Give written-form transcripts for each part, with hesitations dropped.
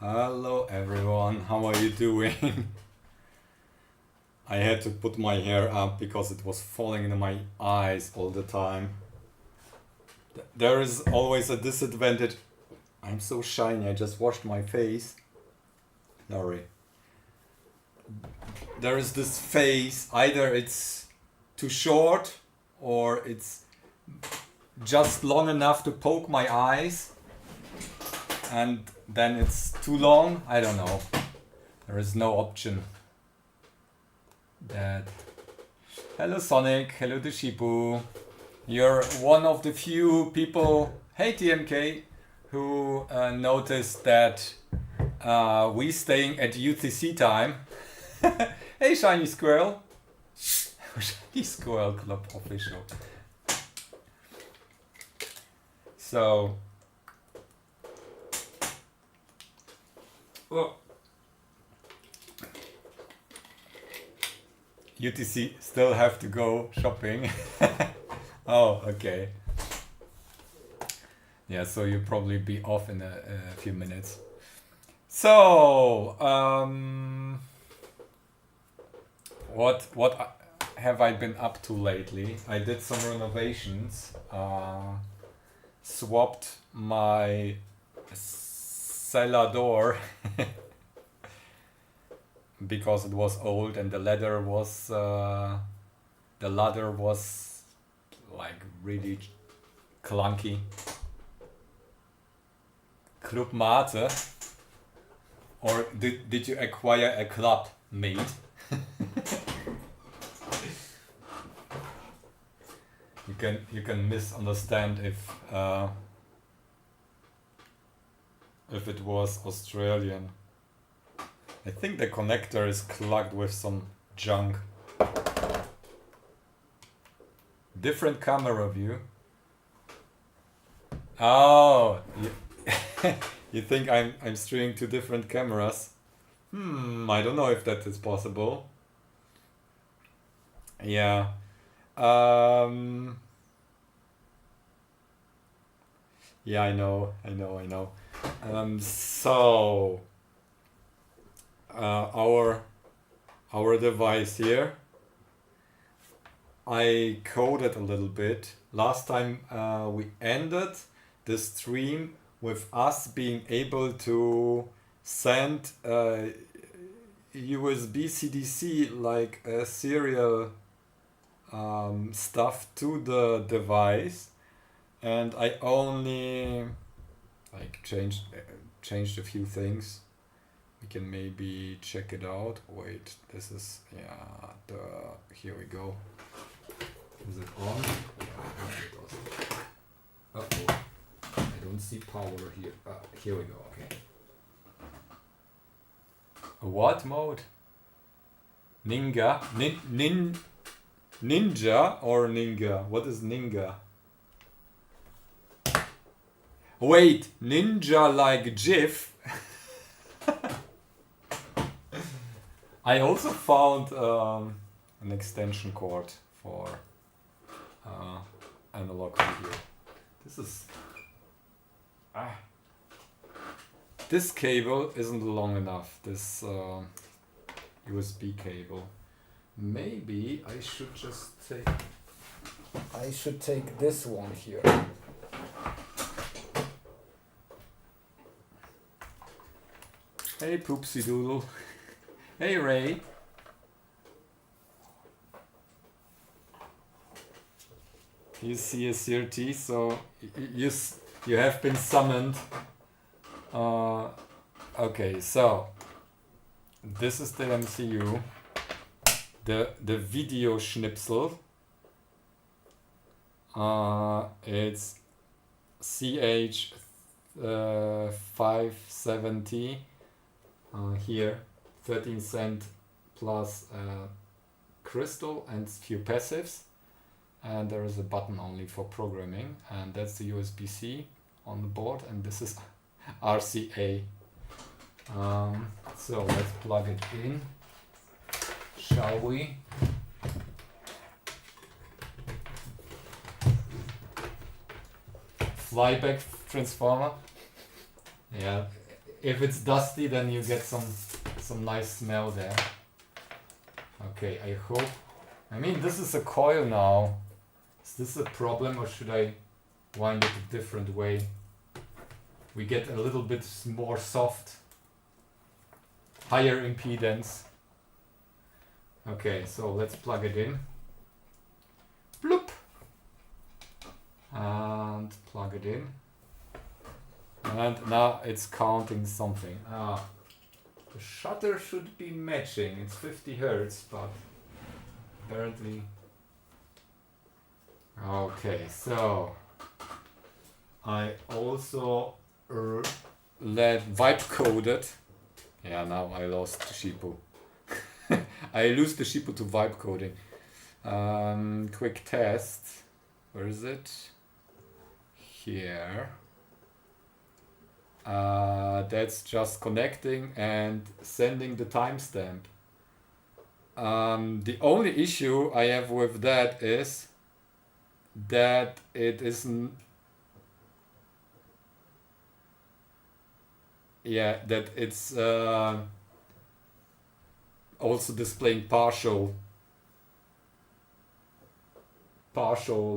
Hello everyone, how are you doing? I had to put my hair up because it was falling in my eyes all the time. There is always a disadvantage. I'm so shiny, I just washed my face. Sorry. There is this phase, either it's too short or it's just long enough to poke my eyes, and then it's too long. I don't know. There is no option. That. Hello Sonic, hello Dishipu. You're one of the few people, hey TMK, who noticed that we staying at UTC time. Hey Shiny Squirrel. Shiny Squirrel Club official. So, well, UTC still have to go shopping. Oh, okay. Yeah, so you'll probably be off in a few minutes. So, what have I been up to lately? I did some renovations. Swapped my cellar door because it was old and the ladder was like really clunky. Club Mate, or did you acquire a club mate? You can misunderstand if it was Australian. I think the connector is clogged with some junk. Different camera view. Oh, you think I'm streaming to different cameras? I don't know if that is possible. Yeah. Yeah, I know. So our device here, I coded a little bit. Last time we ended the stream with us being able to send USB CDC, like serial stuff to the device, and I only like changed a few things. We can maybe check it out. Wait, this is, yeah, here we go. Is it on? Yeah, it does. Uh-oh, I don't see power here. Here we go, okay. What mode? Ninja? Ninja or Ninja? What is Ninja? Wait, Ninja like GIF? I also found an extension cord for analog video. This is... This cable isn't long enough, this USB cable. Maybe I should just take this one here. Hey Poopsie Doodle. Hey Ray. You see a CRT, so you have been summoned. Okay, so this is the MCU. The video schnipsel. It's CH 570. Here 13 cent plus crystal and few passives, and there is a button only for programming, and that's the USB-C on the board, and this is RCA. So let's plug it in, shall we? Flyback transformer. Yeah, if it's dusty, then you get some nice smell there. Okay, I hope. I mean, this is a coil now. Is this a problem, or should I wind it a different way? We get a little bit more soft, higher impedance. Okay, so let's plug it in. Bloop! And plug it in. And now it's counting something. The shutter should be matching. It's 50 Hertz, but apparently. Okay, so I also vibe coded. Yeah, now I lost the Shippo. I lose the Shippo to vibe coding. Quick test. Where is it? Here. That's just connecting and sending the timestamp. The only issue I have with that is that it isn't. Yeah, that it's also displaying partial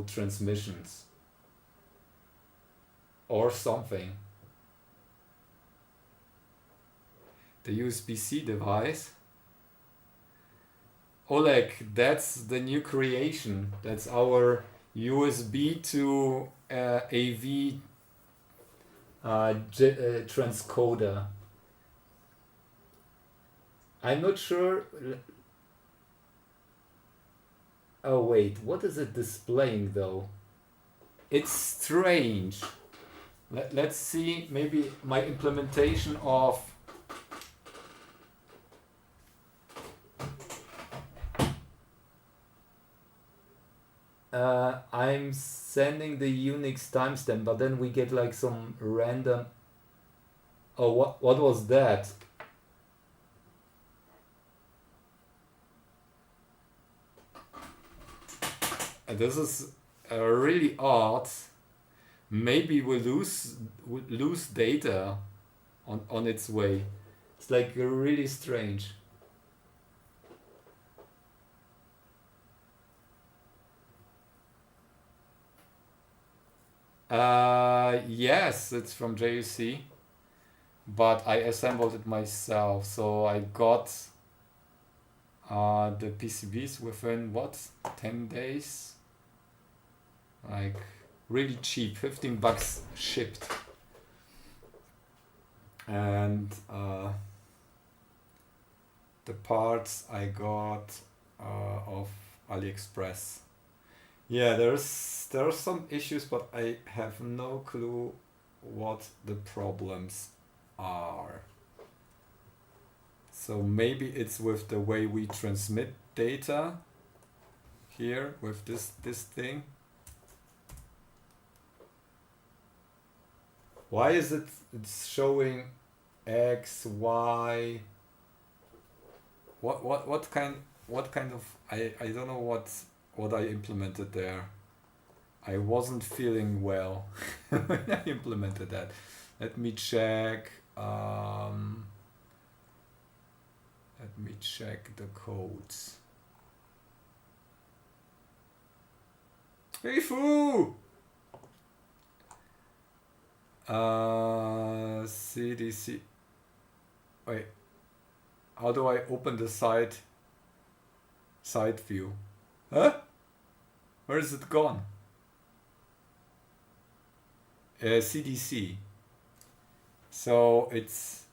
transmissions or something. The USB-C device. Oleg, that's the new creation. That's our USB to AV transcoder. I'm not sure. Oh wait, what is it displaying though? It's strange. Let's see, maybe my implementation of I'm sending the Unix timestamp, but then we get like some random. Oh, what was that? This is really odd. Maybe we lose data on its way. It's like really strange. Yes, it's from JUC, but I assembled it myself, so I got the PCBs within what, 10 days? Like really cheap, $15 shipped. And the parts I got of AliExpress. Yeah, there are some issues, but I have no clue what the problems are. So maybe it's with the way we transmit data here with this thing. Why is it's showing X, Y? What kind of I don't know what I implemented there. I wasn't feeling well when I implemented that. Let me check. Let me check the codes. Hey foo! CDC. Wait. How do I open the side view? Huh? Where is it gone? CDC. So it's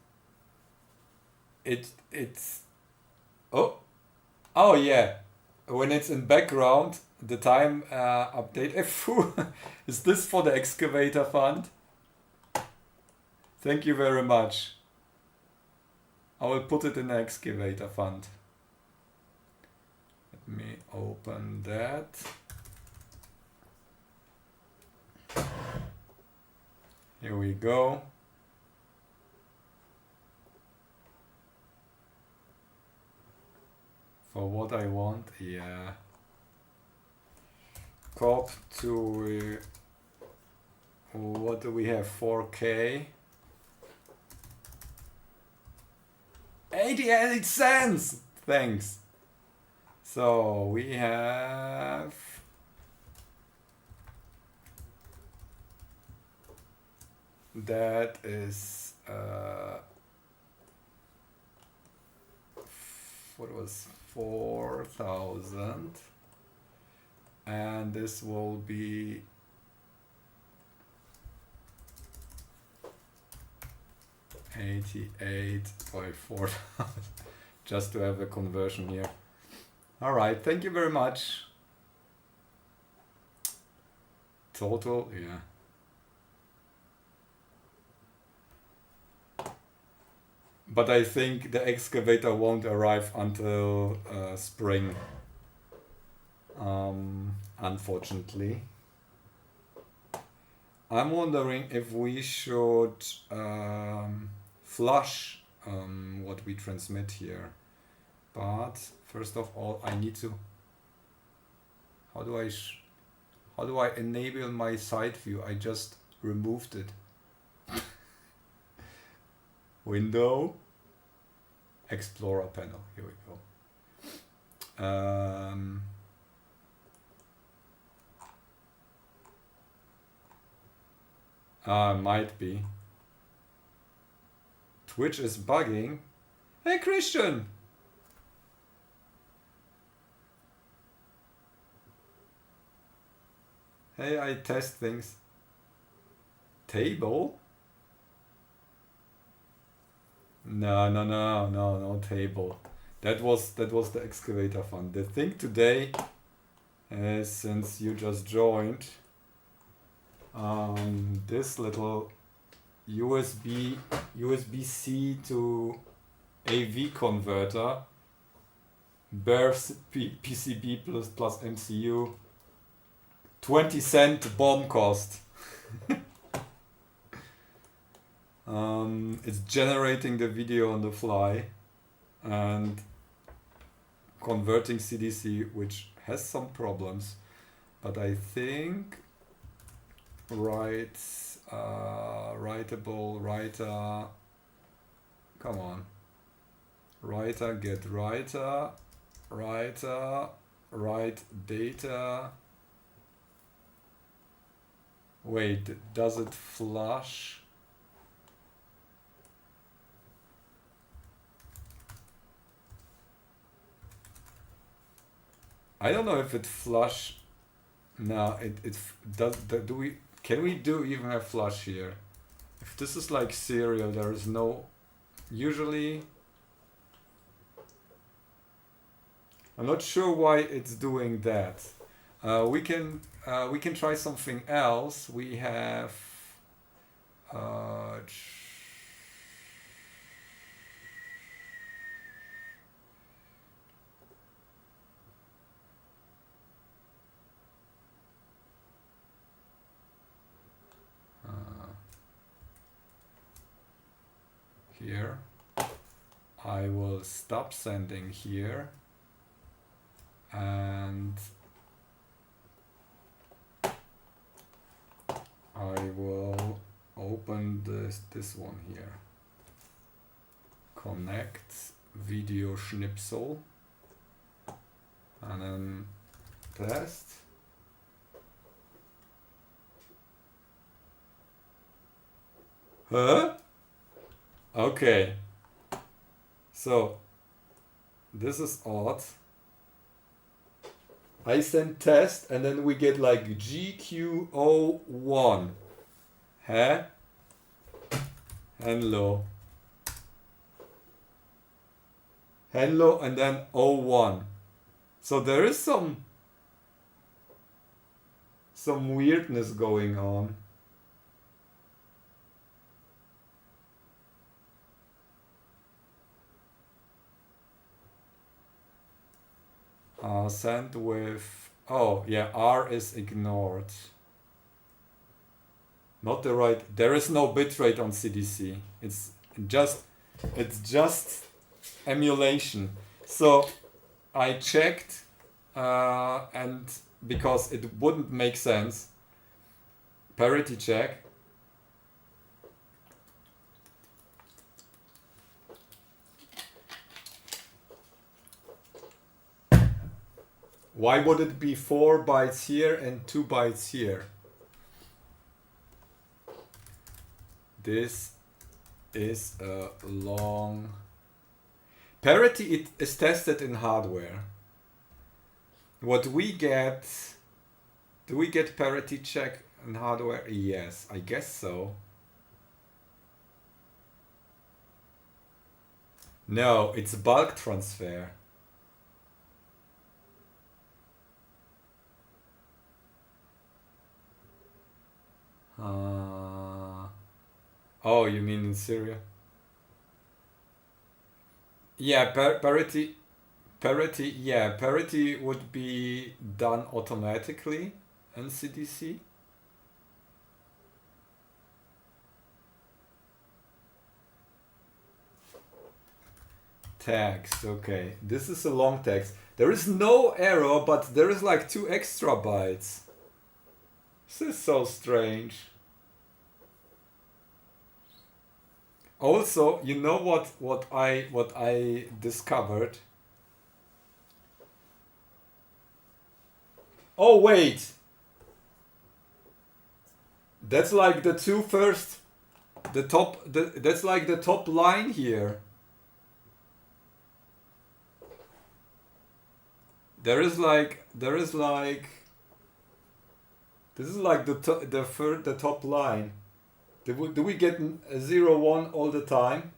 oh yeah. When it's in background, the time update. Is this for the excavator fund? Thank you very much. I will put it in the excavator fund. Let me open that. Here we go. For what I want, yeah. Cop to what do we have? 4K. 88 cents! Thanks. So we have that is what was 4,000, and this will be 88 by 4,000 just to have a conversion here. All right, thank you very much. Total, yeah. But I think the excavator won't arrive until spring, unfortunately. I'm wondering if we should flush what we transmit here. But first of all, I need to. How do I enable my side view? I just removed it. Window, Explorer panel. Here we go. Might be. Twitch is bugging. Hey Christian! Hey, I test things. Table? No table. That was the excavator fund. The thing today is, since you just joined, this little USB-C to AV converter, bare PCB plus MCU, 20-cent bomb cost. It's generating the video on the fly and converting CDC, which has some problems, but I think writable, writer, come on, writer, get writer, write data. Wait, does it flush? I don't know if it flush. No, it does. Can we do even a flush here? If this is like serial, there is no. Usually, I'm not sure why it's doing that. We can try something else. We have. Here, I will stop sending here, and I will open this one here. Connect video schnipsel, and then test. Huh? Okay, so this is odd. I send test and then we get like GQ01. Huh? Hello. Hello and then 01. So there is some weirdness going on. Send with, oh yeah, R is ignored. Not the right, there is no bitrate on CDC. It's just emulation. So I checked, and because it wouldn't make sense, parity check. Why would it be 4 bytes here and 2 bytes here? This is a long... Parity is tested in hardware. What we get... Do we get parity check in hardware? Yes, I guess so. No, it's bulk transfer. Oh, you mean in Syria? Yeah, parity, yeah, parity would be done automatically in CDC. Text, okay. This is a long text. There is no error, but there is like 2 extra bytes. This is so strange. Also, you know what I discovered? Oh wait. That's like the 2 first, that's like the top line here. There is like this is like the top line. Do we get 0, 1 all the time?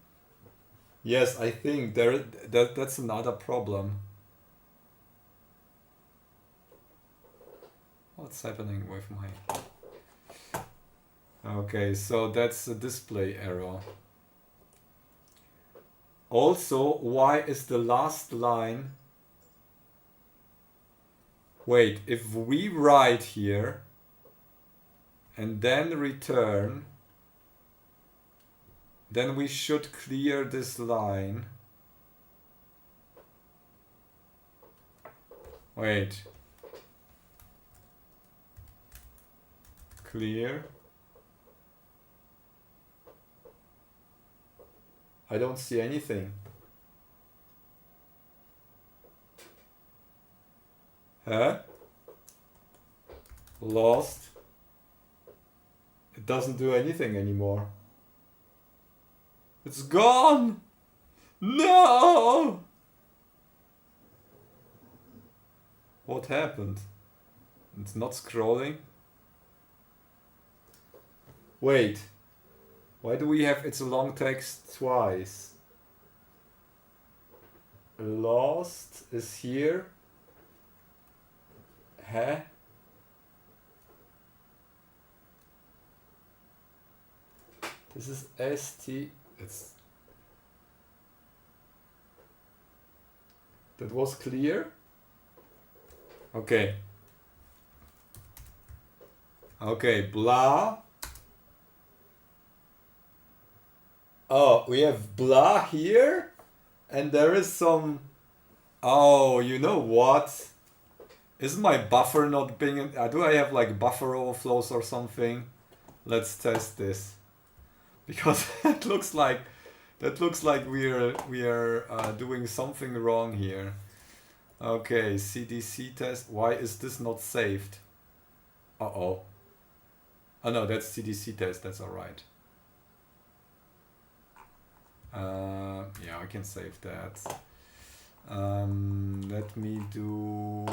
Yes, I think that's another problem. What's happening with my... Okay, so that's a display error. Also, why is the last line... Wait, if we write here and then return, then we should clear this line. Wait. Clear. I don't see anything. Huh? Lost. It doesn't do anything anymore. It's gone! No! What happened? It's not scrolling. Wait. Why do we have it's a long text twice? Lost is here. Huh? This is ST. That was clear. Okay. Okay, blah. Oh, we have blah here, and there is some... Oh, you know what? Isn't my buffer not being... do I have like buffer overflows or something? Let's test this. Because that looks like we are doing something wrong here. Okay, CDC test. Why is this not saved? Uh-oh. Oh no, that's CDC test. That's all right. Yeah, I can save that. Let me do...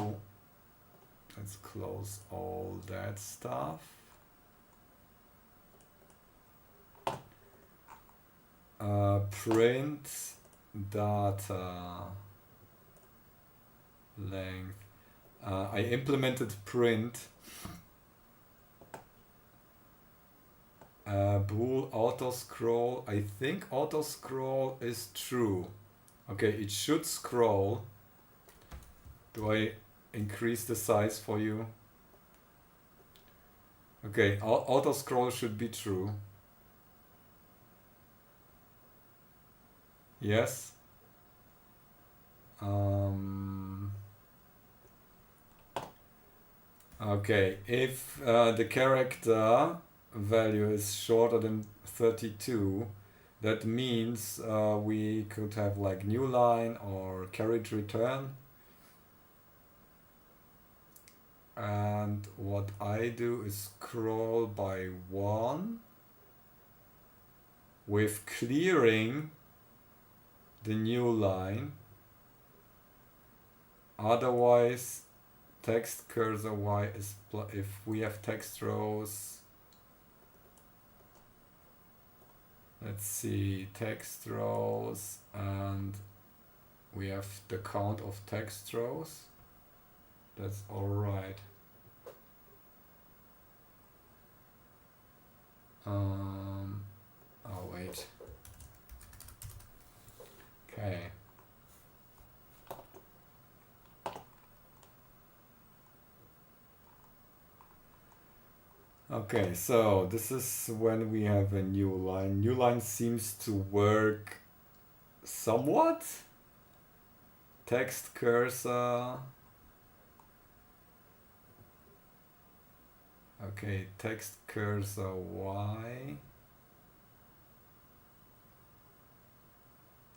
Let's close all that stuff. Print data length. I implemented print. Bool auto scroll. I think auto scroll is true. Okay, it should scroll. Do I increase the size for you? Okay, auto scroll should be true. Yes. Okay, if the character value is shorter than 32, that means we could have like new line or carriage return. and what I do is scroll by one with clearing the new line. Otherwise, text cursor y is if we have text rows. Let's see, text rows, and we have the count of text rows. That's all right. Oh wait. Okay. Okay, so this is when we have a new line. New line seems to work somewhat. Text cursor. Okay, text cursor Y.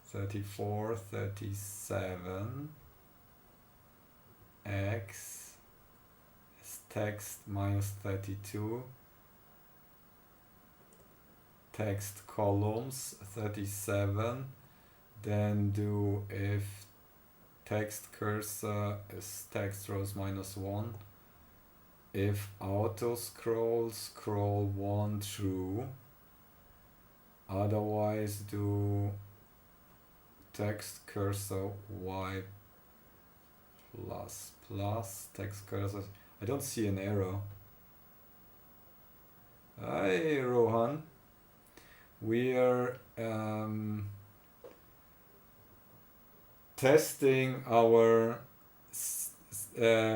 34, 37. X is text minus 32. Text columns 37. Then do if text cursor is text rows minus 1. If auto scroll 1 through. Otherwise do text cursor Y plus plus text cursor. I don't see an arrow. Hi Rohan. We are testing our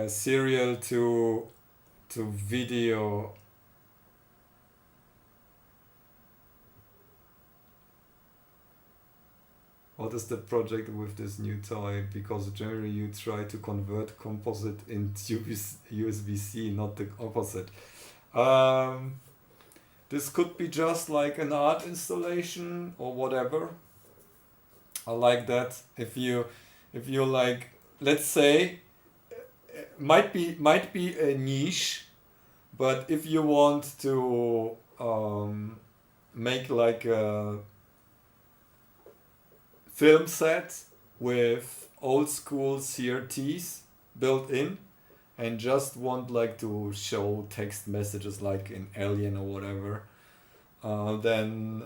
serial to video. What is the project with this new toy? Because generally you try to convert composite into USB-C, not the opposite. This could be just like an art installation or whatever. I like that. If you like, let's say, might be a niche, but if you want to make like a film set with old school CRTs built in, and just want like to show text messages like in Alien or whatever, then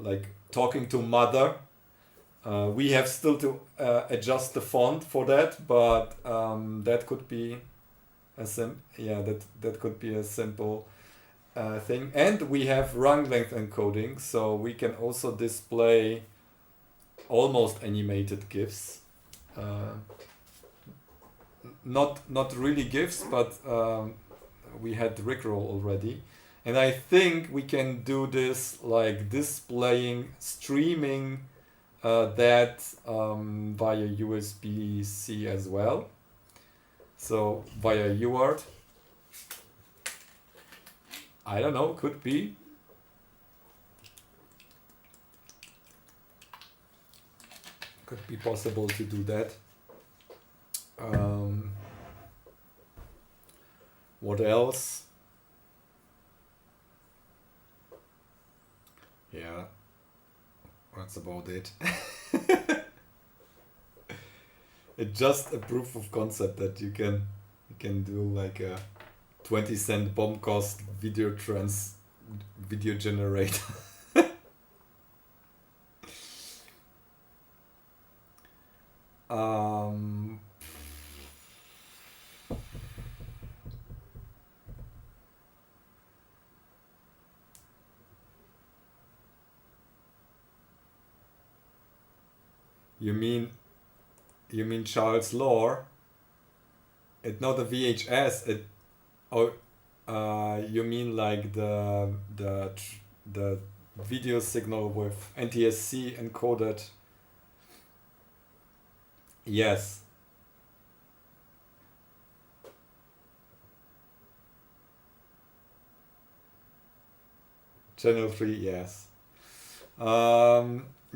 like talking to mother, we have still to adjust the font for that, but that could be a that could be a simple thing. And we have rung length encoding, so we can also display almost animated GIFs. Not really GIFs, but we had Rickroll already. And I think we can do this like displaying, streaming that via USB-C as well. So via UART. I don't know, could be. Could be possible to do that. What else? Yeah, that's about it. It's just a proof of concept that you can do like a 20-cent bomb cost video generator. You mean Charles Lore? It's not a VHS. You mean like the video signal with NTSC encoded? Yes. Channel 3, yes.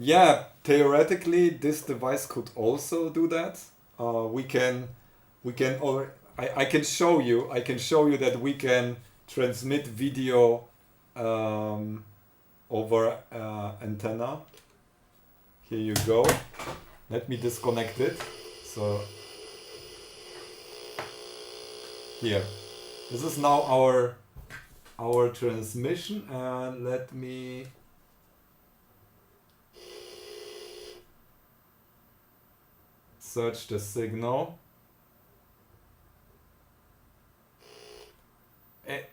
Yeah, theoretically this device could also do that. We can I can show you. I can show you that we can transmit video over antenna. Here you go. Let me disconnect it. So here, this is now our transmission, and let me search the signal.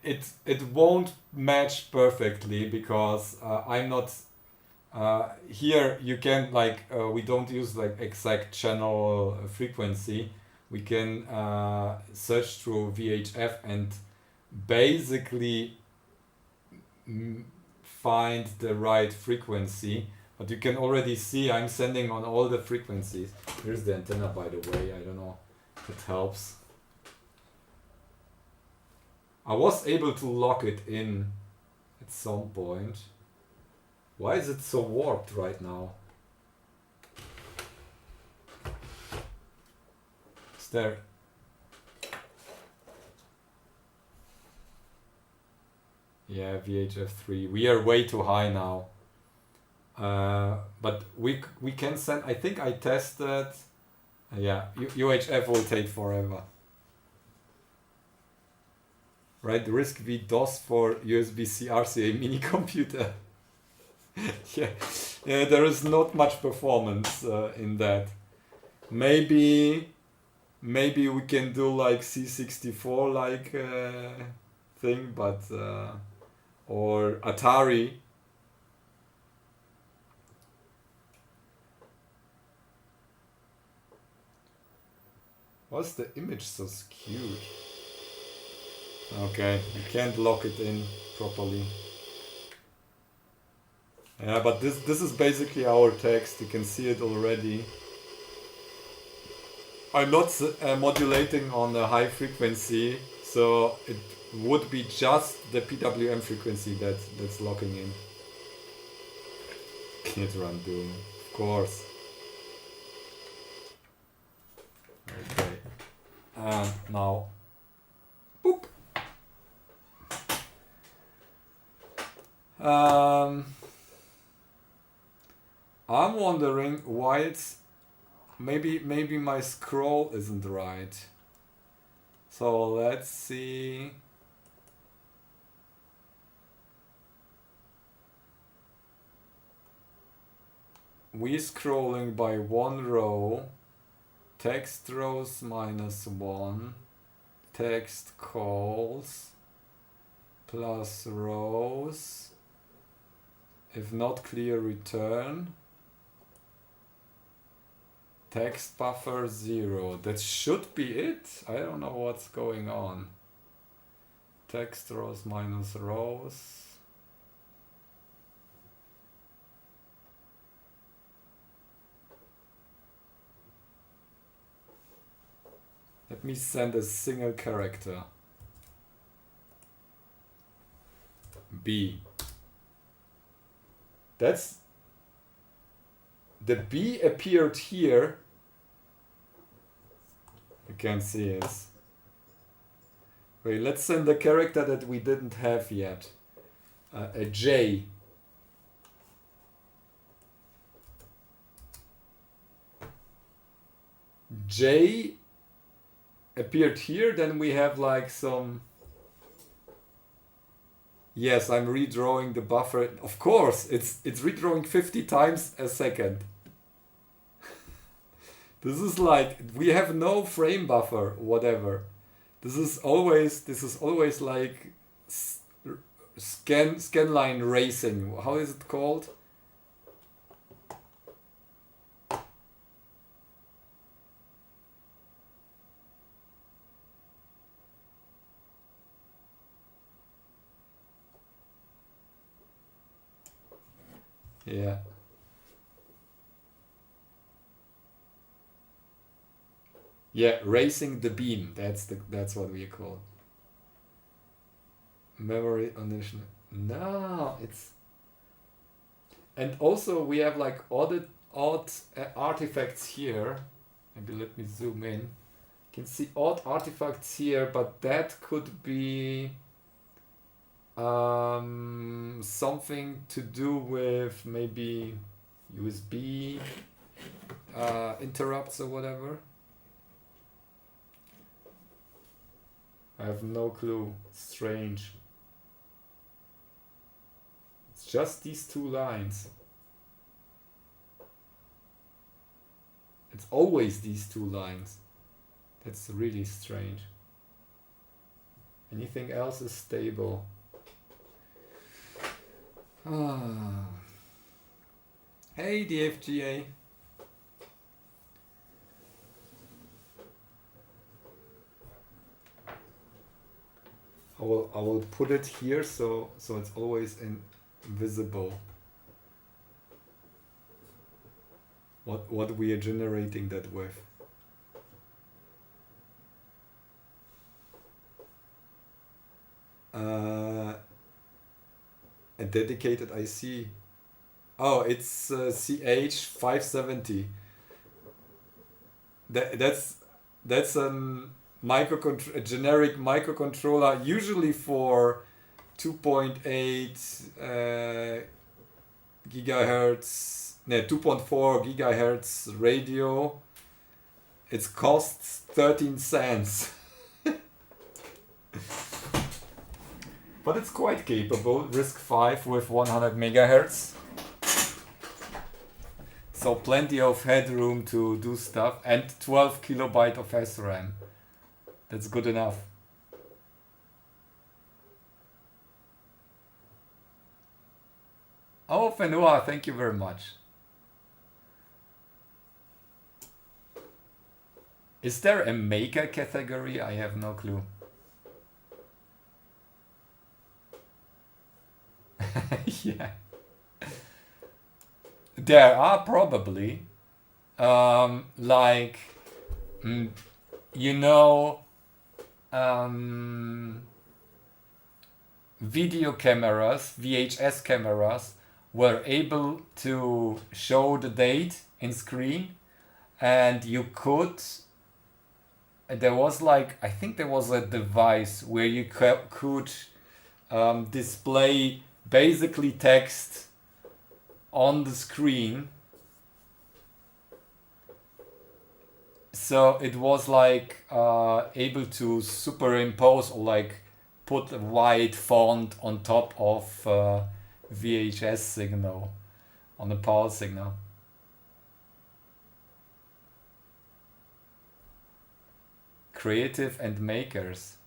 It won't match perfectly because I'm not here. You can like we don't use like exact channel frequency. We can search through VHF and basically find the right frequency. But you can already see I'm sending on all the frequencies. Here's the antenna, by the way. I don't know if it helps. I was able to lock it in at some point. Why is it so warped right now? Is there... Yeah, VHF 3. We are way too high now. But we can send... I think I tested... yeah, UHF will take forever. Right, RISC-V DOS for USB-C RCA mini computer. yeah, there is not much performance in that. Maybe we can do like C64 like thing, but or Atari. Why's the image so skewed? Okay, you can't lock it in properly. Yeah, but this is basically our text. You can see it already. I'm not modulating on a high frequency, so it would be just the PWM frequency that's locking in. Can't run Doom, of course. Okay. And now, boop. I'm wondering why it's maybe my scroll isn't right. So let's see. We scrolling by one row. Text rows -1. Text calls plus rows. If not clear, return. Text buffer 0. That should be it. I don't know what's going on. Text rows -rows. Let me send a single character. B. That's... the B appeared here. You can't see it. Wait, let's send the character that we didn't have yet. A J. J appeared here, then we have like some... Yes, I'm redrawing the buffer. Of course, it's redrawing 50 times a second. This is like, we have no frame buffer, whatever. This is always like scanline racing. How is it called? Yeah. Yeah, racing the beam. That's what we call memory addition. No, it's... And also we have like odd artifacts here. Maybe let me zoom in. can see odd artifacts here, but that could be something to do with maybe USB interrupts or whatever. I have no clue. Strange. It's just these two lines. It's always these two lines. That's really strange. Anything else is stable. Hey, DFGA. I will put it here so it's always invisible. What we are generating that with. A dedicated IC. Oh, it's CH570. That's a generic microcontroller, usually for 2.8 gigahertz, no, 2.4 gigahertz radio. It costs 13 cents. But it's quite capable. RISC-V with 100 megahertz. So plenty of headroom to do stuff, and 12 kilobyte of SRAM. That's good enough. Oh, Fenua, thank you very much. Is there a maker category? I have no clue. Yeah. There are probably, like, you know, video cameras, VHS cameras, were able to show the date in screen, and you could, there was like, I think there was a device where you could display basically text on the screen. So it was like able to superimpose or like put a white font on top of VHS signal, on the PAL signal. Creative and makers.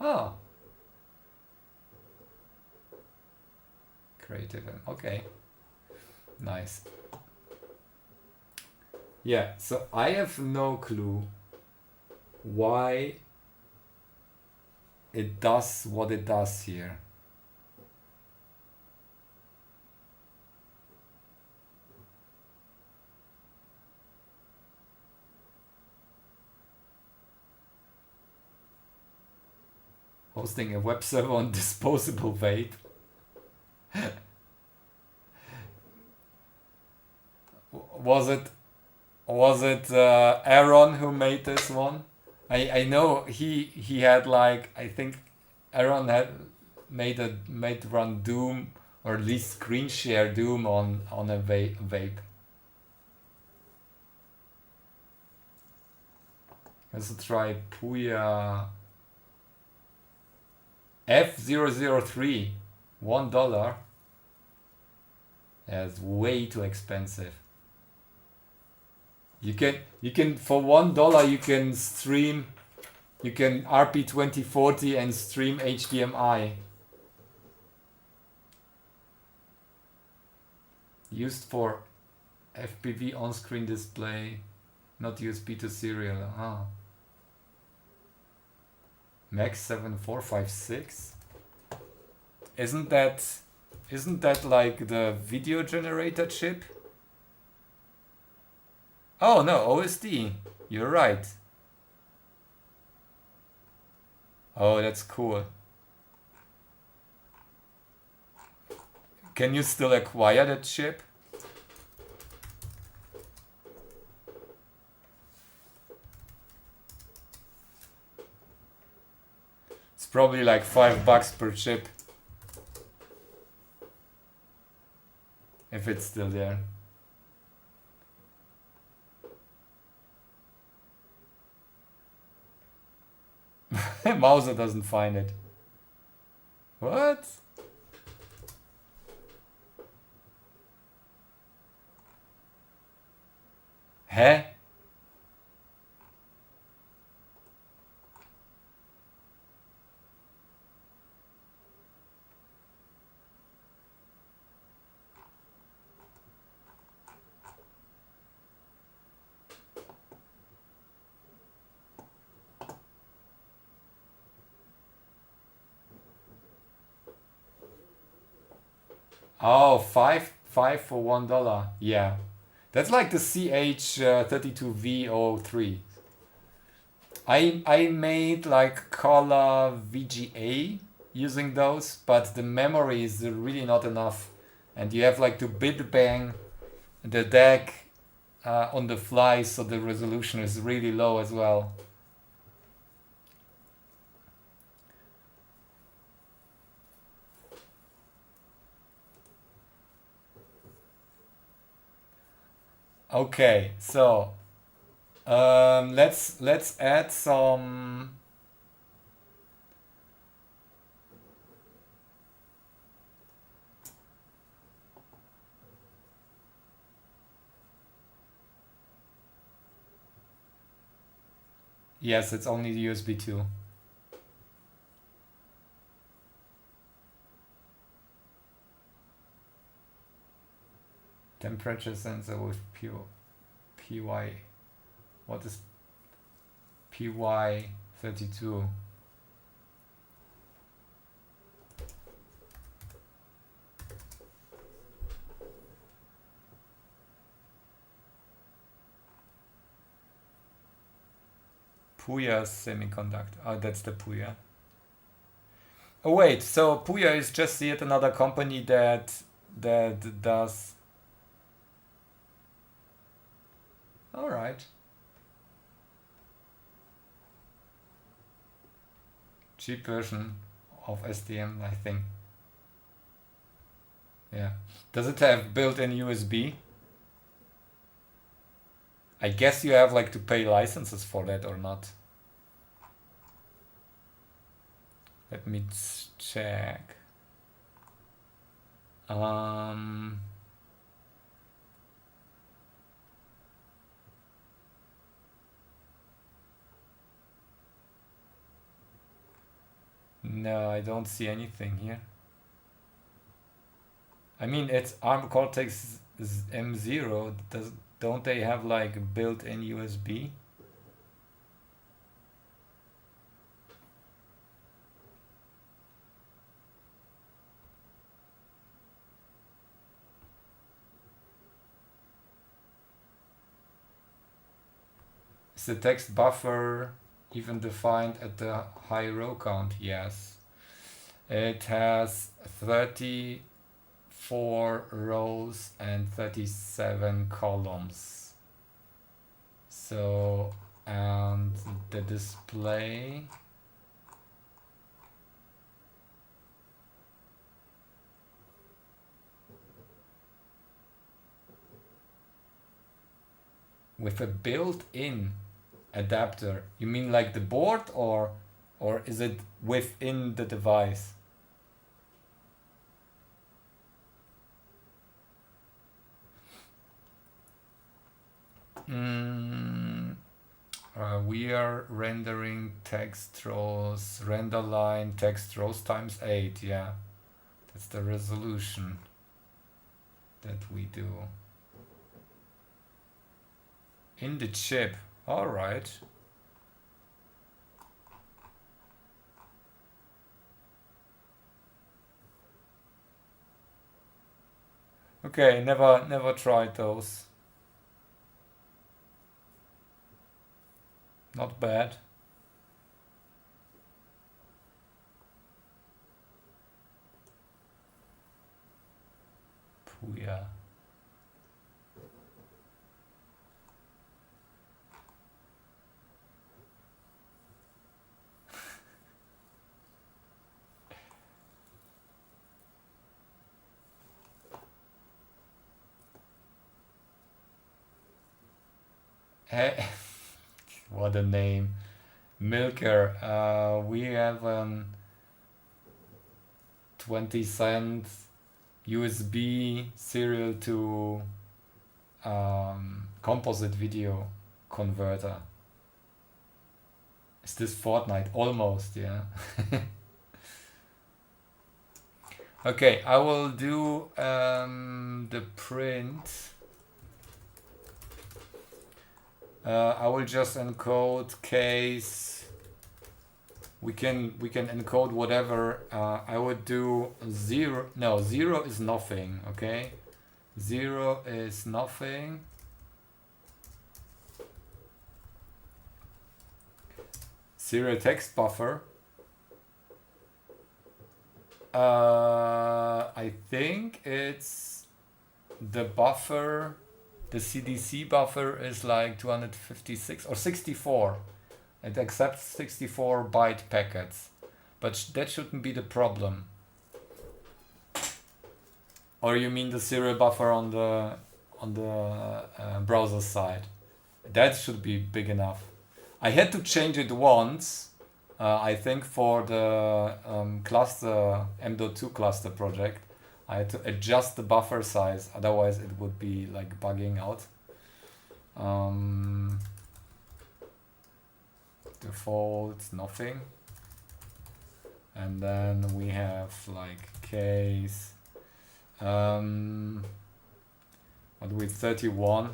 Ah. Creative and okay. Nice. Yeah, so I have no clue why it does what it does here. Hosting a web server on disposable vape. Was it Aaron who made this one? I know he had like, I think Aaron had made run Doom, or at least screen share Doom on a vape. Let's try Puya F003, $1. That's way too expensive. You can for $1 you can stream, you can RP2040 and stream HDMI. Used for FPV on-screen display, not USB to serial. Ah. Max 7456. Isn't that like the video generator chip? Oh no, OSD. You're right. Oh, that's cool. Can you still acquire that chip? probably like $5 per chip. If it's still there. Mauser doesn't find it. What? Hä? Oh, five for $1. Yeah. That's like the CH32V03. I made like color VGA using those, but the memory is really not enough. And you have like to bit bang the deck on the fly, so the resolution is really low as well. Okay, so let's add some. Yes, it's only the USB 2. Temperature sensor with PY. What is PY32? Puya Semiconductor. Oh, that's the Puya. Oh wait, so Puya is just yet another company that does. All right. Cheap version of STM, I think. Yeah. Does it have built-in USB? I guess you have like to pay licenses for that or not. Let me check. No, I don't see anything here. I mean, it's ARM Cortex M0. Don't they have like built-in USB? Is the text buffer even defined at the high row count? Yes. It has 34 rows and 37 columns. So, and the display with a built-in adapter. You mean like the board, or is it within the device? We are rendering text rows, render line text rows times 8. Yeah, that's the resolution that we do in the chip. All right. Okay, never tried those. Not bad. Puya. What a name. Milker. We have 20-cent USB serial to composite video converter. Is this Fortnite? Almost, yeah. Okay, I will do the print. I will just encode case. We can encode whatever. I would do 0. No, 0 is nothing. Okay, 0 is nothing. Serial text buffer. I think it's the buffer. The CDC buffer is like 256 or 64. It accepts 64 byte packets, but that shouldn't be the problem. Or you mean the serial buffer on the browser side? That should be big enough. I had to change it once. I think for the cluster M.2 cluster project, I had to adjust the buffer size. Otherwise, it would be like bugging out. Default nothing, and then we have like case. What do we 31?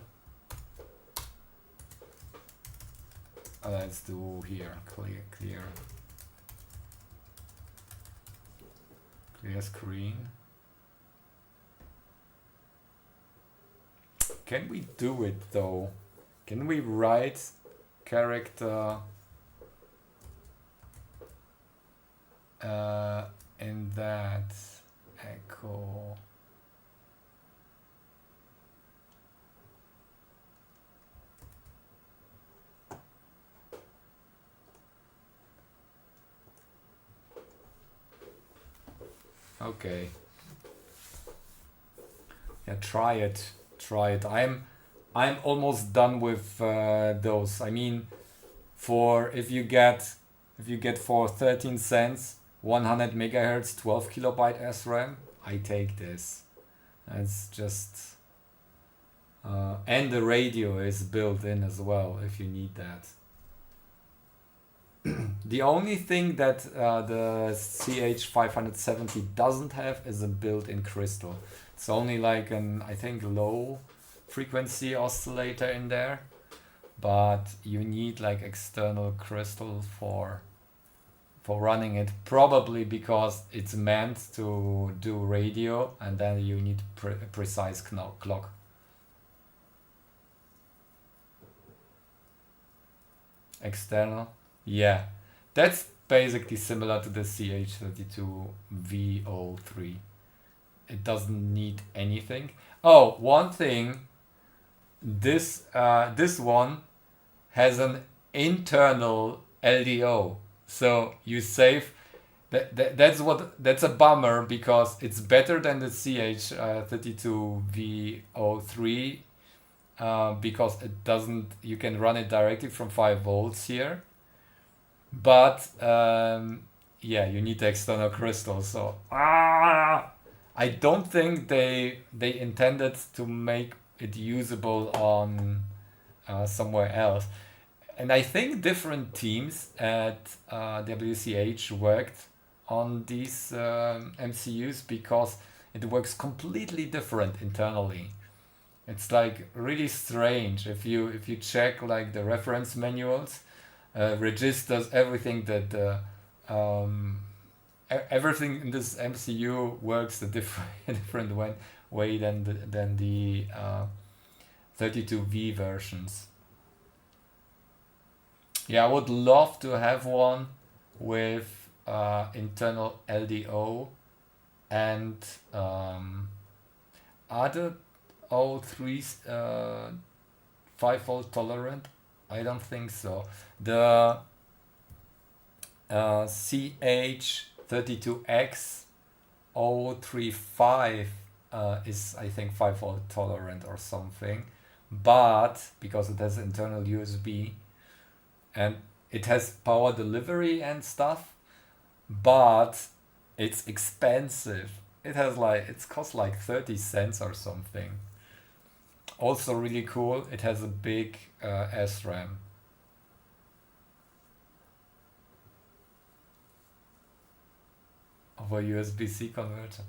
Let's do here clear screen. Can we do it though? Can we write character in that echo? Okay. Yeah, try it. I'm almost done with those. I mean, for if you get for 13 cents 100 megahertz 12 kilobyte SRAM, I take this. It's just and the radio is built in as well if you need that. The only thing that the CH570 doesn't have is a built-in crystal. It's only like an, I think, low frequency oscillator in there, but you need like external crystal for running it, probably because it's meant to do radio, and then you need precise clock. External. Yeah, that's basically similar to the CH32V03. It doesn't need anything. Oh, one thing. This one has an internal LDO, so you save. That's a bummer because it's better than the CH32V03 because it doesn't. You can run it directly from 5 volts here. But yeah, you need the external crystal. So I don't think they intended to make it usable on somewhere else. And I think different teams at WCH worked on these MCUs because it works completely different internally. It's like really strange if you check like the reference manuals. Registers everything that everything in this MCU works a different way than the 32V versions. Yeah, I would love to have one with internal LDO and other O3s 5 volt tolerant. I don't think so. The CH32X 035 is, I think, 5 volt tolerant or something, but because it has internal USB and it has power delivery and stuff, but it's expensive. It costs like 30 cents or something. Also really cool, it has a big SRAM. Of a USB-C converter.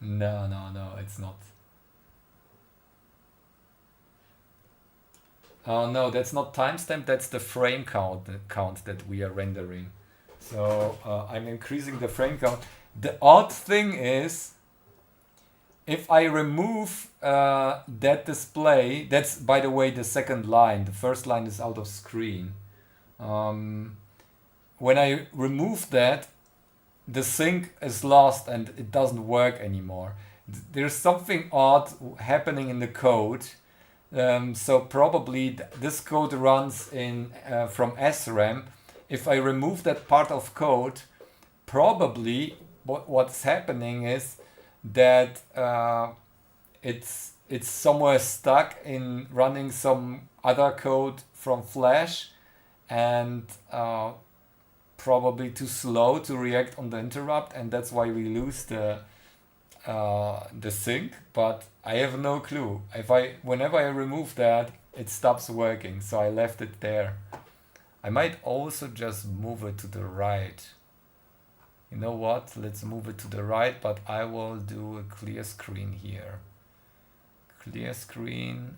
No, it's not. Oh no, that's not timestamp, that's the frame count that we are rendering. So I'm increasing the frame count. The odd thing is, if I remove that display, that's by the way the second line, the first line is out of screen. When I remove that, the sync is lost and it doesn't work anymore. There's something odd happening in the code. So probably this code runs in from SRAM. If I remove that part of code, probably what's happening is that it's somewhere stuck in running some other code from Flash, and probably too slow to react on the interrupt, and that's why we lose the sync. But I have no clue. Whenever I remove that, it stops working, so I left it there. I might also just move it to the right. You know what? Let's move it to the right, but I will do a clear screen here. Clear screen.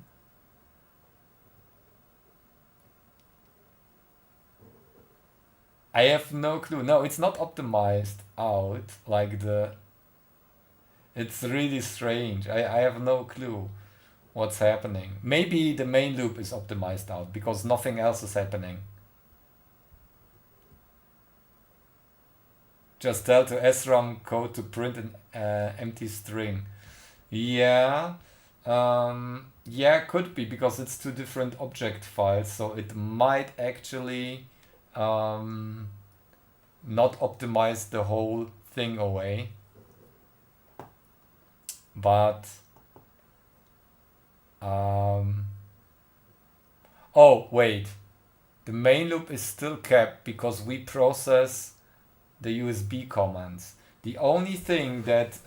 I have no clue. No, it's not optimized out like it's really strange. I have no clue what's happening. Maybe the main loop is optimized out because nothing else is happening. Just tell to SRAM code to print an empty string. Yeah, yeah, could be because it's two different object files, so it might actually not optimize the whole thing away. But oh wait, the main loop is still kept because we process the USB commands. The only thing that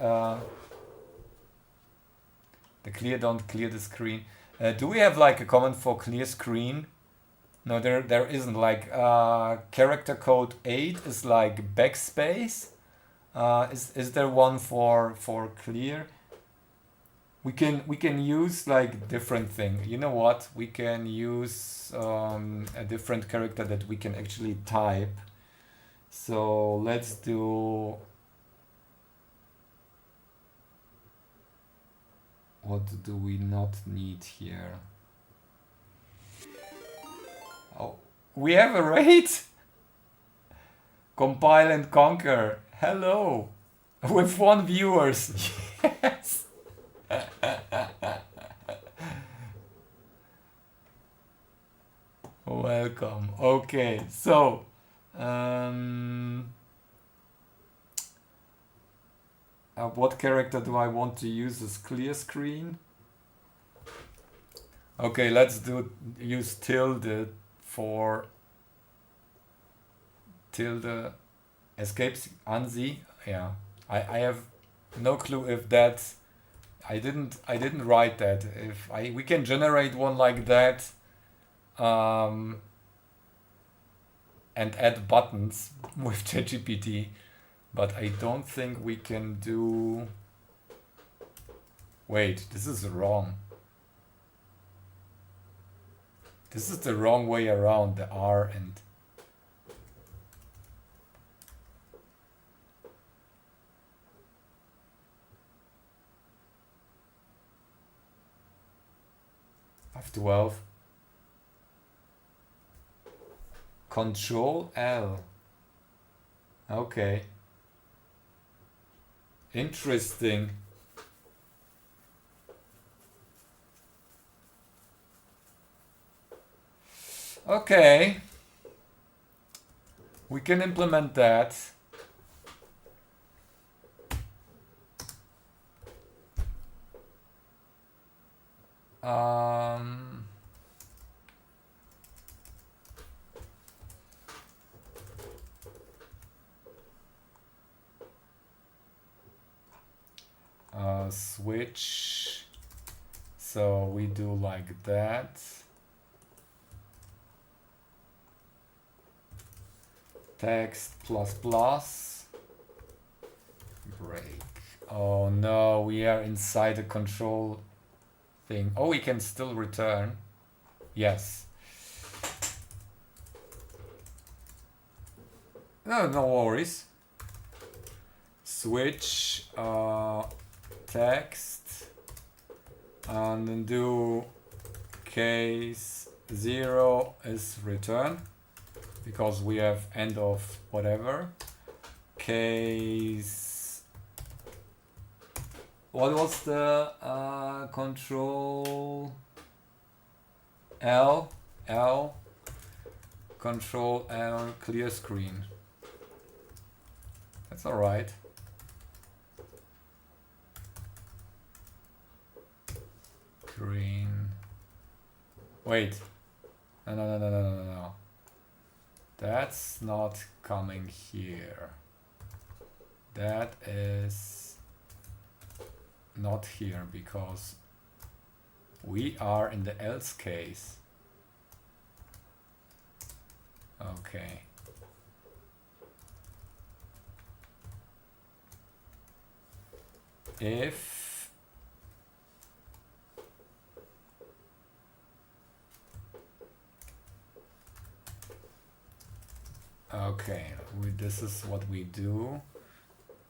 don't clear the screen. Do we have like a command for clear screen? No, there isn't. Like character code 8 is like backspace. Is there one for clear? We can use like different thing. You know what? We can use a different character that we can actually type. So let's do. What do we not need here? Oh, we have a raid. Compile and conquer. Hello, with 1 viewers. Yes. Welcome. Okay, so what character do I want to use as clear screen? Okay, let's use tilde for tilde escapes ANSI. Yeah, I have no clue if that's. I didn't write that. We can generate one like that, and add buttons with ChatGPT, but I don't think we can do. Wait, this is wrong. This is the wrong way around, the R and. F12. Control L. Okay. Interesting. Okay. We can implement that. switch. So we do like that. Text plus plus. Break. Oh no, we are inside the control thing. Oh, we can still return. Yes. No worries. Switch text and then do case 0 is return because we have end of whatever. Case, what was the control L, control L, clear screen. That's all right. Green. Wait. No. That's not coming here. That is not here because we are in the else case. Okay. If okay, this is what we do,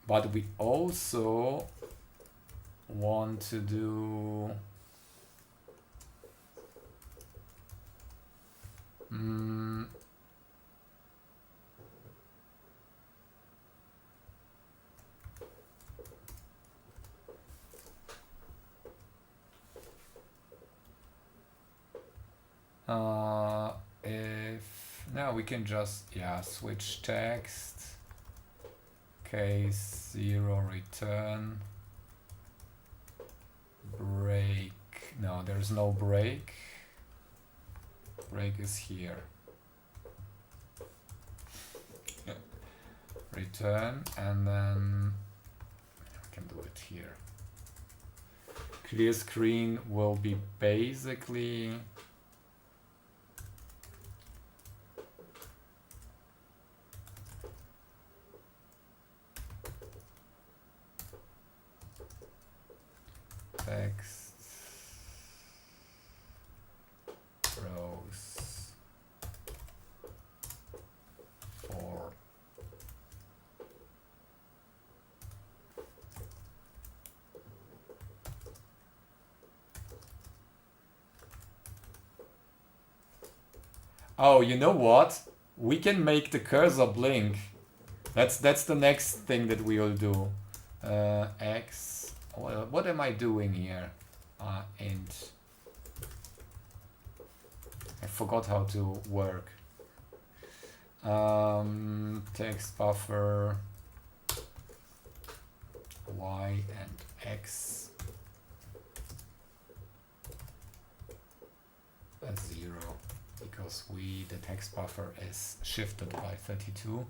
but we also want to do if now we can just switch text case 0 return break. No, there's no break. Break is here. Return, and then we can do it here. Clear screen will be basically text rows for oh, you know what? We can make the cursor blink. That's the next thing that we will do. X. What am I doing here? Int. I forgot how to work. Text buffer Y and X as 0 because the text buffer is shifted by 32,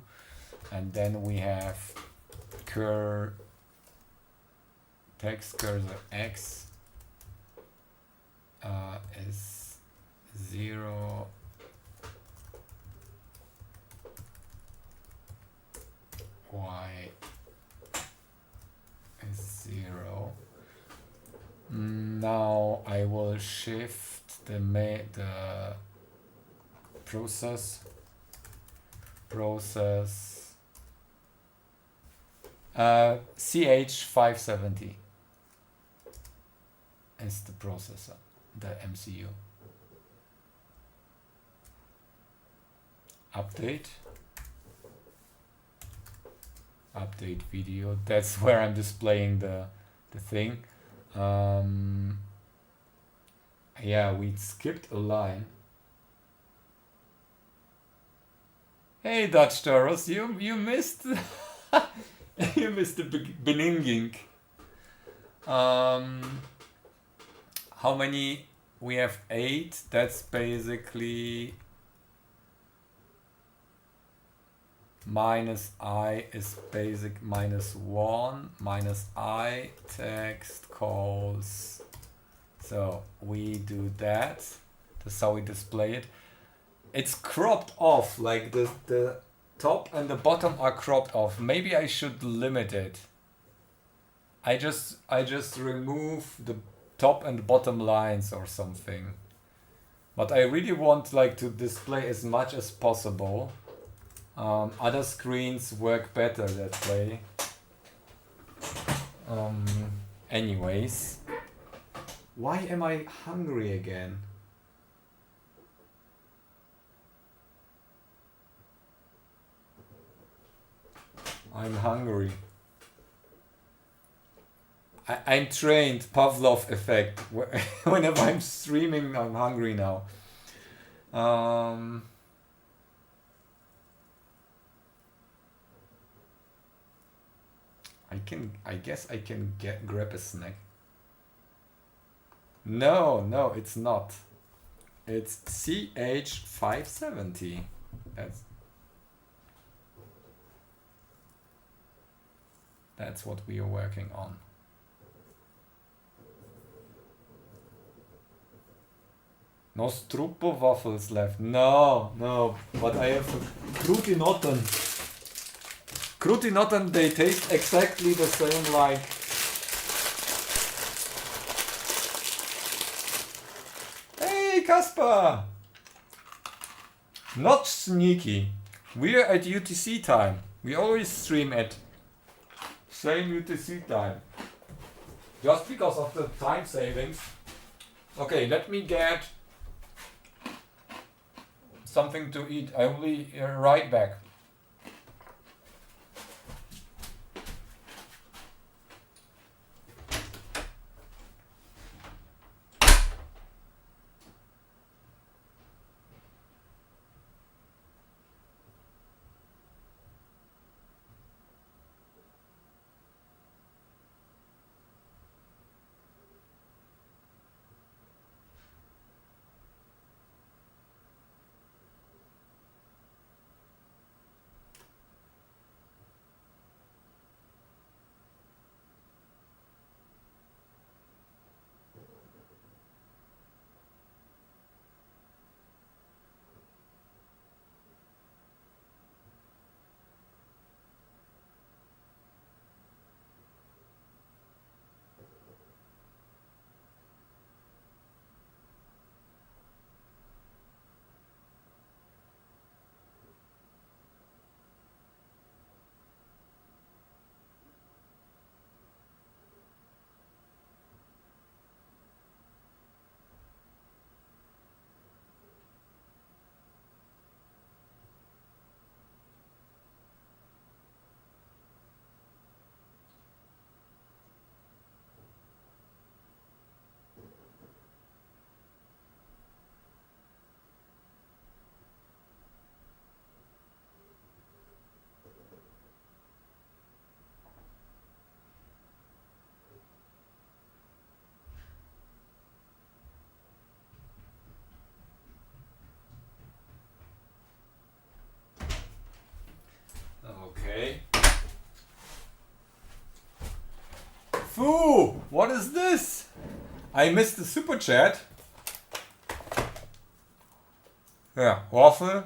and then we have text cursor X is 0 Y is 0. Now I will shift the process CH570 is the processor, the MCU. Update video. That's where I'm displaying the thing. Yeah, we skipped a line. Hey Dutch Taurus, you missed you missed the beginning. How many we have 8. That's basically minus I is basic minus 1 minus I text calls. So we do that. That's how we display it. It's cropped off, like the top and the bottom are cropped off. Maybe I should limit it. I just remove the top and bottom lines or something. But I really want like to display as much as possible. Other screens work better that way. Anyways, why am I hungry again? I'm hungry. I'm trained, Pavlov effect. Whenever I'm streaming, I'm hungry now. I guess I can grab a snack. No, it's not. It's CH570. That's what we are working on. No Struppo waffles left. No, but I have Krutinoten. Krutinoten, they taste exactly the same like... Hey, Kaspar! Not sneaky. We're at UTC time. We always stream at same UTC time. Just because of the time savings. Okay, let me get something to eat. I will be right back. Okay. Foo! What is this? I missed the super chat. Yeah, waffle.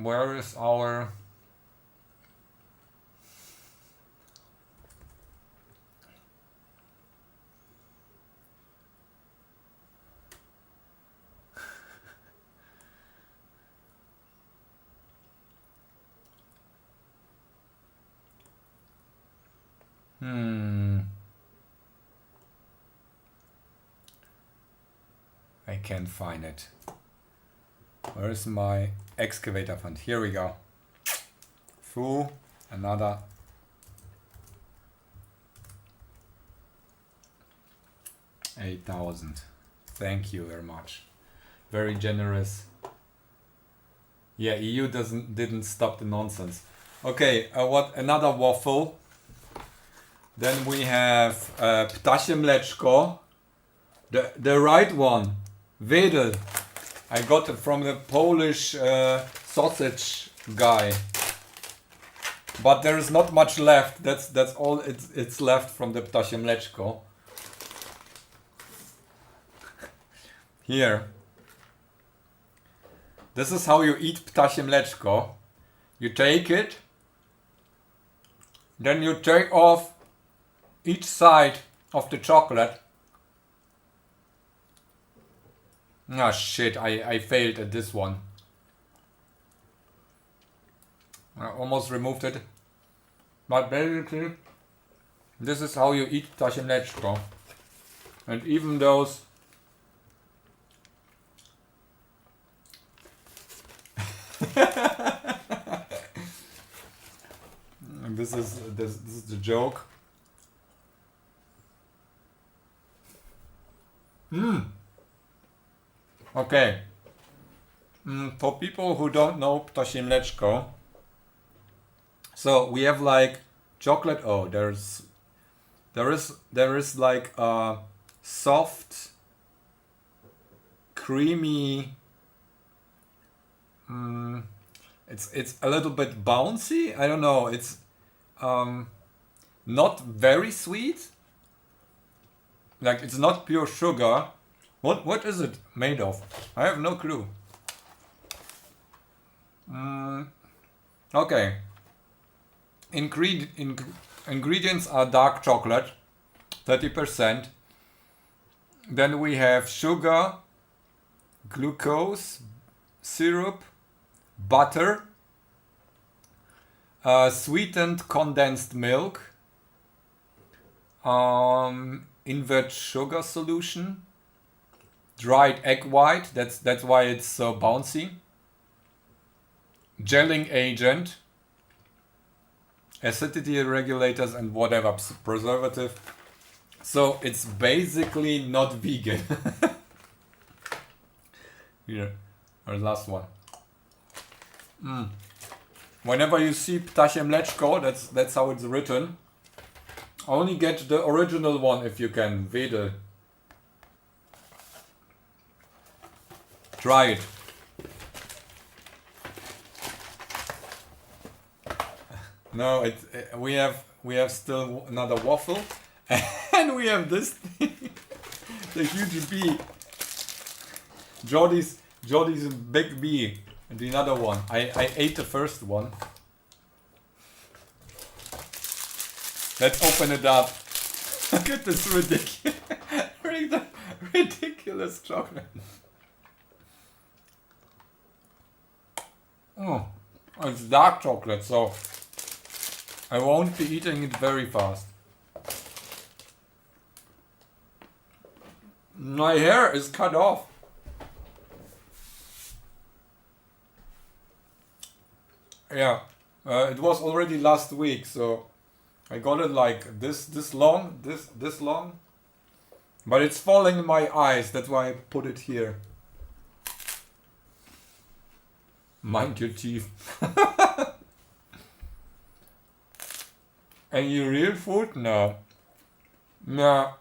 Where is our... I can't find it. Where is my excavator fund? Here we go. Foo, another. $8,000. Thank you very much. Very generous. Yeah, EU didn't stop the nonsense. Okay, what another waffle. Then we have ptasie mleczko, the right one, Wedel. I got it from the Polish sausage guy. But there is not much left. That's all it's left from the ptasie mleczko. Here. This is how you eat ptasie mleczko. You take it, then you take off each side of the chocolate. Ah shit, I failed at this one. I almost removed it. But basically, this is how you eat ptasie mleczko. And even those this is the joke. Okay. For people who don't know ptasie mleczko, so we have like chocolate. Oh, there is like a soft, creamy. It's a little bit bouncy. I don't know. It's not very sweet. Like it's not pure sugar. What is it made of? I have no clue. Okay. Ingredients are dark chocolate, 30%. Then we have sugar, glucose, syrup, butter, sweetened condensed milk, invert sugar solution, dried egg white, that's why it's so bouncy, gelling agent, acidity regulators, and whatever preservative. So it's basically not vegan. Here, our last one. Whenever you see ptasie mleczko, that's how it's written. Only get the original one if you can. Wedel. Try it. No, we have still another waffle, and we have this thing, the huge bee. Jordy's big bee, and another one. I ate the first one. Let's open it up. Look at this ridiculous chocolate. Oh, it's dark chocolate, so I won't be eating it very fast. My hair is cut off. Yeah, it was already last week, so I got it like this long, this long. But it's falling in my eyes, that's why I put it here. Mind your teeth. Any real food? No. No.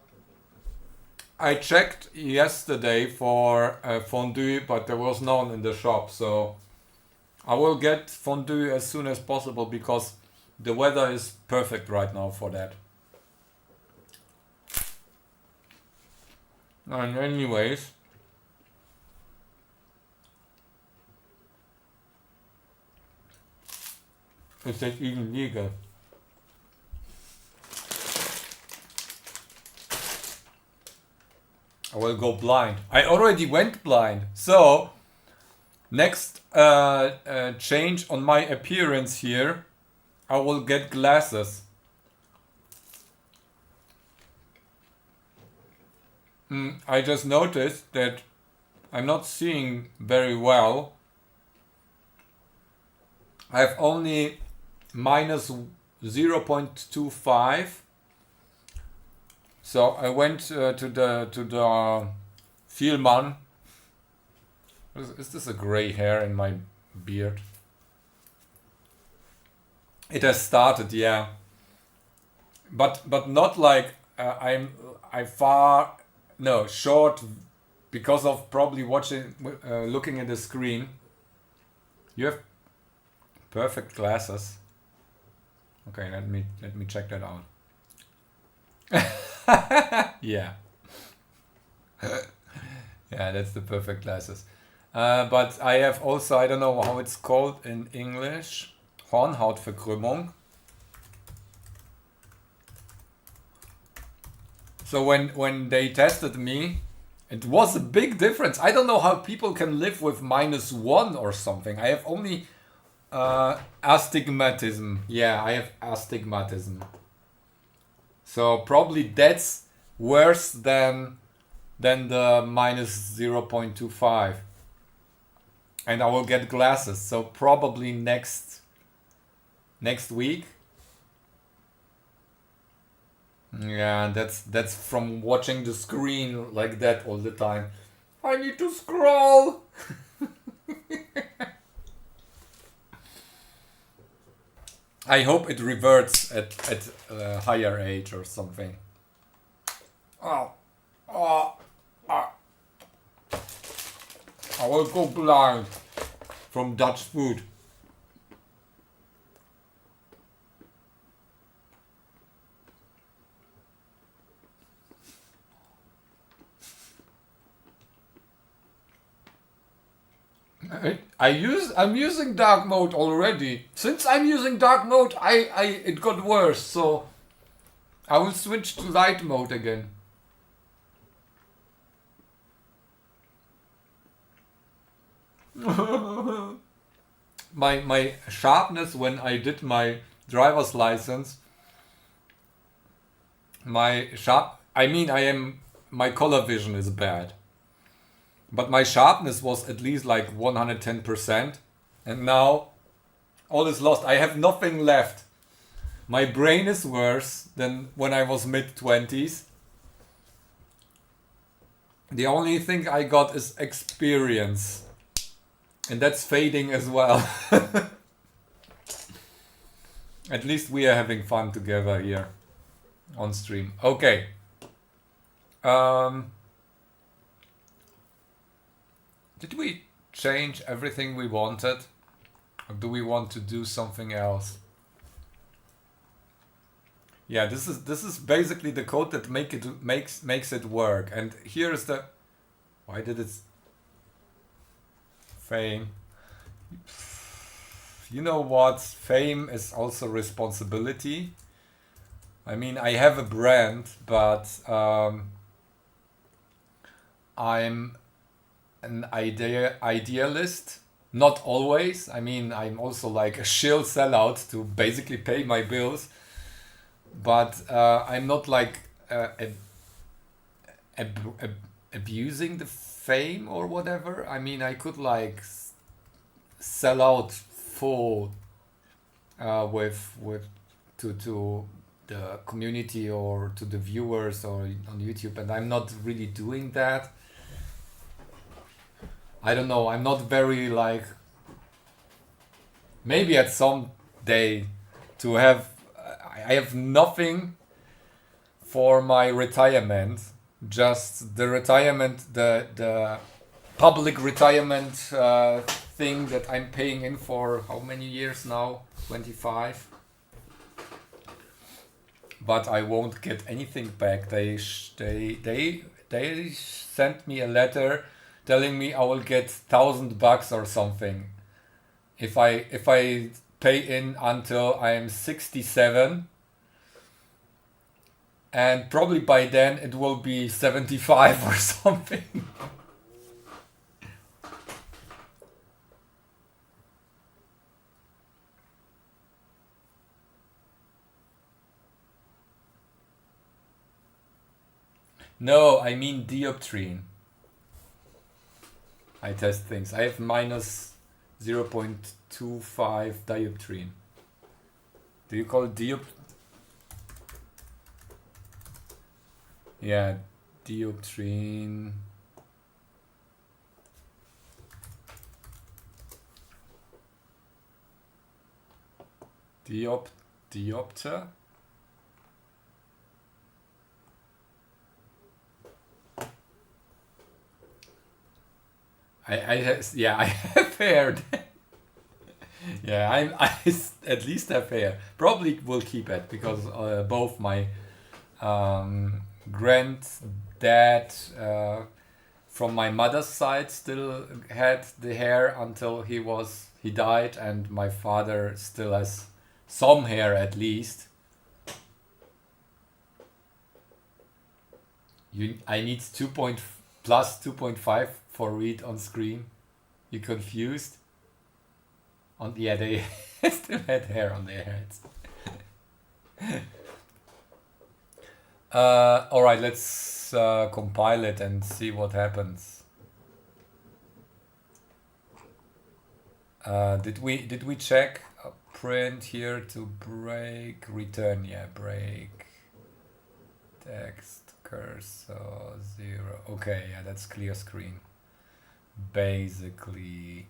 I checked yesterday for fondue, but there was none in the shop, so I will get fondue as soon as possible because the weather is perfect right now for that. And anyways, is that even legal? I will go blind. I already went blind. So, next change on my appearance here, I will get glasses. I just noticed that I'm not seeing very well. I have only minus 0.25. So I went to the Fielmann. Is this a gray hair in my beard? It has started, yeah, but not like I far no short because of probably watching looking at the screen. You have perfect glasses. Okay, let me check that out. Yeah, yeah, that's the perfect glasses. But I have also, I don't know how it's called in English, Hornhautverkrümmung. So when they tested me, it was a big difference. I don't know how people can live with -1 or something. I have only astigmatism. Yeah, I have astigmatism. So probably that's worse than the -0.25. And I will get glasses. So probably next week. Yeah, that's from watching the screen like that all the time. I need to scroll. I hope it reverts at a higher age or something. Oh, oh, oh. I will go blind from Dutch food. I'm using dark mode already. Since I'm using dark mode, it got worse. So I will switch to light mode again. My sharpness when I did my driver's license, my color vision is bad. But my sharpness was at least like 110%. And now all is lost. I have nothing left. My brain is worse than when I was mid-20s. The only thing I got is experience. And that's fading as well. At least we are having fun together here on stream. Okay. Did we change everything we wanted? Or do we want to do something else? Yeah, this is basically the code that makes it work. And here is the why did it fame? You know what? Fame is also responsibility. I mean, I have a brand, but I'm an idealist. Not always. I mean, I'm also like a shill sellout to basically pay my bills. But I'm not like abusing the fame or whatever. I mean, I could like sell out full with to the community or to the viewers or on YouTube, and I'm not really doing that. I don't know. I'm not very like. Maybe at some day to have. I have nothing for my retirement. Just the retirement, the public retirement thing that I'm paying in for how many years now? 25. But I won't get anything back. They sent me a letter telling me I will get $1,000 or something if I pay in until I'm 67, and probably by then it will be 75 or something. No, I mean dioptrine. I test things. I have minus 0.25 dioptrine. Do you call it Yeah, dioptrine. Diopter. Yeah, I have hair. Yeah, at least have hair. Probably will keep it because both my granddad from my mother's side still had the hair until he died, and my father still has some hair at least. I need 2.5 for read on screen. You confused? Yeah, they still had hair on their heads. All right, let's compile it and see what happens. Did we check print here to break return? Yeah, break text cursor 0. Okay, yeah, that's clear screen. Basically.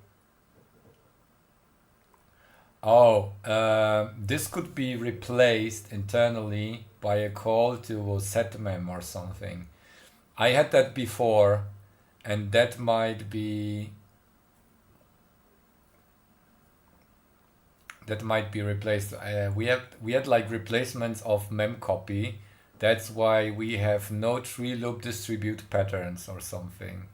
Oh, this could be replaced internally by a call to setmem or something. I had that before, and that might be replaced. We had like replacements of memcopy. That's why we have no tree loop distribute patterns or something.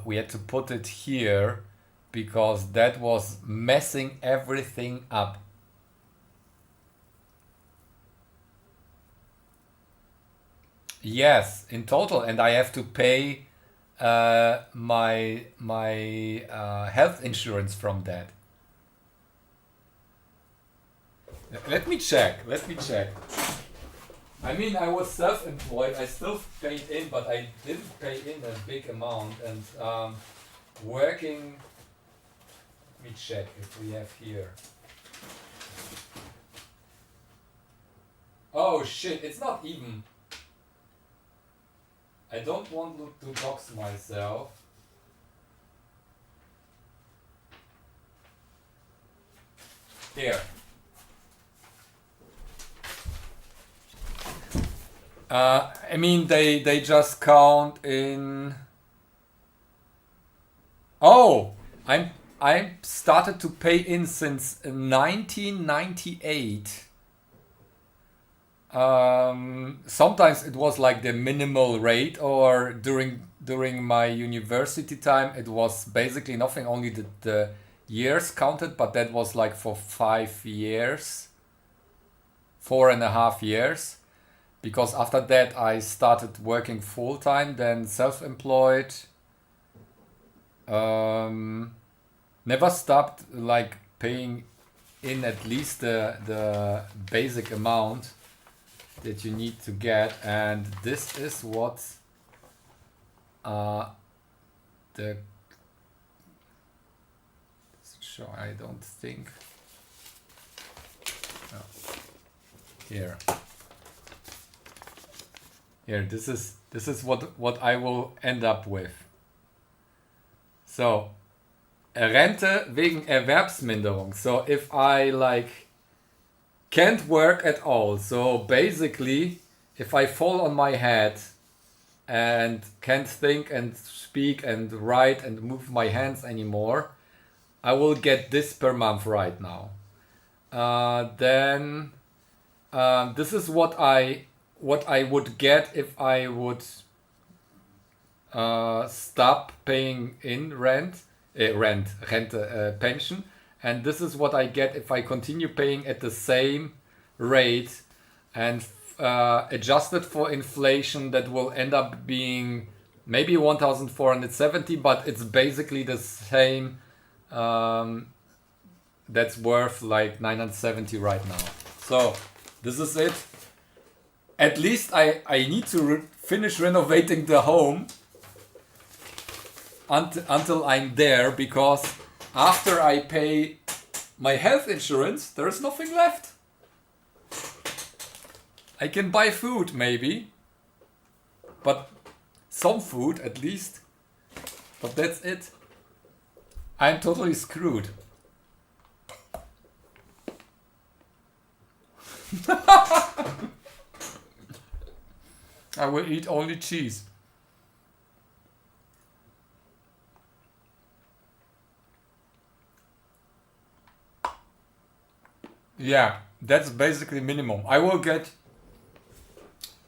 We had to put it here because that was messing everything up. Yes, in total, and I have to pay my health insurance from that. Let me check. I mean, I was self-employed. I still paid in, but I didn't pay in a big amount. And working. Let me check if we have here. Oh shit! It's not even. I don't want to dox myself. Here. I mean, they just count in. Oh, I started to pay in since 1998. Sometimes it was like the minimal rate, or during my university time it was basically nothing, only the years counted, but that was like for 5 years, 4.5 years. Because after that I started working full time, then self-employed. Never stopped like paying in at least the basic amount that you need to get, and this is what the show. I don't think. Oh. Here. This is what I will end up with. So, Rente wegen Erwerbsminderung. So if I like can't work at all, so basically if I fall on my head and can't think and speak and write and move my hands anymore, I will get this per month right now. Then this is what I would get if I would stop paying in pension, and this is what I get if I continue paying at the same rate and adjusted for inflation. That will end up being maybe 1,470, but it's basically the same. That's worth like 970 right now. So this is it. At least I need to finish renovating the home until I'm there, because after I pay my health insurance, there's nothing left. I can buy food maybe, but some food at least, but that's it. I'm totally screwed. I will eat only cheese. Yeah, that's basically minimum. I will get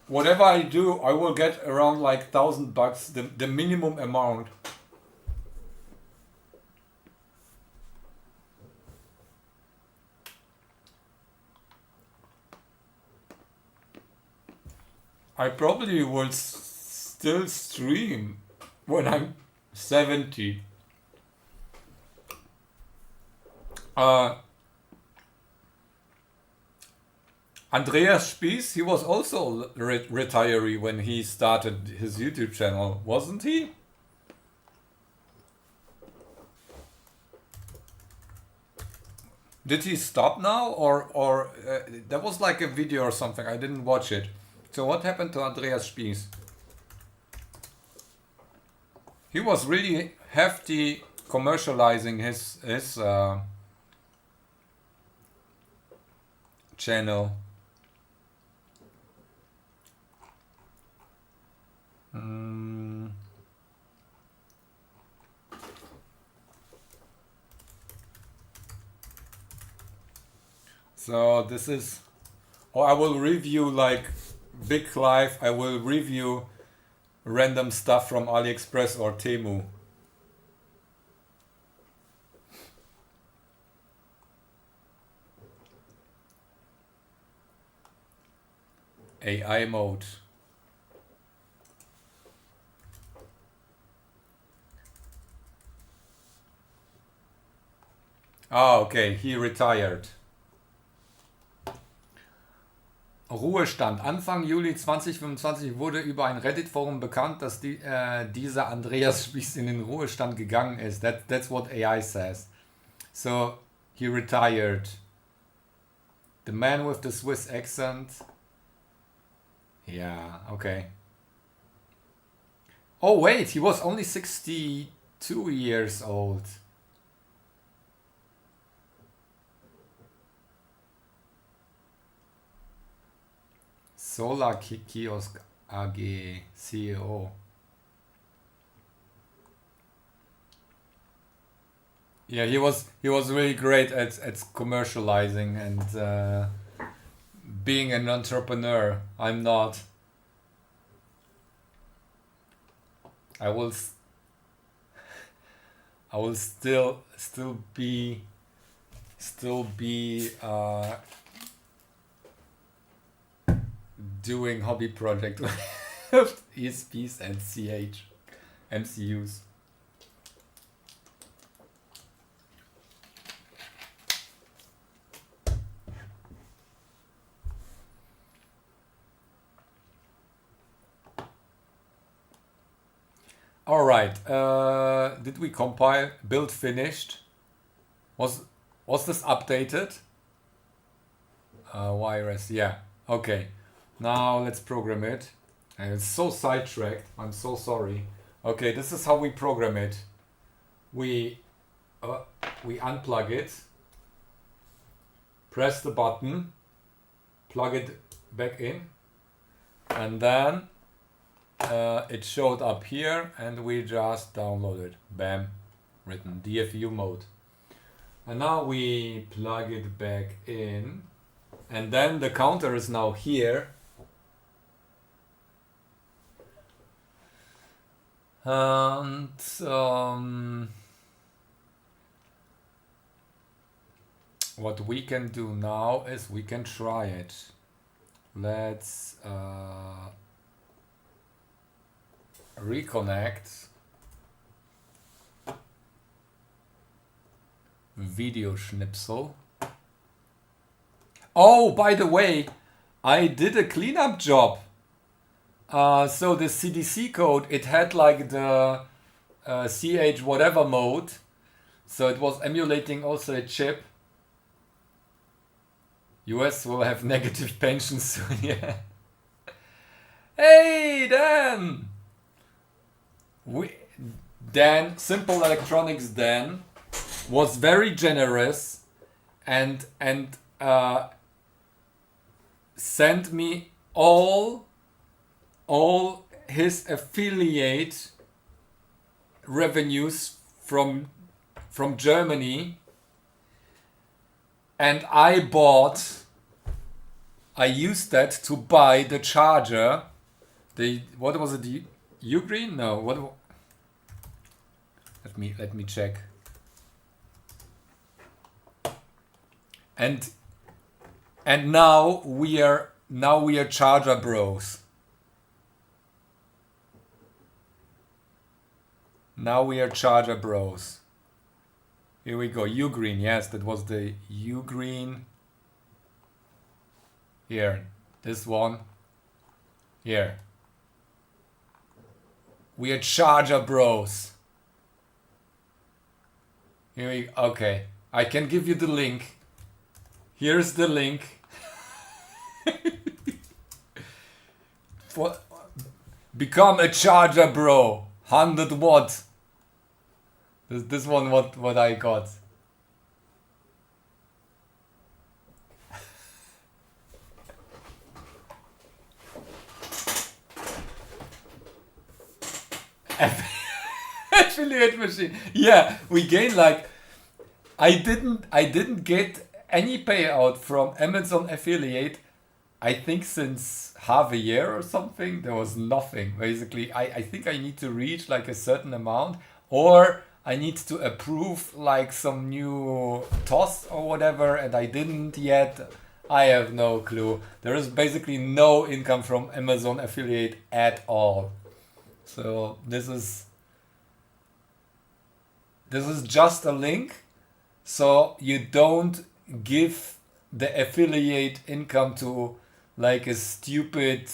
whatever I do. I will get around like $1,000, the minimum amount. I probably will still stream when I'm 70. Andreas Spies, he was also retiree when he started his YouTube channel, wasn't he? Did he stop now, or there was like a video or something? I didn't watch it. So what happened to Andreas Spies? He was really hefty commercializing his channel. So this is, or I will review like Big Clive. I will review random stuff from AliExpress or Temu. AI mode. Ah, okay, he retired. Ruhestand. Anfang Juli 2025 wurde über ein Reddit-Forum bekannt, dass dieser Andreas Spieß in den Ruhestand gegangen ist. That's what AI says. So, he retired. The man with the Swiss accent. Yeah, okay. Oh wait, he was only 62 years old. Solar Kiosk AG CEO. Yeah, he was really great at commercializing and being an entrepreneur. I'm not. I will still be doing hobby project with ESPs and MCUs. All right. Did we compile? Build finished. Was this updated? Virus. Yeah. Okay. Now let's program it. And it's so sidetracked. I'm so sorry. Okay, this is how we program it. We unplug it. Press the button. Plug it back in. And then it showed up here and we just downloaded. Bam. Written DFU mode. And now we plug it back in. And then the counter is now here. And what we can do now is we can try it. Let's reconnect video schnipsel. Oh, by the way, I did a cleanup job. So the CDC code, it had like the CH whatever mode. So it was emulating also a chip. US will have negative pensions soon, yeah. Hey, Dan! Dan, Simple Electronics Dan, was very generous and sent me all his affiliate revenues from Germany, and I used that to buy the charger. What was it? The Ugreen? No. What? Let me check. And now we are charger bros. Now we are charger bros. Here we go. Ugreen. Yes, that was the Ugreen. Here, this one. Here. We are charger bros. Okay. I can give you the link. Here's the link. Become a charger bro. 100 watt. This one what I got. Affiliate machine. Yeah, we gain like I didn't get any payout from Amazon affiliate. I think since half a year or something, there was nothing. Basically, I think I need to reach like a certain amount, or I need to approve like some new toss or whatever, and I didn't yet. I have no clue. There is basically no income from Amazon affiliate at all. So this is just a link, so you don't give the affiliate income to like a stupid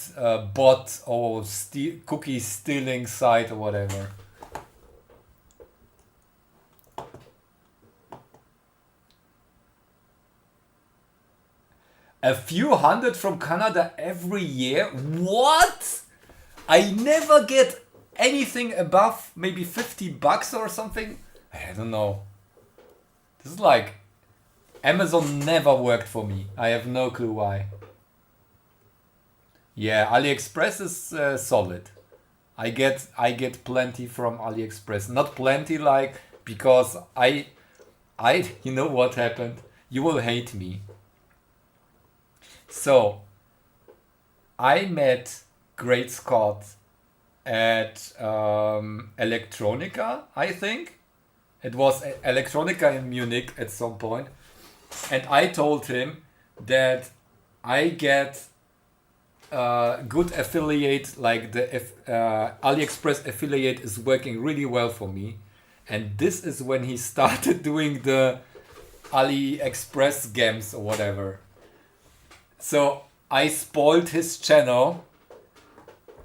bot or cookie stealing site or whatever. A few hundred from Canada every year? What? I never get anything above maybe $50 or something. I don't know. This is like Amazon never worked for me. I have no clue why. Yeah, AliExpress is solid. I get plenty from AliExpress. Not plenty like because I you know what happened? You will hate me. So I met Great Scott at Electronica, I think. It was Electronica in Munich at some point. And I told him that I get good affiliate, like the AliExpress affiliate is working really well for me. And this is when he started doing the AliExpress games or whatever. So I spoiled his channel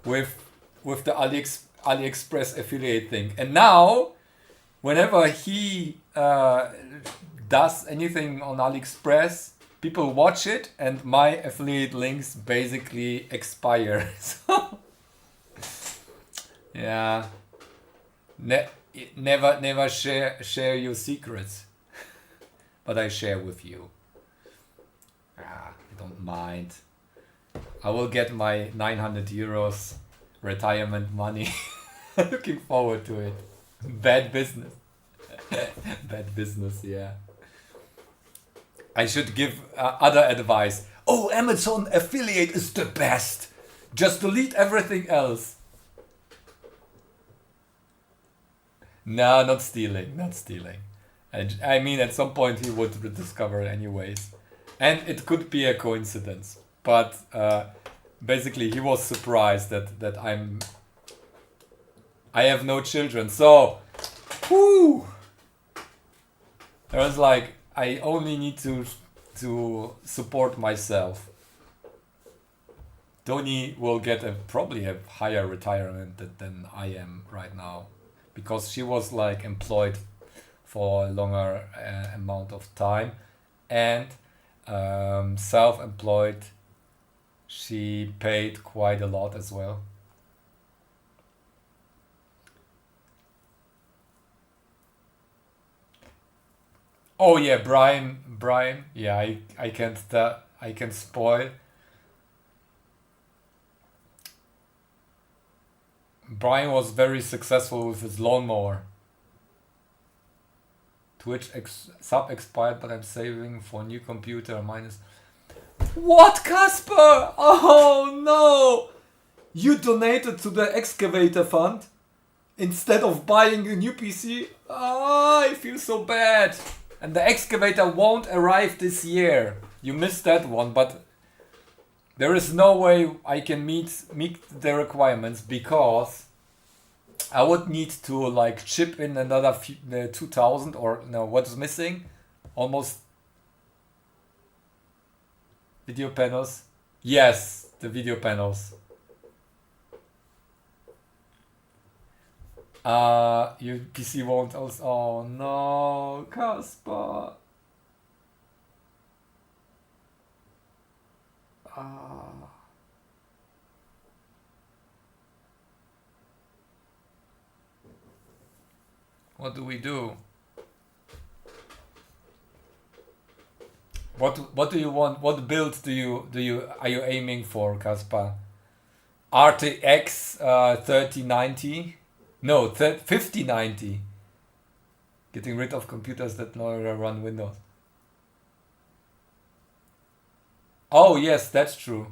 with the AliExpress affiliate thing. And now, whenever he does anything on AliExpress, people watch it and my affiliate links basically expire. So, yeah. Never share your secrets. But I share with you. I don't mind. I will get my 900 euros retirement money. Looking forward to it. Bad business. Bad business, yeah. I should give other advice. Oh, Amazon affiliate is the best. Just delete everything else. No, not stealing. Not stealing. I mean, at some point he would discover it anyways. And it could be a coincidence. But basically he was surprised that I have no children. So, whoo! I was like, I only need to support myself. Tony will get probably a higher retirement than I am right now, because she was like employed for a longer amount of time, and self-employed, she paid quite a lot as well. Oh yeah, Brian. Yeah, I can spoil. Brian was very successful with his lawnmower. Twitch sub expired, but I'm saving for new computer minus. What, Casper? Oh no! You donated to the excavator fund instead of buying a new PC? Oh, I feel so bad. And the excavator won't arrive this year. You missed that one, but there is no way I can meet the requirements because I would need to like chip in another 2000 or no, what's missing? Almost video panels. Yes, the video panels. Your PC won't also. Oh no, Casper. What do we do? What do you want? What build are you aiming for, Caspar? RTX 3090? No, 5090. Getting rid of computers that no longer run Windows. Oh yes, that's true.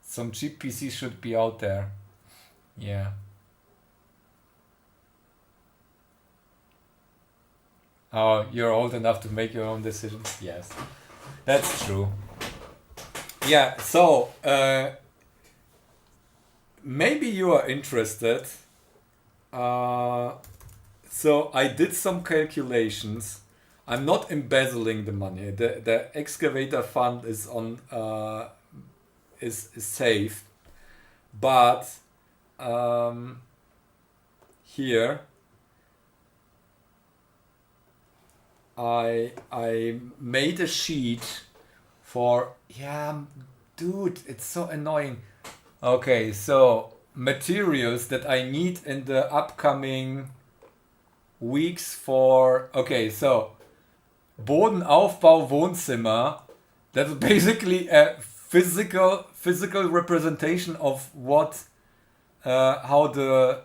Some cheap PCs should be out there. Yeah. Oh, you're old enough to make your own decisions. Yes, that's true. Yeah, so maybe you are interested. So I did some calculations. I'm not embezzling the money. The excavator fund is on is safe, but here I made a sheet for dude, it's so annoying. Okay, so materials that I need in the upcoming weeks for so Bodenaufbau Wohnzimmer. That's basically a physical representation of what how the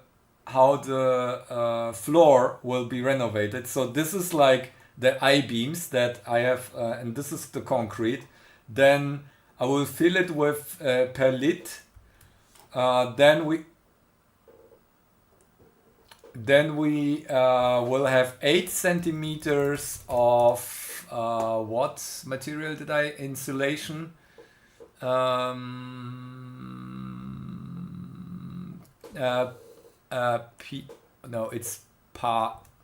floor will be renovated. So this is like the I-beams that I have, and this is the concrete. Then I will fill it with perlit. Then we will have 8 centimeters of what material did I? Insulation. It's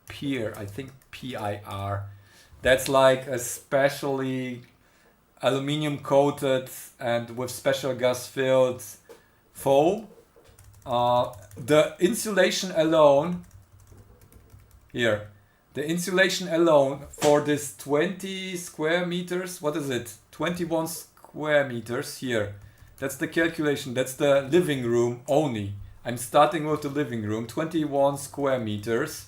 PIR. I think PIR. That's like a specially aluminum coated and with special gas filled foam. The insulation alone for this 20 square meters, what is it? 21 square meters here. That's the calculation. That's the living room only. I'm starting with the living room. 21 square meters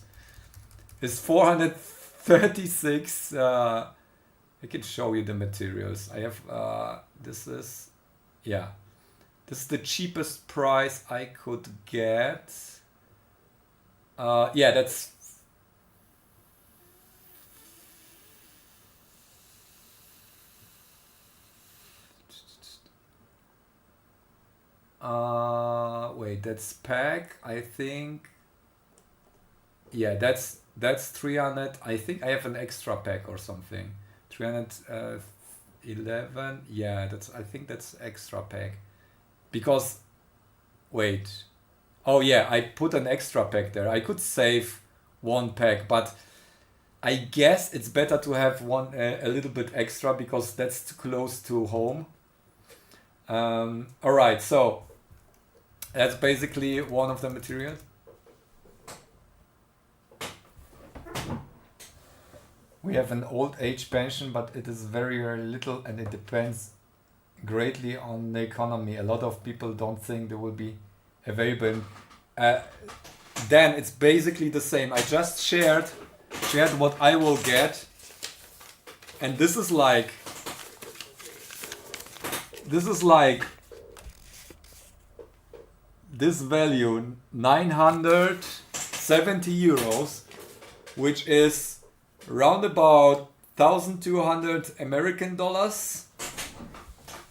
is 436. I can show you the materials. I have this is the cheapest price I could get. That's that's pack, I think. Yeah, that's 300. I think I have an extra pack or something. 311. Yeah, I think that's extra pack. Because I put an extra pack there. I could save one pack, but I guess it's better to have one a little bit extra because that's too close to home. Alright, so that's basically one of the materials. We have an old age pension, but it is very, very little and it depends greatly on the economy. A lot of people don't think there will be available. Then it's basically the same. I just shared what I will get, and this is like this value 970 euros, which is round about 1,200 American dollars.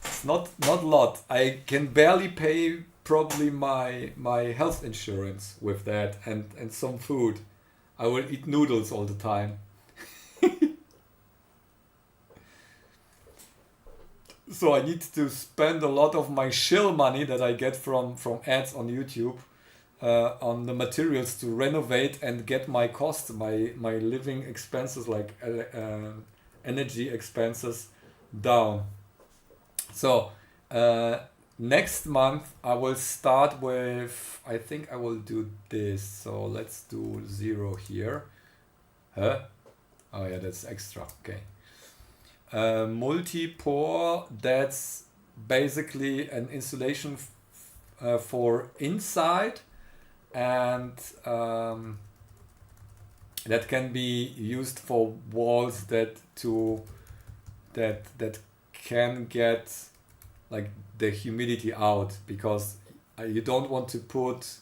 It's not a lot. I can barely pay probably my health insurance with that and some food. I will eat noodles all the time. So I need to spend a lot of my shill money that I get from ads on YouTube on the materials to renovate and get my costs, my living expenses like energy expenses down. So next month I will start with, I think I will do this. So let's do 0 here. Huh? Oh yeah, that's extra. Okay. Multi-pore, that's basically an insulation for inside, and that can be used for walls that can get like the humidity out, because you don't want to put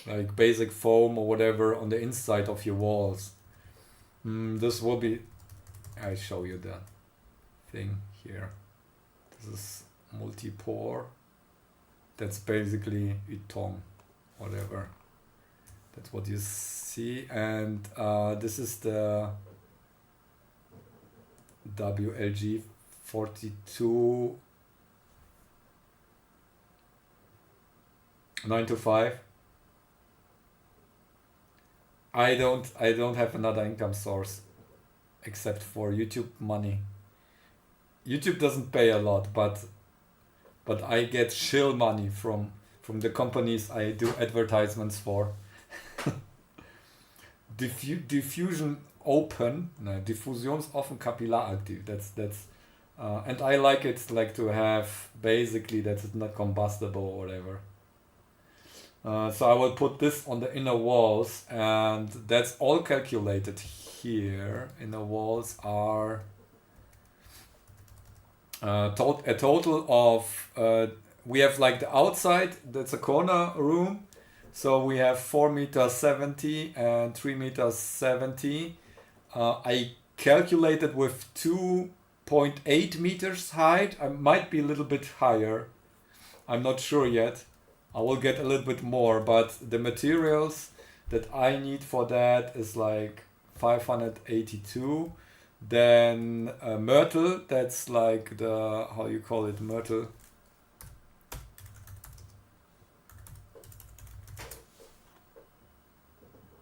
like basic foam or whatever on the inside of your walls. This will be, I show you the thing here. This is multi-pore. That's basically Ytong, whatever. That's what you see. And this is the WLG 42 925. I don't have another income source except for YouTube money. YouTube doesn't pay a lot, but I get shill money from the companies I do advertisements for. Diffusion open, no, diffusionsoffen kapillaraktiv. That's and I like it like to have basically that it's not combustible or whatever. So I will put this on the inner walls, and that's all calculated here. Inner walls are a total of, we have like the outside, that's a corner room. So we have 4.70 m and 3.70 m. I calculated with 2.8 meters height. I might be a little bit higher. I'm not sure yet. I will get a little bit more, but the materials that I need for that is like 582. Then myrtle, that's like the, how you call it, myrtle.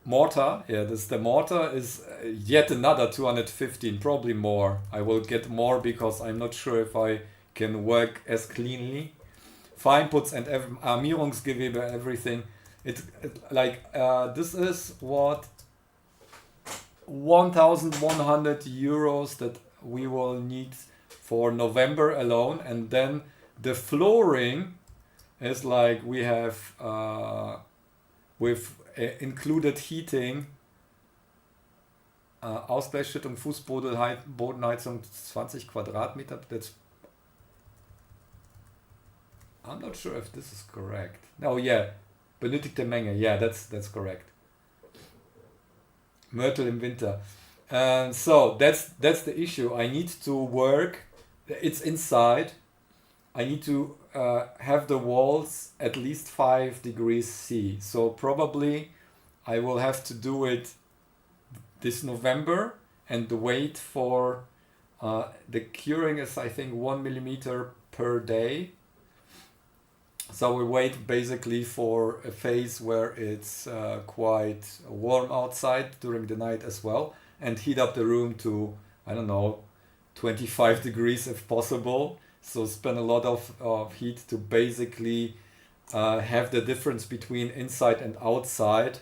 Mortar, yeah, this the mortar is yet another 215, probably more. I will get more because I'm not sure if I can work as cleanly. Feinputz and Armierungsgewebe, everything. It like this is what 1,100 euros that we will need for November alone, and then the flooring is like we have with included heating, Ausgleichsschüttung, Fußbodenheizung 20 Quadratmeter. That's, I'm not sure if this is correct. No, yeah, benötigte Menge. Yeah, that's correct. Myrtle im Winter. And so that's the issue. I need to work. It's inside. I need to have the walls at least 5 degrees C. So probably I will have to do it this November and wait for the curing is, I think, 1 millimeter per day. So we wait basically for a phase where it's quite warm outside during the night as well, and heat up the room to, I don't know, 25 degrees if possible. So spend a lot of heat to basically have the difference between inside and outside.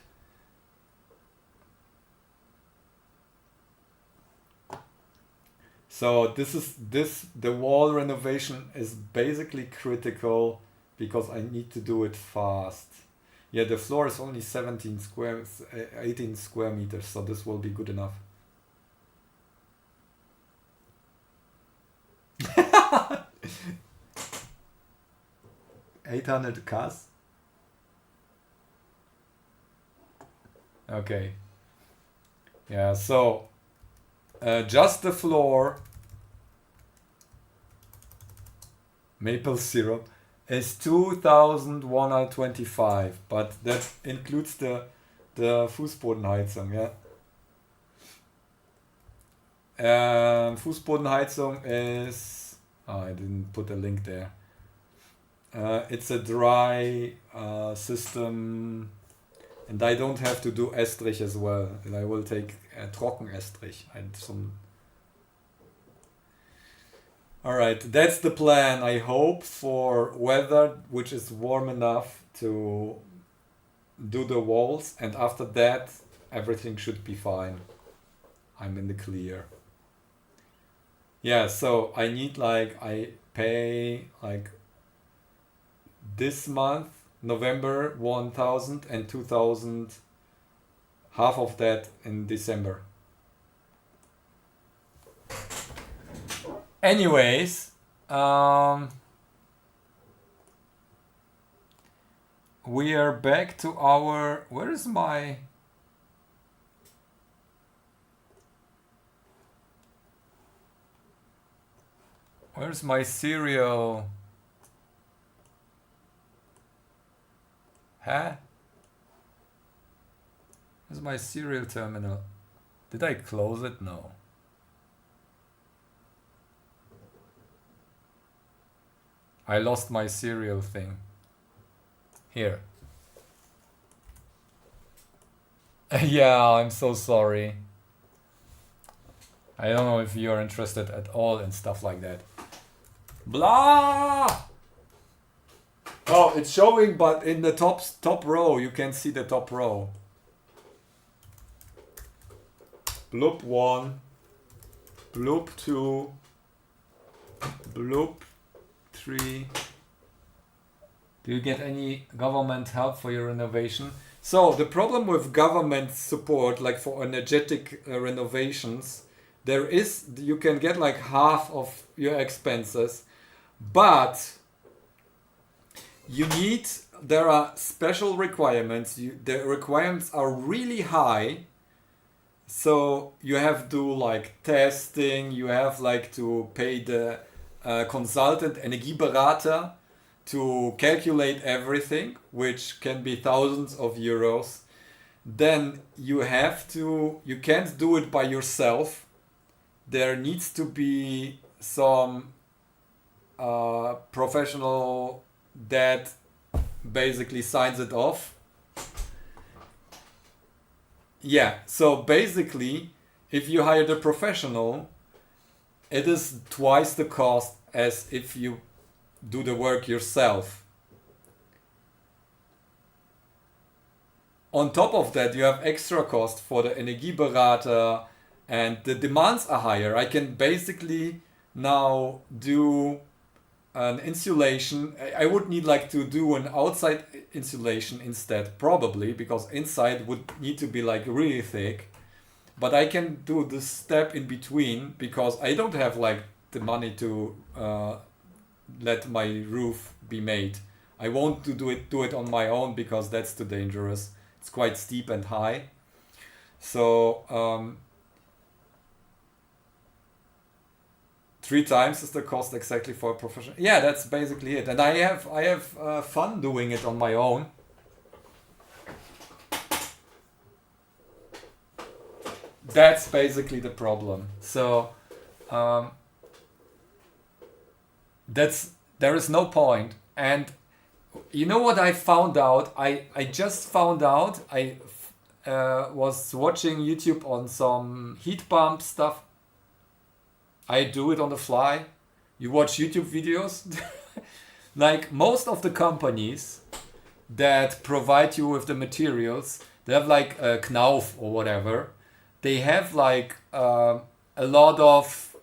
So the wall renovation is basically critical because I need to do it fast. Yeah, the floor is only 18 square meters, so this will be good enough. 800 Ks. Okay. Yeah, so just the floor maple syrup is 2125, but that includes the Fußbodenheizung, yeah. Fußbodenheizung is, oh, I didn't put a link there. It's a dry system, and I don't have to do Estrich as well. And I will take Trockenestrich and some. Alright, that's the plan. I hope for weather which is warm enough to do the walls, and after that everything should be fine. I'm in the clear. Yeah, so I need I pay this month, November 1000 and 2000, half of that in December. Anyways, we are back to our, where's my serial? Huh? Where's my serial terminal? Did I close it? No. I lost my serial thing. Here. Yeah, I'm so sorry. I don't know if you're interested at all in stuff like that. Blah! Oh, it's showing, but in the top row, you can see the top row. Bloop 1, bloop 2, bloop 3. Do you get any government help for your renovation? So the problem with government support, like for energetic renovations, you can get like half of your expenses, but there are special requirements. The requirements are really high. So you have to do testing, you have to pay the consultant, Energieberater, to calculate everything, which can be thousands of euros. Then you can't do it by yourself. There needs to be some professional that basically signs it off. Yeah, so basically, if you hire the professional, it is twice the cost as if you do the work yourself. On top of that, you have extra cost for the Energieberater, and the demands are higher. I can basically now do an insulation. I would need to do an outside insulation instead, probably, because inside would need to be really thick. But I can do this step in between because I don't have the money to let my roof be made. I won't do it on my own because that's too dangerous. It's quite steep and high. So 3 times is the cost exactly for a professional. Yeah, that's basically it. And I have fun doing it on my own. That's basically the problem. So there is no point. And you know what I found out? I just found out. I was watching YouTube on some heat pump stuff. I do it on the fly. You watch YouTube videos. Most of the companies that provide you with the materials, they have a Knauf or whatever. They have a lot of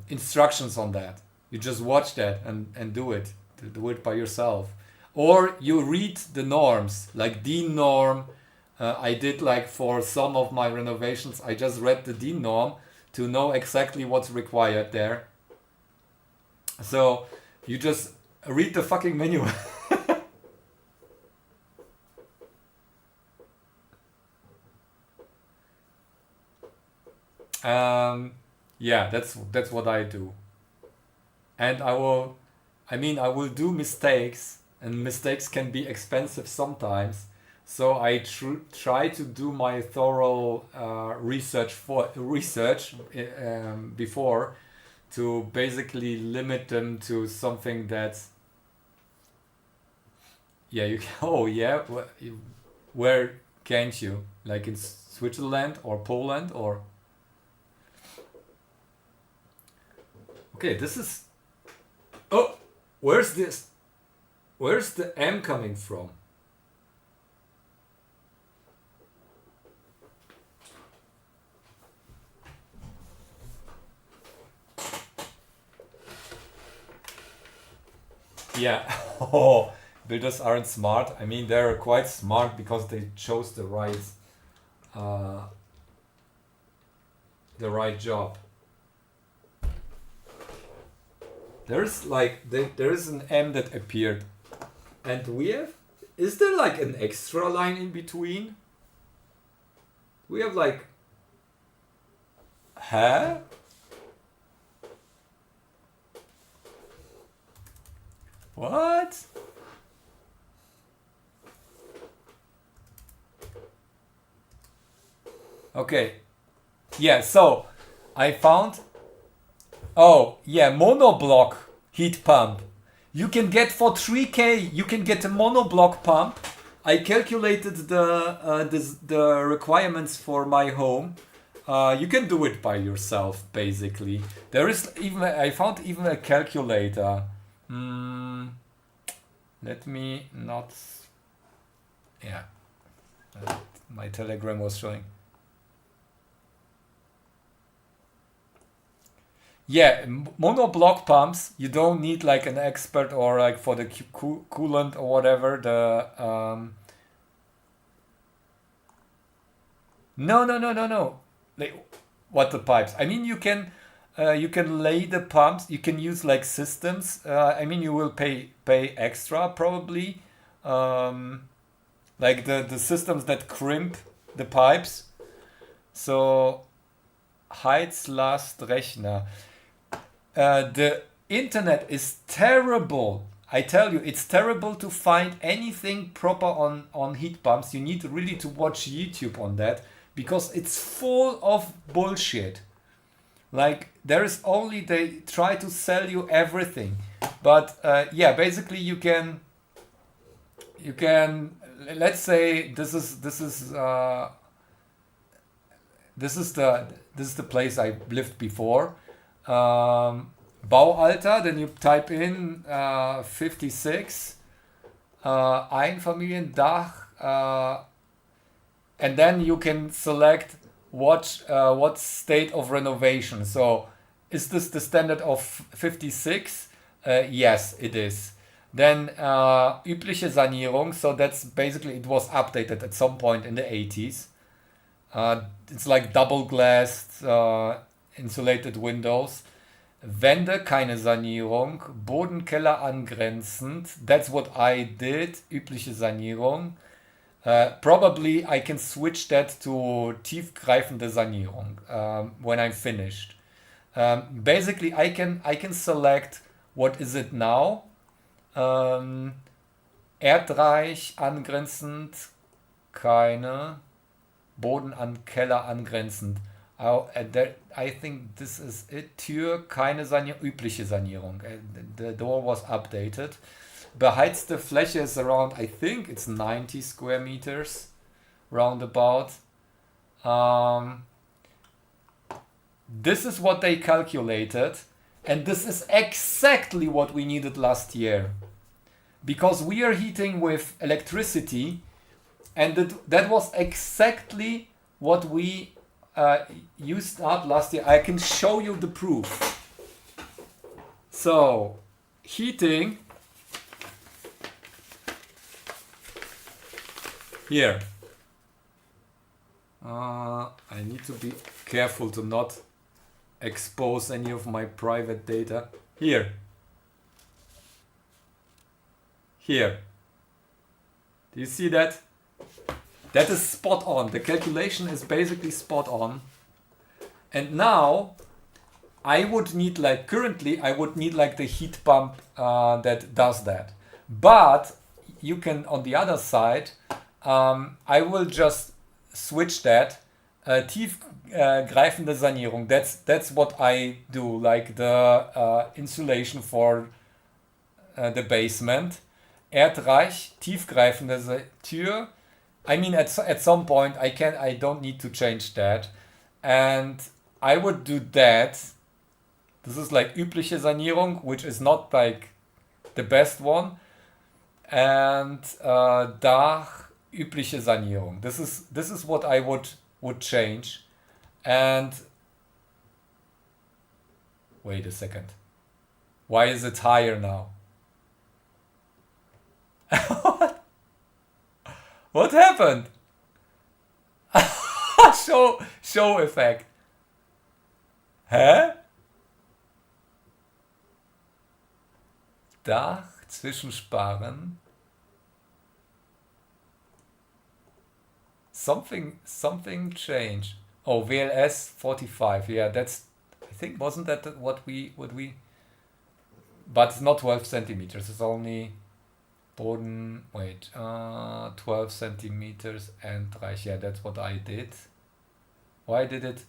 instructions on that. You just watch that and do it. Do it by yourself. Or you read the norms, DIN norm. I did for some of my renovations, I just read the DIN norm to know exactly what's required there. So you just Read the fucking manual. Yeah, that's what I do. And I will do mistakes, and mistakes can be expensive sometimes. So I try to do my thorough research before, to basically limit them to something that's, yeah, you can, oh yeah, where can't you, like in Switzerland or Poland or, okay, this is, oh, where's the M coming from? Yeah. Oh, builders aren't smart. I mean, they're quite smart because they chose the uh, right job. There's like there is an M that appeared, and we have. Is there like an extra line in between? We have like, huh? What? Okay. Yeah, so I found, oh, yeah, monoblock heat pump. You can get for 3K, you can get a monoblock pump. I calculated the requirements for my home. You can do it by yourself, basically. There is even, I found even a calculator. Let me not, yeah, my Telegram was showing. Yeah, monoblock pumps, you don't need like an expert or like for the coolant or whatever. No. Like, what, the pipes? I mean, you can lay the pumps. You can use like systems. I mean, you will pay extra probably. Like the systems that crimp the pipes. So Heizlastrechner. The internet is terrible. I tell you, it's terrible to find anything proper on heat pumps. You need really to watch YouTube on that, because it's full of bullshit. Like, there is only, they try to sell you everything. But yeah, basically you can, let's say this is the place I lived before. Baualter, then you type in 56, Einfamiliendach, and then you can select what state of renovation. So is this the standard of 56? Yes, it is. Then übliche Sanierung, so that's basically, it was updated at some point in the 80s. It's like double glassed insulated windows. Wände, keine Sanierung. Bodenkeller angrenzend. That's what I did. Übliche Sanierung. Probably I can switch that to tiefgreifende Sanierung when I'm finished. Basically, I can select what is it now. Erdreich angrenzend, keine. Boden an Keller angrenzend. I think this is it. Tür, keine Sanierung, übliche Sanierung. The door was updated. Beheizte Fläche is around, I think it's 90 square meters, roundabout. This is what they calculated, and this is exactly what we needed last year. Because we are heating with electricity, and that was exactly what we used up last year. I can show you the proof. So, heating. Here. I need to be careful to not expose any of my private data. Here. Here. Do you see that? That is spot on. The calculation is basically spot on. And now I would need like, currently I would need like the heat pump that does that. But you can, on the other side, I will just switch that. Tiefgreifende Sanierung. That's what I do, like the insulation for the basement. Erdreich, tiefgreifende Tür. I mean, at some point I don't need to change that, and I would do that. This is like übliche Sanierung, which is not like the best one, and Dach, übliche Sanierung. This is what I would change, and wait a second. Why is it higher now? What happened? Show effect. Hä? Dach zwischensparen. Something changed. Oh, VLS 45. Yeah, that's, I think, wasn't that what we but it's not 12 centimeters. It's only Boden, wait, 12 centimeters and Reich. Yeah, that's what I did. Why did it?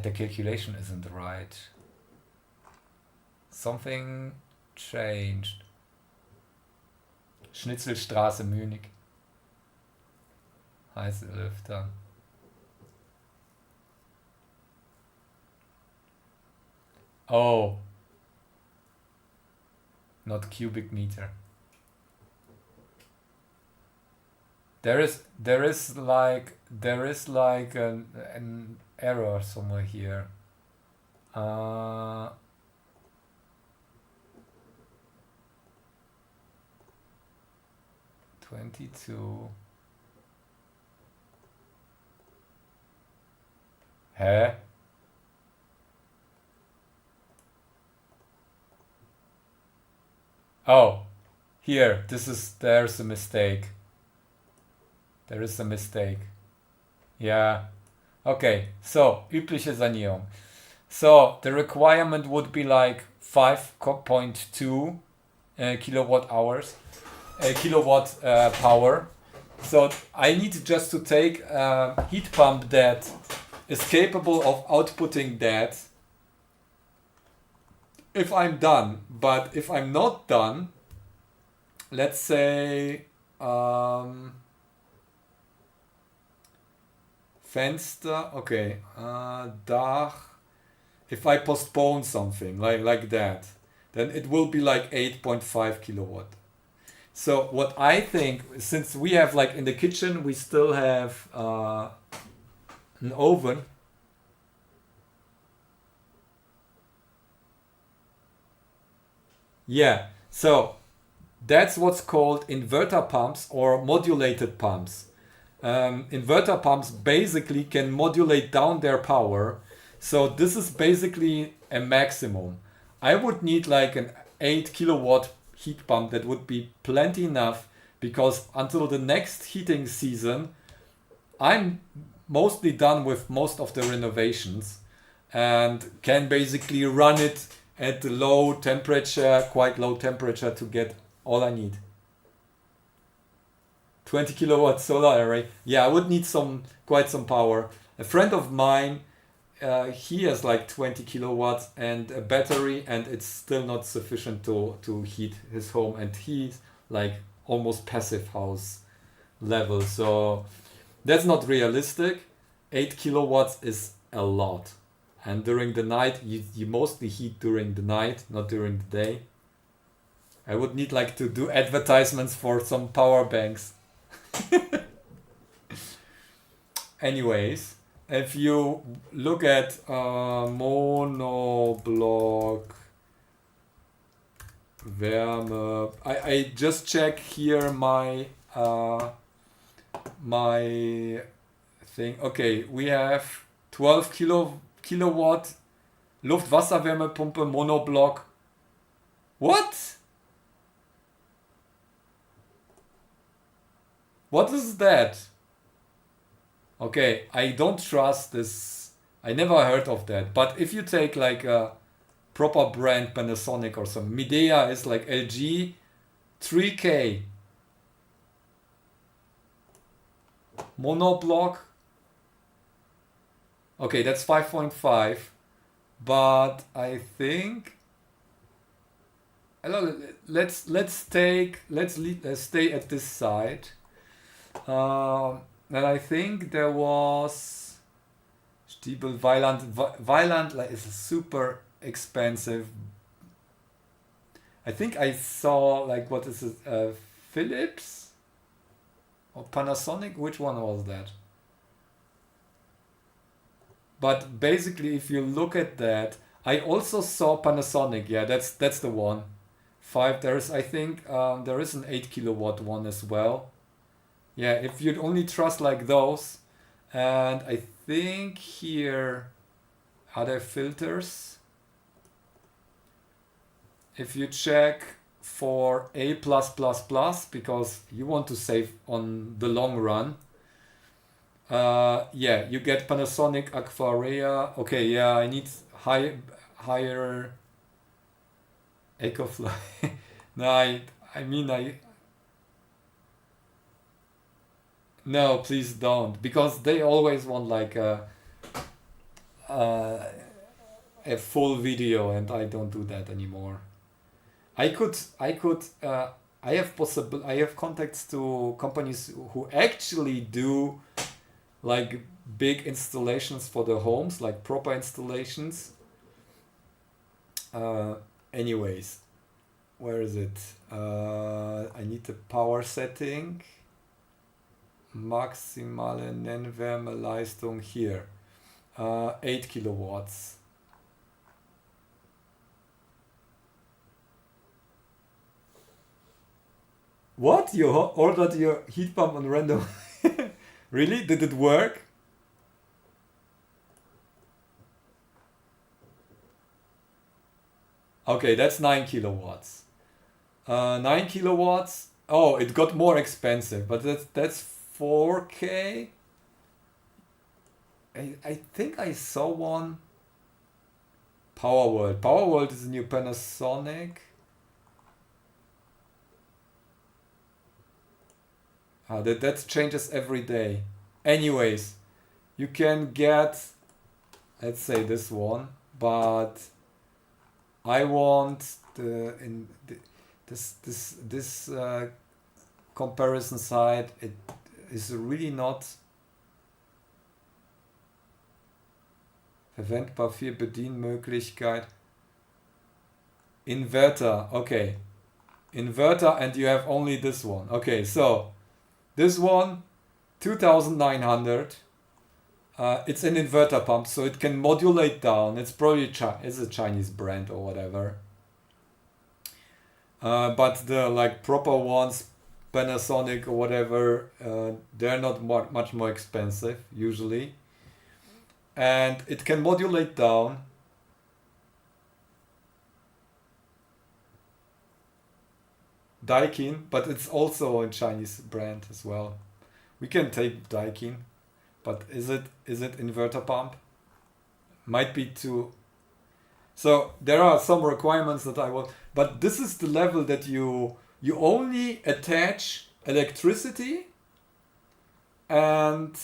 The calculation isn't right. Something changed. Schnitzelstraße, Munich. Heiße Lüfter. Oh. Not cubic meter. There is like an error somewhere here. 22. Hä? Oh, here, there's a mistake. There is a mistake. Yeah. Okay, so, übliche Sanierung. So, the requirement would be like 5.2 kilowatt hours, kilowatt power. So, I need just to take a heat pump that is capable of outputting that if I'm done. But if I'm not done, let's say Fenster, okay, Dach, if I postpone something like that, then it will be like 8.5 kilowatt. So what I think, since we have like in the kitchen, we still have an oven. Yeah, so that's what's called inverter pumps or modulated pumps. Inverter pumps basically can modulate down their power. So this is basically a maximum. I would need like an 8 kilowatt heat pump. That would be plenty enough, because until the next heating season, I'm mostly done with most of the renovations and can basically run it at low temperature, quite low temperature, to get all I need. 20 kilowatt solar array. Yeah, I would need quite some power. A friend of mine, he has like 20 kilowatts and a battery, and it's still not sufficient to heat his home, and he's like almost passive house level. So that's not realistic. 8 kilowatts is a lot. And during the night, you mostly heat during the night, not during the day. I would need like to do advertisements for some power banks. Anyways, if you look at monoblock Wärme, I just check here my my thing. Okay, we have 12 kilowatt Luft-Wasser-Wärmepumpe monoblock. What? What is that? Okay, I don't trust this. I never heard of that. But if you take like a proper brand Panasonic or some Midea is like LG 3K monoblock. Okay, that's 5.5. But I think let's stay at this side. And I think there was Stiebel Weiland like is super expensive. I think I saw like what is it, Philips or Panasonic? Which one was that? But basically, if you look at that, I also saw Panasonic. Yeah, that's the one. Five. There's I think there is an 8 kilowatt one as well. Yeah, if you'd only trust like those, and I think here are there filters. If you check for A+++, because you want to save on the long run, yeah, you get Panasonic Aquarea. Okay, yeah, I need higher EcoFlow. No, I mean no, please don't, because they always want like a full video, and I don't do that anymore. I have contacts to companies who actually do like big installations for the homes, like proper installations. Anyways, where is it? I need the power setting. Maximale Nennwärmeleistung here. 8 kilowatts. What? You ordered your heat pump on random? Really? Did it work? Okay, that's 9 kilowatts. 9 kilowatts. Oh, it got more expensive, but that's 4K. I think I saw one. Power World is a new Panasonic. That changes every day. Anyways, you can get, let's say this one, but I want this comparison site. It is really not verwendbar für Bedienmöglichkeit. Inverter, okay. Inverter, and you have only this one. Okay, so this one, 2,900. It's an inverter pump, so it can modulate down. It's probably it's a Chinese brand or whatever. But the like proper ones, Panasonic or whatever, they're not much more expensive usually. And it can modulate down. Daikin, but it's also a Chinese brand as well. We can take Daikin, but is it inverter pump? Might be too. So there are some requirements that I want, but this is the level that you only attach electricity and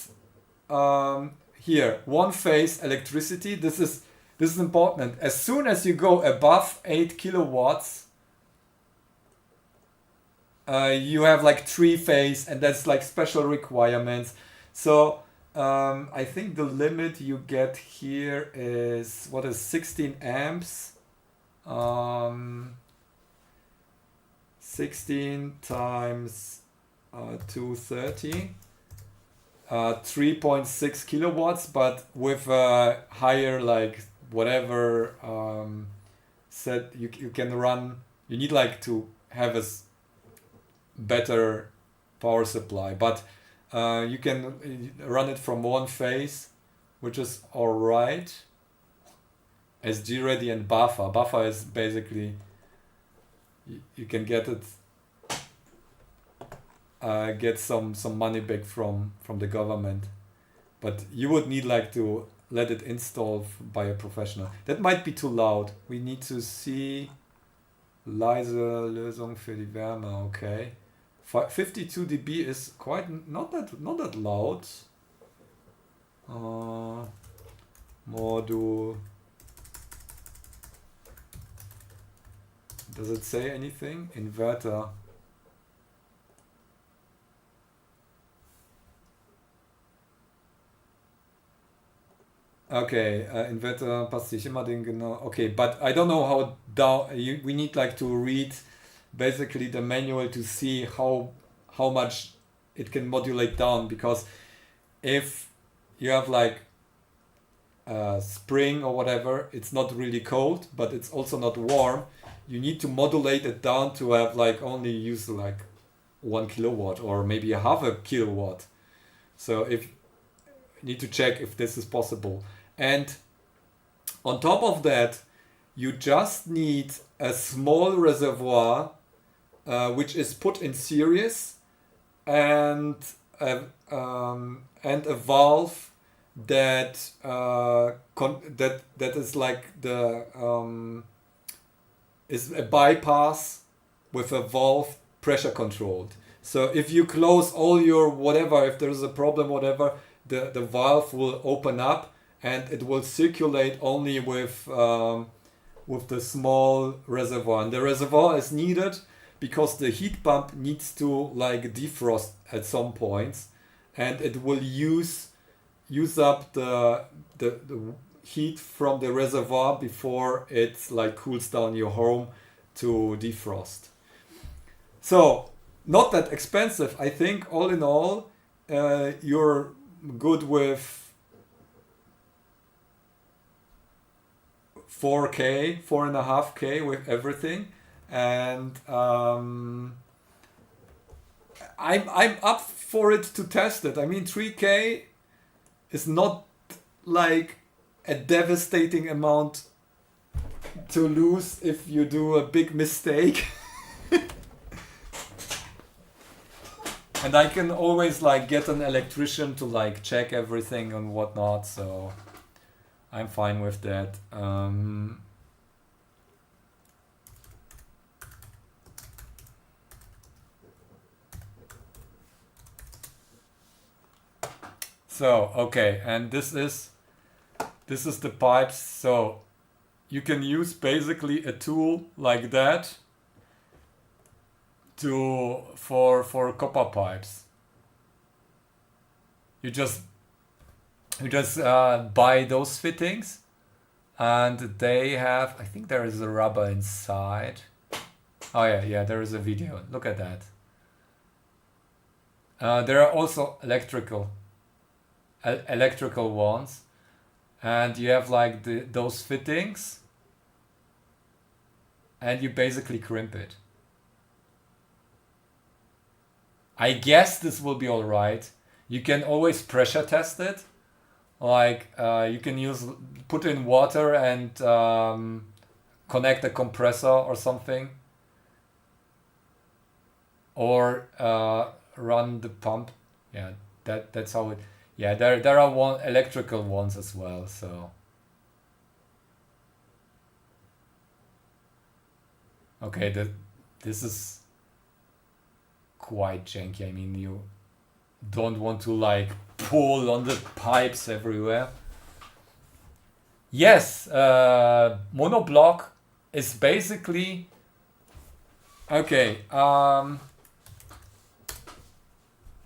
here one phase electricity. This is important. As soon as you go above 8 kilowatts, you have like 3-phase, and that's like special requirements. So I think the limit you get here is 16 amps. 16 times 230. 3.6 kilowatts, but with a higher like whatever set you can run. You need like to have a better power supply, but you can run it from one phase, which is alright. SG ready and buffer. Buffer is basically you can get it get some money back from the government. But you would need like to let it install by a professional. That might be too loud. We need to see leise Lösung für die Wärme. Okay, 52 dB is quite not that loud. Module. Does it say anything? Inverter. Okay, Inverter passt sich immer den genau. Okay, but I don't know how down. We need like to read basically the manual to see how much it can modulate down, because if you have like spring or whatever, it's not really cold, but it's also not warm. You need to modulate it down to have like only use like 1 kilowatt or maybe a half a kilowatt. So if you need to check if this is possible. And on top of that, you just need a small reservoir which is put in series, and a valve that that is like the is a bypass with a valve pressure controlled. So if you close all your whatever, if there's a problem, whatever, the valve will open up and it will circulate only with the small reservoir. And the reservoir is needed because the heat pump needs to like defrost at some points, and it will use up the heat from the reservoir before it like cools down your home to defrost. So not that expensive. I think all in all, you're good with 4K, 4.5K with everything, and I'm up for it to test it. I mean, 3K is not like a devastating amount to lose if you do a big mistake. And I can always like get an electrician to like check everything and whatnot, so I'm fine with that. So okay, and this is the pipes. So you can use basically a tool like that for copper pipes. You just buy those fittings, and they have, I think there is a rubber inside. Oh yeah, there is a video. Look at that. There are also electrical ones, and you have like those fittings, and you basically crimp it. I guess this will be all right. You can always pressure test it. Like you can put in water and connect a compressor or something, or run the pump. Yeah, that's how it. Yeah, there are electrical ones as well. So okay, this is quite janky. I mean, you don't want to like pull on the pipes everywhere. Yes, monoblock is basically okay.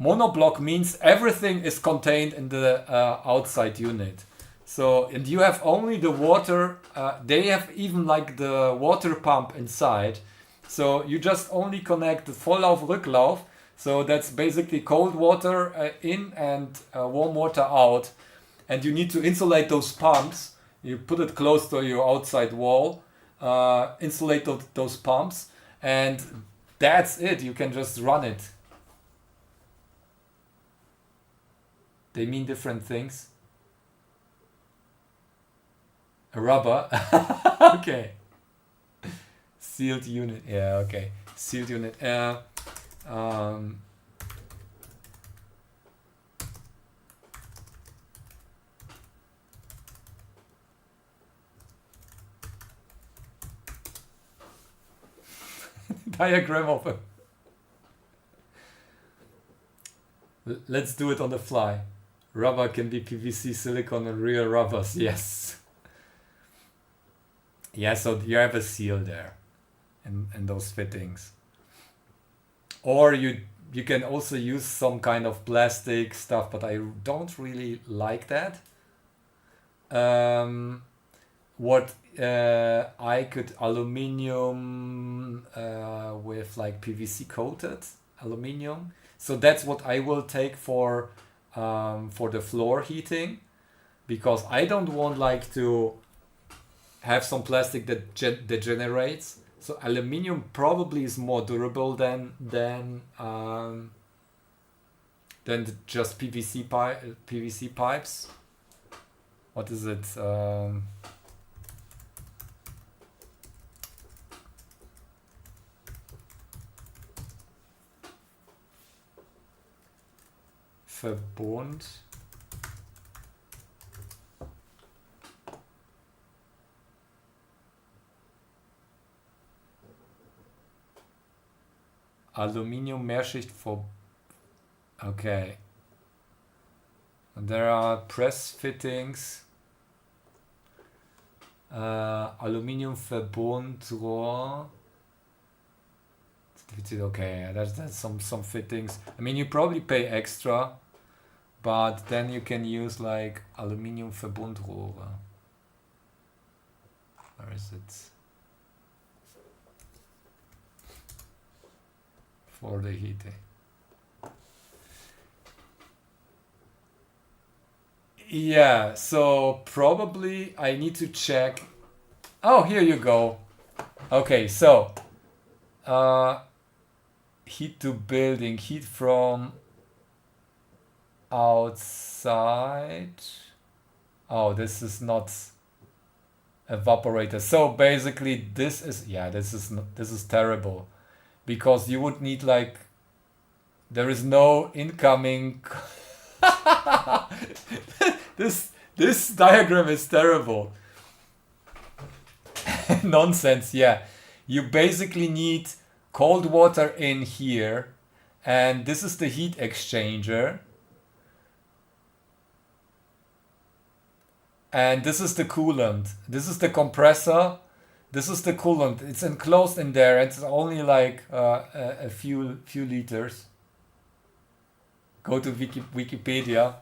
Monoblock means everything is contained in the outside unit. So, and you have only the water. They have even like the water pump inside. So you just only connect the Volllauf, Rücklauf. So that's basically cold water in and warm water out. And you need to insulate those pumps. You put it close to your outside wall, insulate those pumps, and that's it. You can just run it. They mean different things. A rubber. Okay. Sealed unit. Yeah, okay. Sealed unit. diagram of a... Let's do it on the fly. Rubber can be PVC, silicone, and real rubbers. Yes. Yeah, so you have a seal there and those fittings. Or you can also use some kind of plastic stuff, but I don't really like that. What I could aluminium with like PVC coated aluminium. So that's what I will take for the floor heating, because I don't want like to have some plastic that degenerates. So aluminium probably is more durable than just PVC pipes. What is it? Verbund. Aluminium Mehrschicht for... Okay. And there are press fittings. Aluminium Verbundrohr. Okay, that's some fittings. I mean, you probably pay extra, but then you can use like Aluminium Verbundrohre. Where is it? For the heating. Yeah, so probably I need to check. Oh, here you go. Okay, so heat to building, heat from outside. Oh, this is not evaporator. So basically this is terrible, because you would need like, there is no incoming. This diagram is terrible. Nonsense. Yeah, you basically need cold water in here, and this is the heat exchanger, and this is the coolant, this is the compressor, this is the coolant. It's enclosed in there. It's only like a few liters. Go to Wikipedia.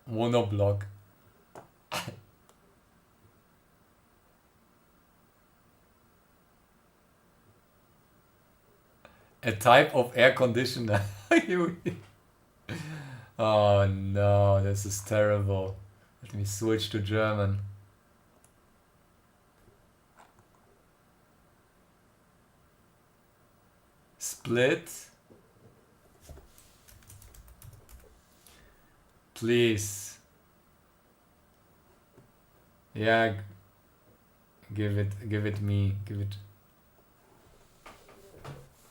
Monoblock. A type of air conditioner. Oh no, this is terrible. Let me switch to German. Split. Please. Yeah. Give it me. Give it.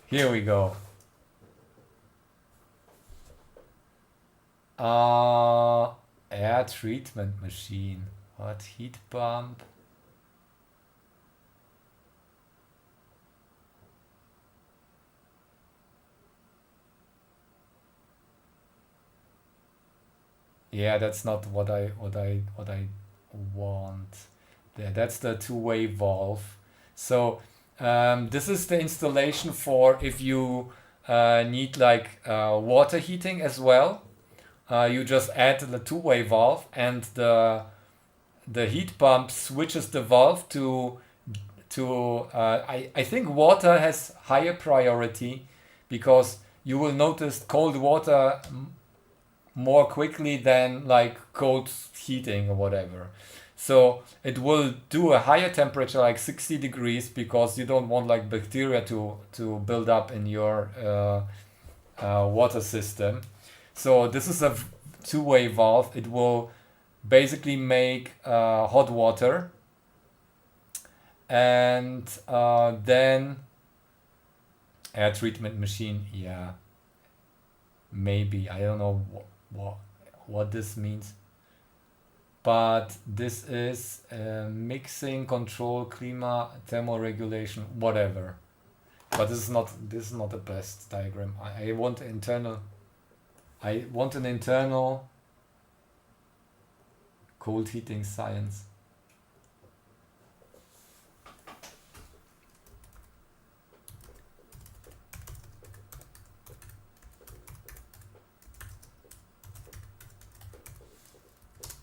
Here we go. Air treatment machine. What? Heat pump. Yeah, that's not what I want. Yeah, that's the two-way valve. So this is the installation for if you need like water heating as well. You just add the two-way valve, and the heat pump switches the valve to I think water has higher priority, because you will notice cold water more quickly than like cold heating or whatever. So it will do a higher temperature, like 60 degrees, because you don't want like bacteria to build up in your water system. So this is a two-way valve. It will basically make hot water, and then air treatment machine. Yeah, maybe, I don't know what this means. But this is mixing, control, klima, thermoregulation, whatever. But this is not the best diagram. I want internal. I want an internal cold heating science.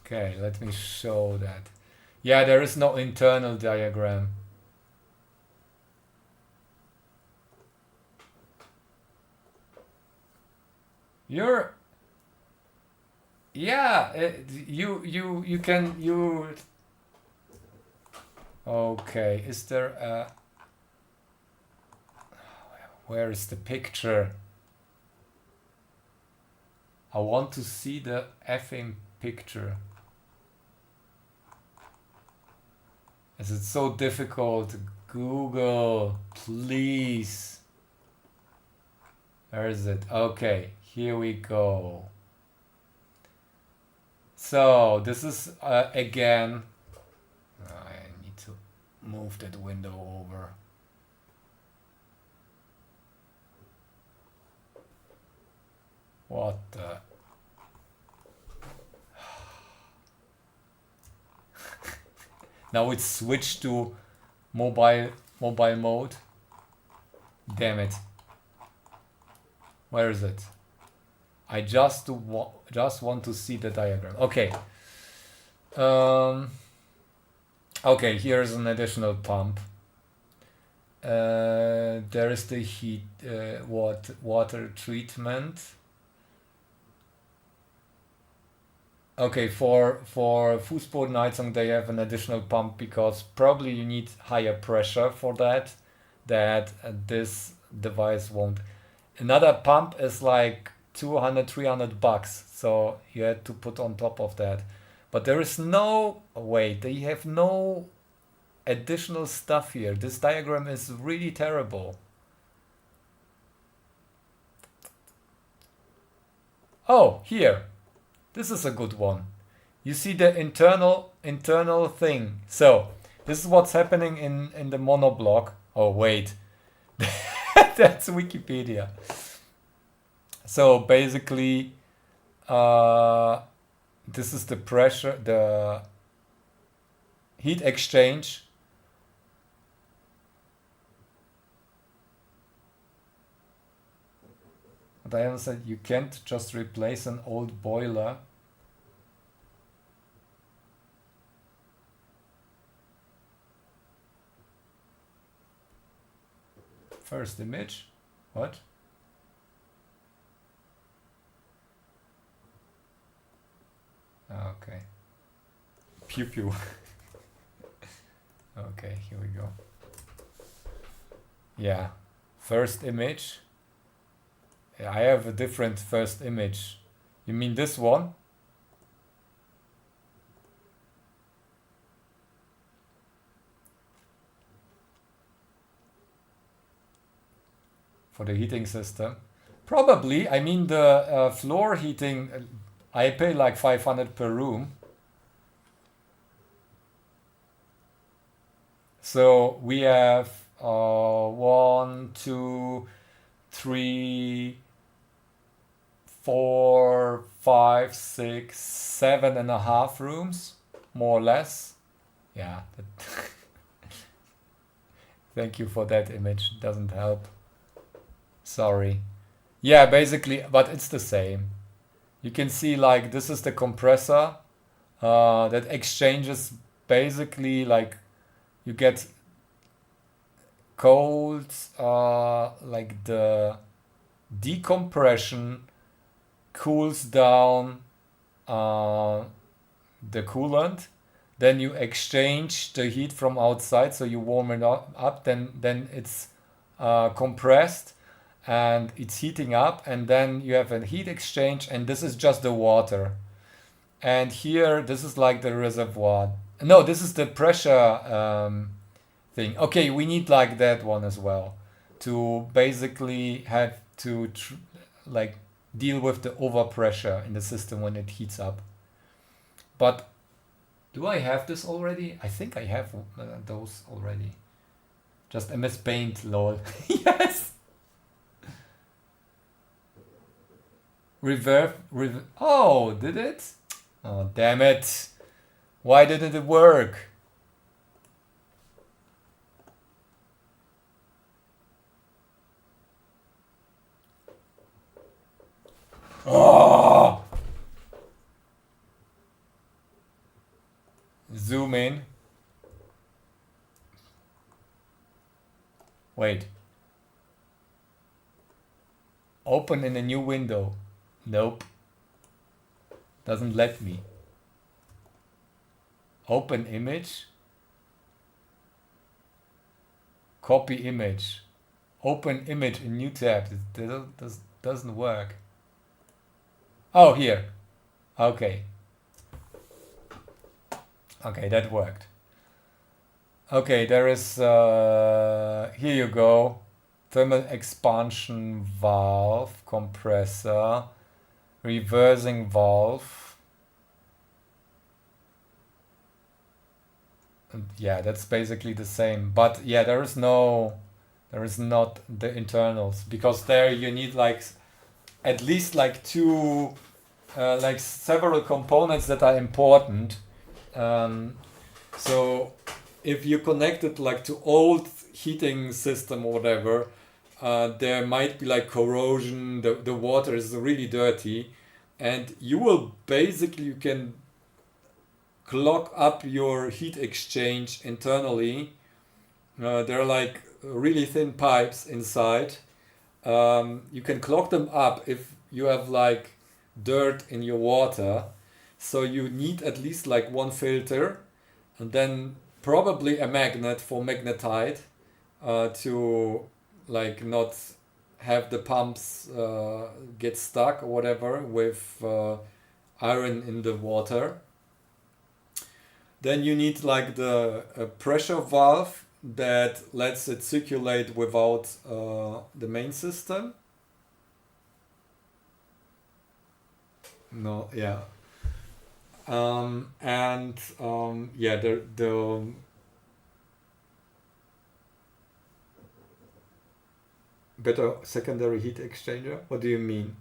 Okay, let me show that. Yeah, there is no internal diagram. You're yeah, you can you okay, is there a where is the picture? I want to see the effing picture. Is it so difficult? Google, please. Where is it? Okay, here we go. So this is again. I need to move that window over. What the? Now it's switched to mobile mode. Damn it. Where is it? I just want to see the diagram. Okay. Okay, here's an additional pump. There is the heat water treatment. Okay, for Fußbodenheizung they have an additional pump because probably you need higher pressure for that this device won't. Another pump is like 200-300 bucks, so you had to put on top of that. But there is no wait, they have no additional stuff here. This diagram is really terrible. Oh, here. This is a good one. You see the internal thing. So this is what's happening in the monoblock. Oh wait, that's Wikipedia. So basically, this is the pressure, the heat exchange. But I understand you can't just replace an old boiler. First image. What? Okay. Pew pew. Okay, here we go. Yeah. First image. I have a different first image. You mean this one? For the heating system? Probably. I mean the floor heating, I pay like 500 per room. So we have 1, 2, 3, 4, 5, 6, 7.5 rooms, more or less. Yeah. Thank you for that image. Doesn't help. Sorry. Yeah, basically, but it's the same. You can see like this is the compressor that exchanges basically like you get cold, like the decompression cools down the coolant, then you exchange the heat from outside, so you warm it up, then it's compressed and it's heating up, and then you have a heat exchange, and this is just the water. And here this is like the reservoir. No, this is the pressure thing. Okay, we need like that one as well to basically have to like deal with the overpressure in the system when it heats up. But do I have this already? I think I have those already. Just MS Paint, lol. Yes! Oh, did it? Oh, damn it. Why didn't it work? Oh! Zoom in. Wait. Open in a new window. Nope. Doesn't let me. Open image. Copy image. Open image in new tab. It doesn't work. Oh, here. Okay. Okay, that worked. Okay, there is, here you go. Thermal expansion valve, compressor, reversing valve. And yeah, that's basically the same. But yeah, there is not the internals, because there you need like at least like two, like several components that are important. So if you connect it like to old heating system or whatever, there might be like corrosion, the water is really dirty, and you can clog up your heat exchange internally. There are like really thin pipes inside. You can clog them up if you have like dirt in your water. So you need at least like one filter, and then probably a magnet for magnetite, to like not have the pumps get stuck or whatever with iron in the water. Then you need like the pressure valve that lets it circulate without the main system. No, yeah. Yeah, the better secondary heat exchanger. What do you mean?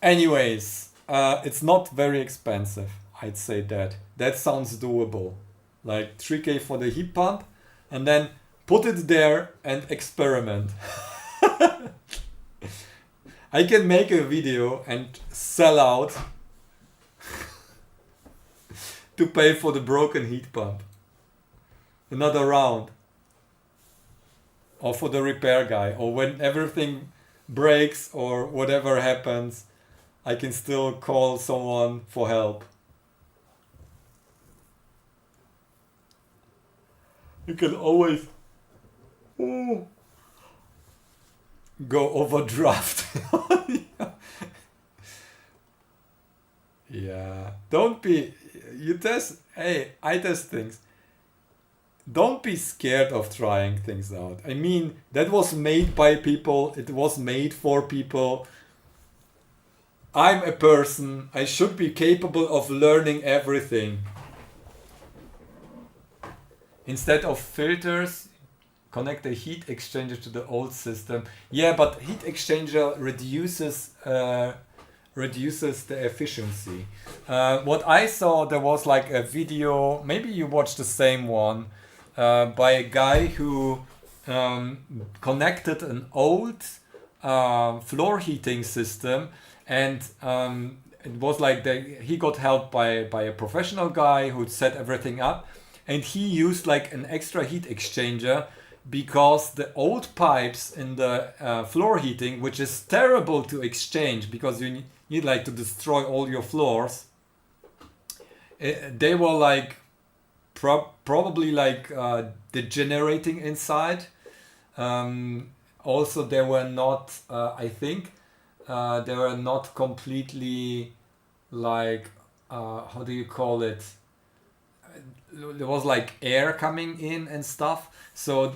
Anyways, it's not very expensive. I'd say that sounds doable. Like 3K for the heat pump, and then put it there and experiment. I can make a video and sell out to pay for the broken heat pump. Another round. Or for the repair guy. Or when everything breaks or whatever happens, I can still call someone for help. You can always go overdraft. Yeah. Don't be. I test things. Don't be scared of trying things out. I mean, that was made by people, it was made for people. I'm a person, I should be capable of learning everything. Instead of filters, connect the heat exchanger to the old system. Yeah, but heat exchanger reduces the efficiency. What I saw, there was like a video, maybe you watched the same one, by a guy who connected an old floor heating system, and it was like he got help by a professional guy who set everything up, and he used like an extra heat exchanger because the old pipes in the floor heating, which is terrible to exchange because you need like to destroy all your floors, they were like probably like degenerating inside. Also, they were not, I think, they were not completely like, how do you call it? there was like air coming in and stuff. So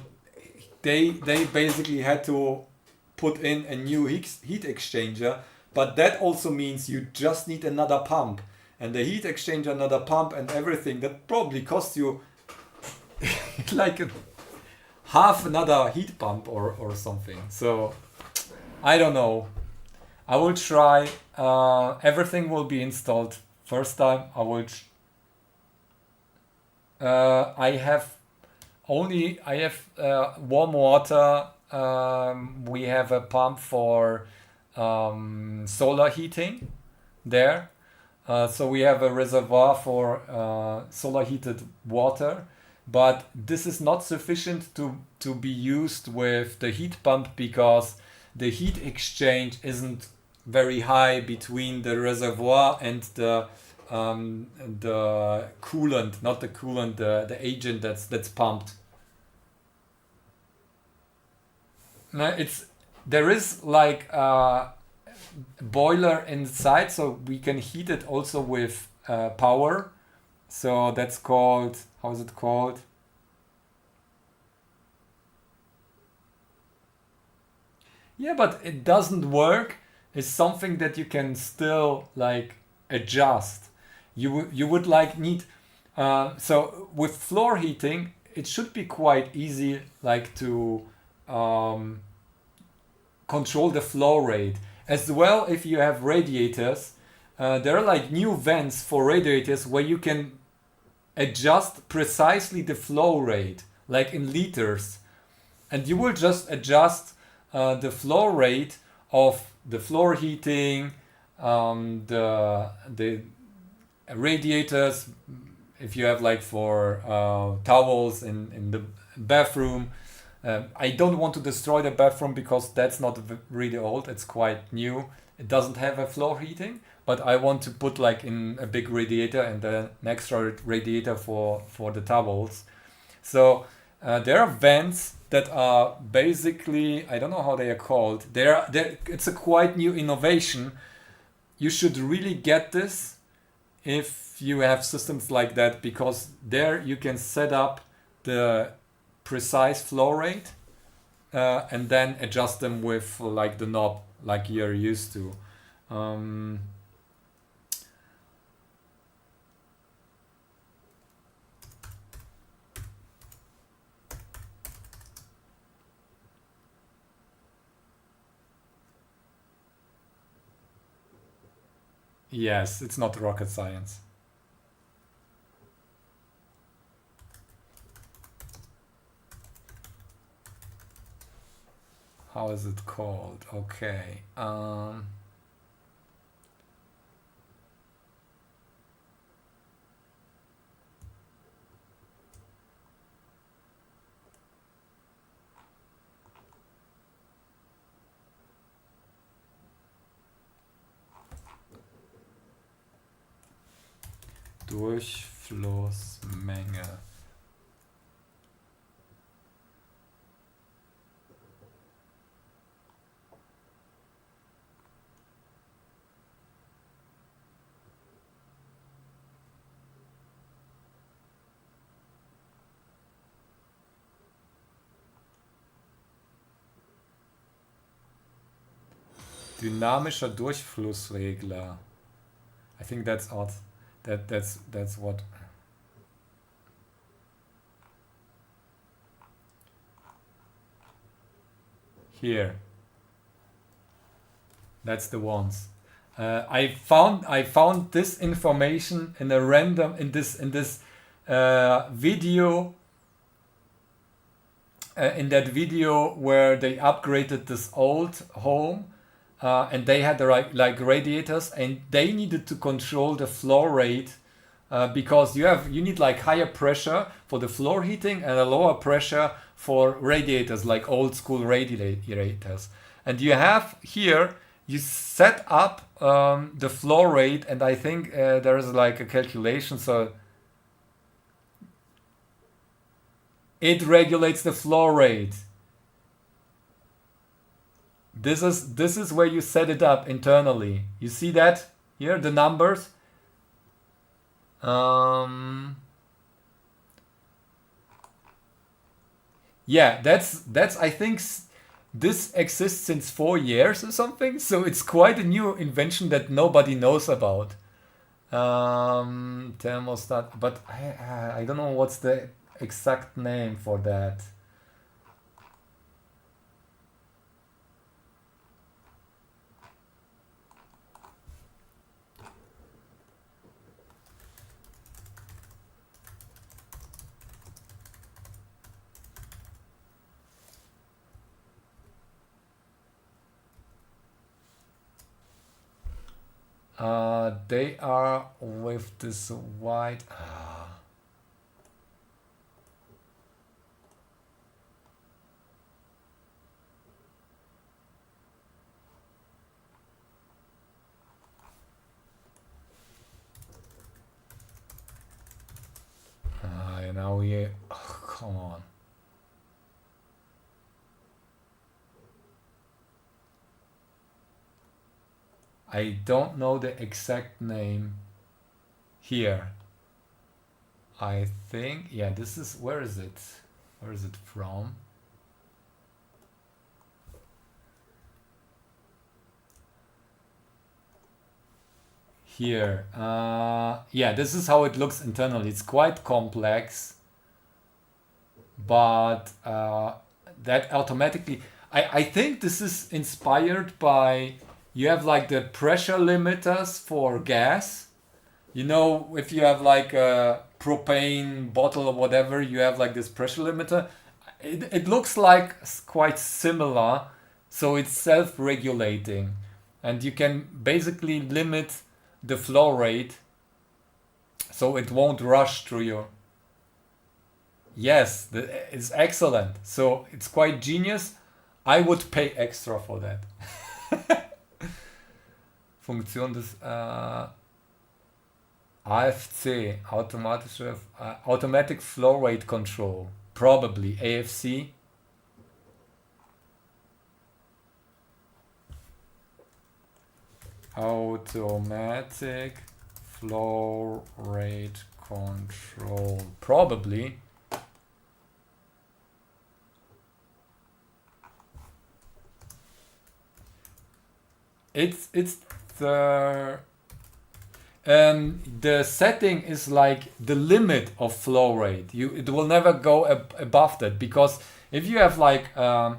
they basically had to put in a new heat exchanger, but that also means you just need another pump, and the heat exchanger, another pump, and everything that probably costs you like half another heat pump or something. So I don't know. I will try. Everything will be installed first time. I will. I have warm water. We have a pump for solar heating there. So we have a reservoir for solar heated water, but this is not sufficient to be used with the heat pump because the heat exchange isn't very high between the reservoir and the coolant, not the coolant, the agent that's pumped. Now there is like a boiler inside, so we can heat it also with power. So that's called, how is it called? Yeah, but it doesn't work. It's something that you can still like adjust. You would like need so with floor heating, it should be quite easy like to control the flow rate as well. If you have radiators, there are like new vents for radiators where you can adjust precisely the flow rate, like in liters, and you will just adjust the flow rate of the floor heating, the radiators, if you have like for towels in the bathroom. I don't want to destroy the bathroom because that's not really old, it's quite new. It doesn't have a floor heating, but I want to put like in a big radiator and an extra radiator for the towels. So there are vents that are basically, I don't know how they are called. It's a quite new innovation. You should really get this if you have systems like that, because there you can set up the precise flow rate and then adjust them with like the knob like you're used to. Yes, it's not rocket science. How is it called? Okay. Durchflussmenge. Dynamischer Durchflussregler. I think that's odd. That's what. Here. That's the ones. I found this information in a random in this video. In that video where they upgraded this old home. And they had the like radiators, and they needed to control the flow rate because you need like higher pressure for the floor heating and a lower pressure for radiators, like old school radiators. And you have here, you set up the flow rate, and I think there is like a calculation, so it regulates the flow rate. This is where you set it up internally. You see that here, the numbers. Yeah, that's I think this exists since 4 years or something. So it's quite a new invention that nobody knows about. Thermostat, but I don't know what's the exact name for that. They are with this white. You know, yeah. Oh, come on. I don't know the exact name here. I think, yeah, this is, where is it? Where is it from? Here. Yeah, this is how it looks internally. It's quite complex, but that automatically, I think this is inspired by, you have like the pressure limiters for gas. You know, if you have like a propane bottle or whatever, you have like this pressure limiter. It looks like quite similar, so it's self-regulating, and you can basically limit the flow rate so it won't rush through your. Yes, it's excellent. So it's quite genius. I would pay extra for that. Funktion des AFC, automatic flow rate control, probably AFC. Automatic flow rate control, probably. It's the setting is like the limit of flow rate. It will never go above that, because if you have like the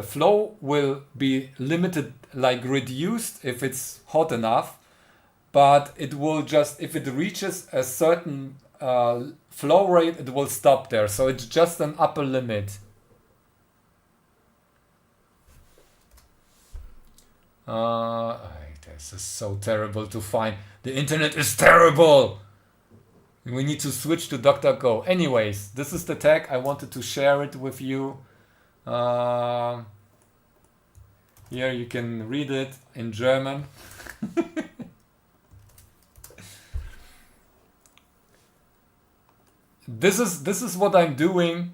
flow will be limited, like reduced if it's hot enough, but it will just, if it reaches a certain flow rate, it will stop there. So it's just an upper limit. This is so terrible to find. The internet is terrible. We need to switch to DuckDuckGo. Anyways, this is the tag. I wanted to share it with you. Here you can read it in German. This is what I'm doing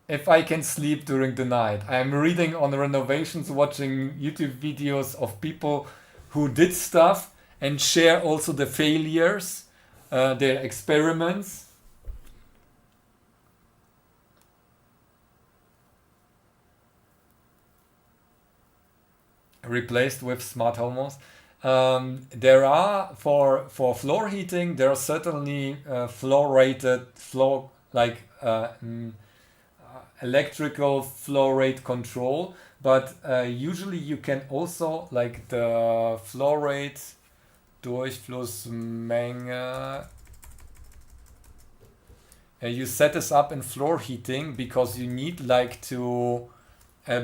if I can sleep during the night. I'm reading on renovations, watching YouTube videos of people who did stuff, and share also the failures, their experiments. Replaced with smart homos. There are for floor heating. There are certainly flow rated flow like electrical flow rate control, but usually you can also like the flow rate Durchflussmenge. You set this up in floor heating because you need like to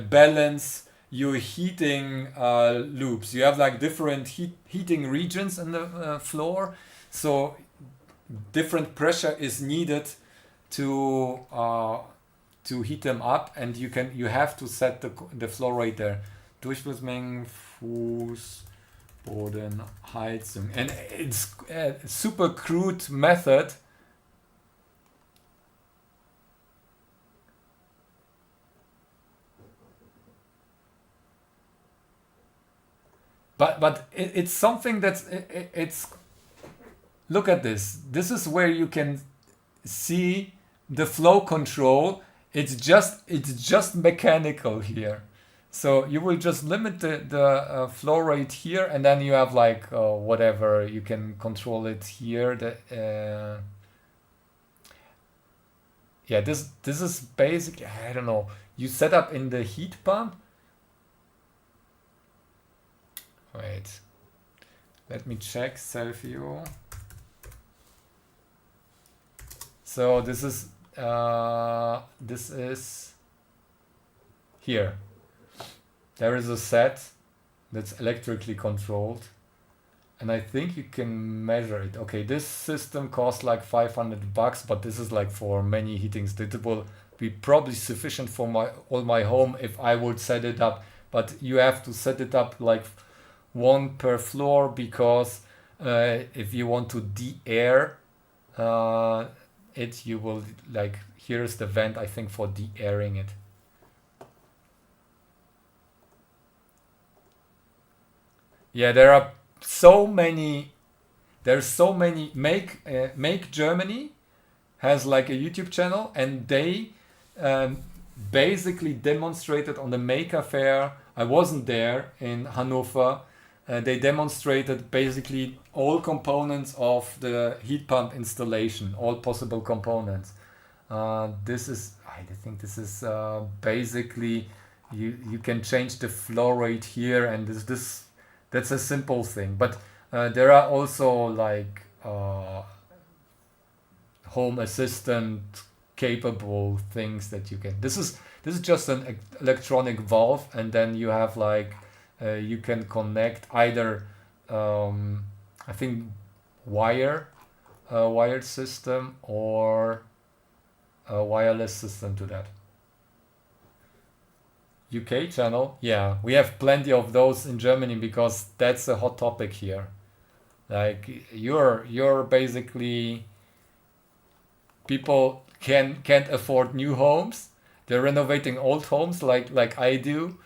balance your heating loops. You have like different heating regions in the floor, so different pressure is needed to heat them up, and you have to set the flow rate there. Durchflussmengen, Fußbodenheizung, and it's a super crude method. But it's something that's it's look at this. This is where you can see the flow control, it's just mechanical here. So you will just limit the flow rate here, and then you have like whatever, you can control it here. Yeah, this is basically, I don't know. You set up in the heat pump. Wait, let me check self-view. So this is here. There is a set that's electrically controlled, and I think you can measure it. Okay, this system costs like $500, but this is like for many heatings. It will be probably sufficient for my home if I would set it up. But you have to set it up like one per floor, because if you want to de-air it, you will like, here's the vent, I think, for de-airing it. Yeah, there are so many. There's so many. Make Germany has like a YouTube channel, and they basically demonstrated on the Maker Fair. I wasn't there in Hanover. They demonstrated basically all components of the heat pump installation, all possible components. I think this is basically, you can change the flow rate here, and that's a simple thing. But there are also like home assistant capable things that you can. This is just an electronic valve, and then you have like you can connect either I think wired system, or a wireless system to that. UK channel, yeah, we have plenty of those in Germany, because that's a hot topic here. Like you're basically, people can't afford new homes. They're renovating old homes like I do,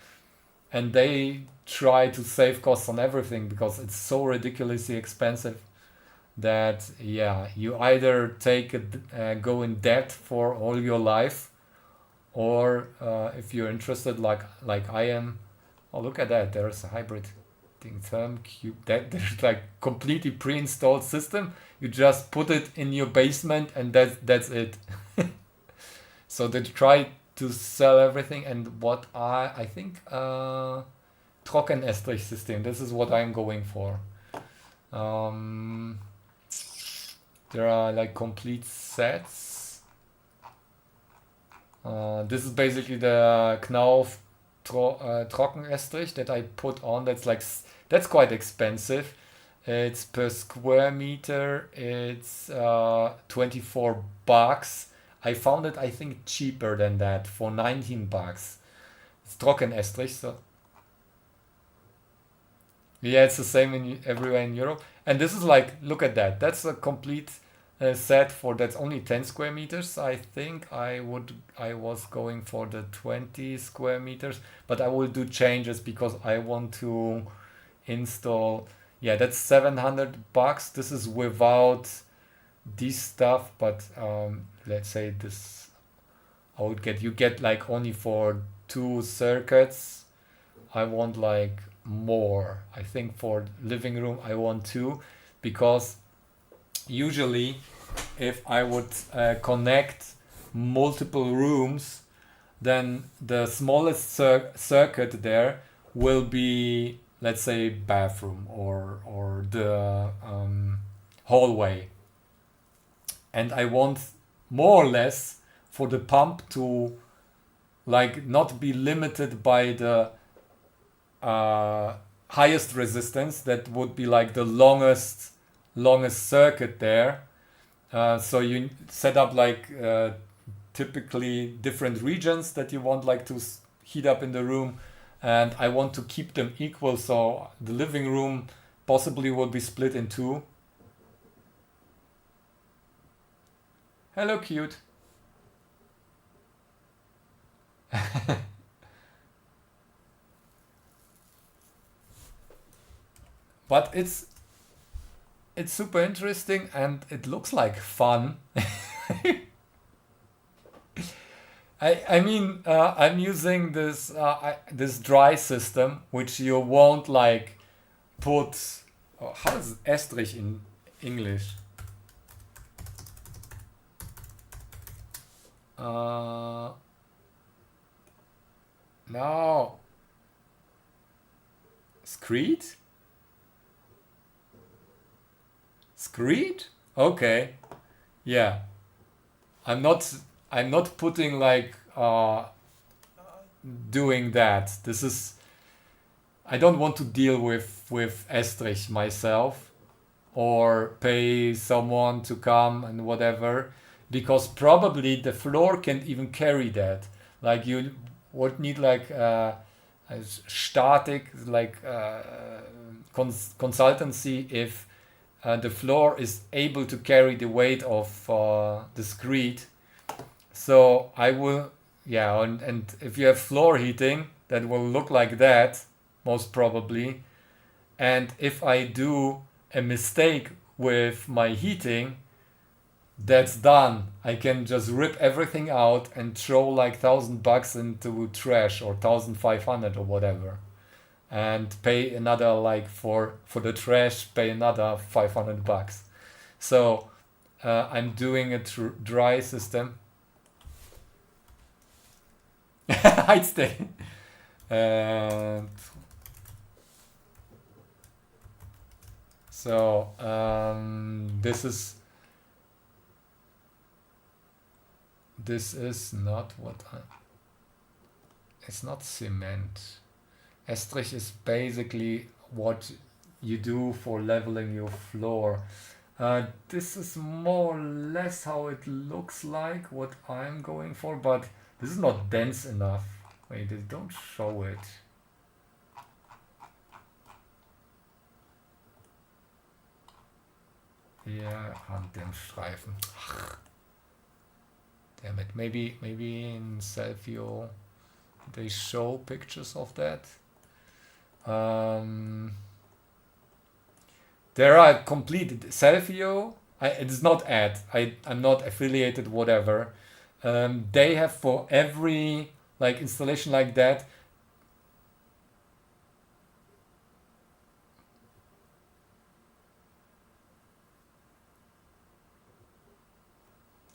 and they try to save costs on everything because it's so ridiculously expensive that, yeah, you either go in debt for all your life, or if you're interested like I am. Oh, look at that, there's a hybrid thing, Thermcube, that there's like completely pre-installed system. You just put it in your basement, and that's it. So they try to sell everything, and what I think Trockenestrich system, this is what I'm going for. There are like complete sets. This is basically the Knauf Trockenestrich that I put on. That's quite expensive. It's per square meter. It's $24. I found it, I think, cheaper than that for $19. It's Trockenestrich, so yeah, it's the same everywhere in Europe. And this is like, look at that. That's a complete set that's only 10 square meters. I think I was going for the 20 square meters, but I will do changes because I want to install. Yeah, that's $700. This is without this stuff, but let's say this, you get like only for 2 circuits. I want like more. I think for living room I want 2, because usually if I would connect multiple rooms, then the smallest circuit there will be, let's say, bathroom or the hallway, and I want more or less for the pump to like not be limited by the highest resistance. That would be like the longest circuit there. So you set up like typically different regions that you want like to heat up in the room, and I want to keep them equal, so the living room possibly will be split in 2. Hello, cute. But it's super interesting, and it looks like fun. I mean, I'm using this dry system, which you won't like put. Oh, how is Estrich in English? Uh, no, Screed? Screed? Okay, yeah. I'm not. I'm not putting like doing that. This is. I don't want to deal with Estrich myself, or pay someone to come and whatever, because probably the floor can't even carry that. Like you would need like a static like consultancy if the floor is able to carry the weight of the screed. So I will, yeah, and if you have floor heating, that will look like that most probably. And if I do a mistake with my heating, that's done. I can just rip everything out and throw like $1,000 into trash, or 1,500 or whatever, and pay another like for the trash, pay another $500. So I'm doing a dry system. I'd stay. And so this is not what I. It's not cement. Estrich is basically what you do for leveling your floor. This is more or less how it looks like, what I'm going for, but this is not dense enough. Wait, they don't show it. Yeah, Handdämmstreifen. Damn it. Maybe in Selfio they show pictures of that. There are complete Selfio. It is not ad. I'm not affiliated. Whatever. They have for every like installation like that.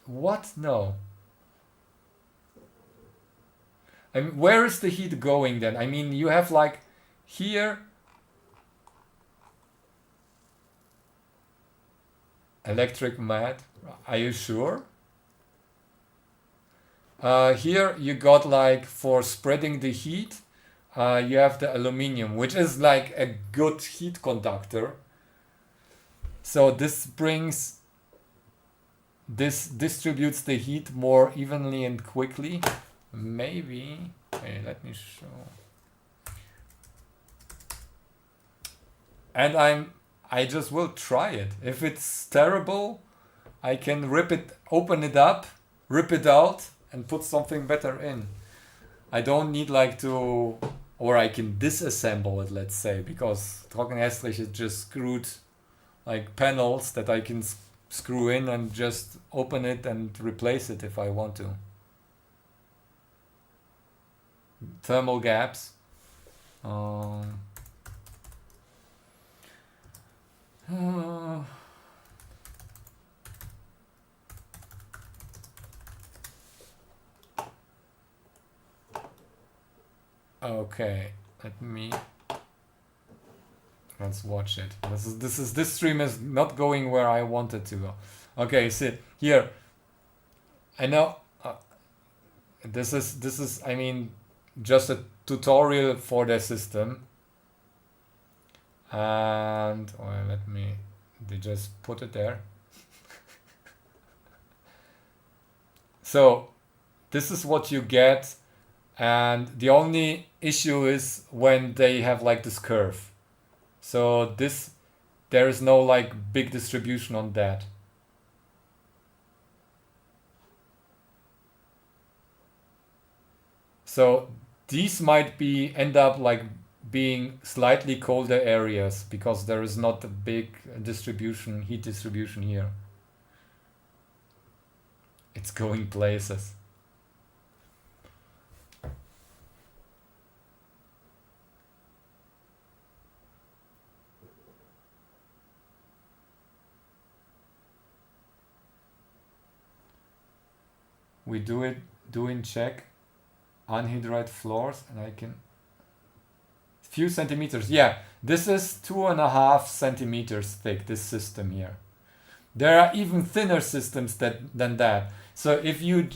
What? No. I mean, where is the heat going then? I mean, you have like here electric mat. Are you sure? Here you got like for spreading the heat, you have the aluminium, which is like a good heat conductor. So this distributes the heat more evenly and quickly. Maybe, hey, let me show. And I just will try it. If it's terrible, I can open it up, rip it out, and put something better in. I don't need like to, or I can disassemble it, let's say, because Trockenestrich is just screwed like panels that I can screw in and just open it and replace it if I want to. Thermal gaps. Okay, let's watch it. This stream is not going where I wanted to go. Okay, see here. I know this is I mean just a tutorial for the system. And they just put it there. So this is what you get, and the only issue is when they have like this curve. So there is no like big distribution on that. So these might end up like being slightly colder areas because there is not a big heat distribution here. It's going places. we doing check anhydride floors, and I can few centimeters. Yeah, this is 2.5 centimeters thick, this system here. There are even thinner systems than that. So if you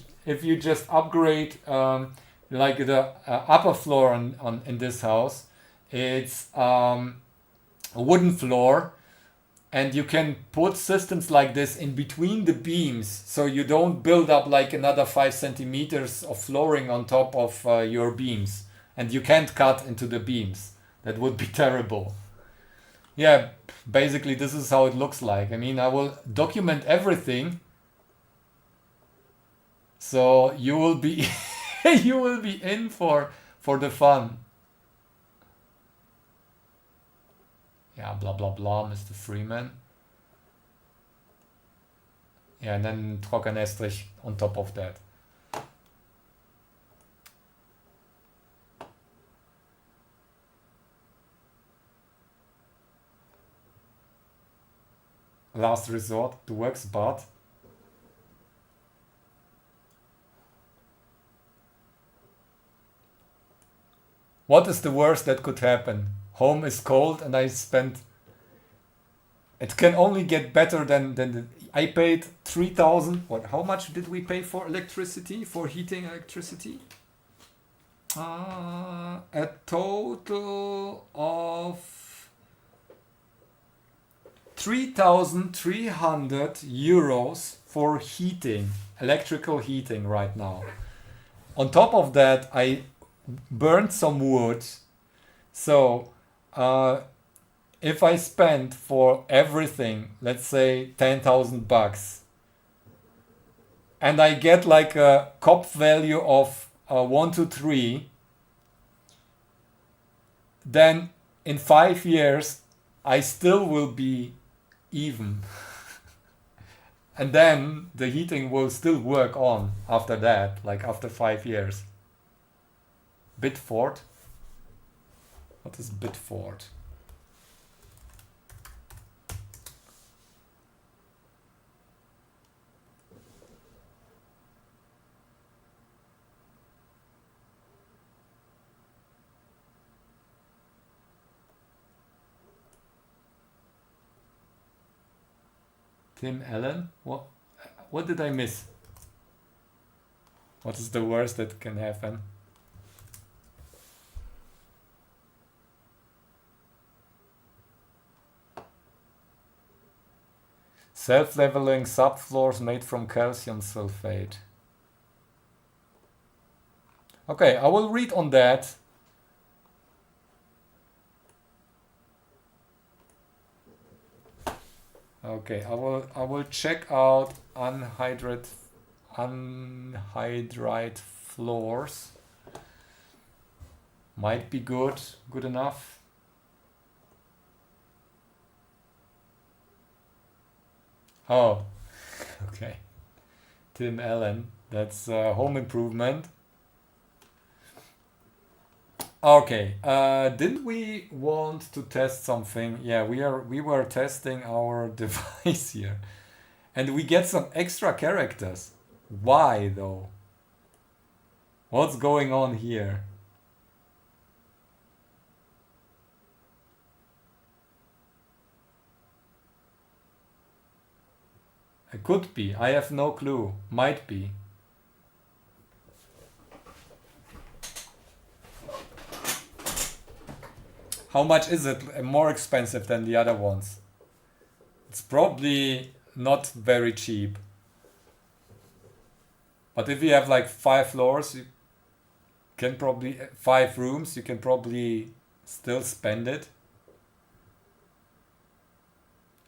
just upgrade like the upper floor in this house, it's a wooden floor, and you can put systems like this in between the beams, so you don't build up like another 5 centimeters of flooring on top of your beams, and you can't cut into the beams. That would be terrible. Yeah, basically this is how it looks like. I mean, I will document everything, so you will be you will be in for the fun. Yeah, blah blah blah, Mr. Freeman. Yeah, and then Trockenestrich on top of that. Last resort, it works, but what is the worst that could happen? Home is cold and I spent... It can only get better than I paid 3,000. What? How much did we pay for electricity, for heating electricity? A total of 3,300 euros for heating, electrical heating right now. On top of that, I burned some wood. So if I spend for everything, let's say 10,000 bucks, and I get like a COP value of 1 to 3, then in 5 years I still will be even. And then the heating will still work on after that, like after 5 years. Bitford? What is Bitford? Tim Allen? What did I miss? What is the worst that can happen? Self-leveling subfloors made from calcium sulfate. Okay, I will read on that. Okay, I will check out anhydride floors. Might be good enough. Oh, okay. Tim Allen, that's home improvement. Okay, didn't we want to test something? Yeah, we were testing our device here, and we get some extra characters. Why though? What's going on here? It could be. I have no clue. Might be. How much is it? More expensive than the other ones? It's probably not very cheap. But if you have like 5 floors, you can probably 5 rooms, you can probably still spend it.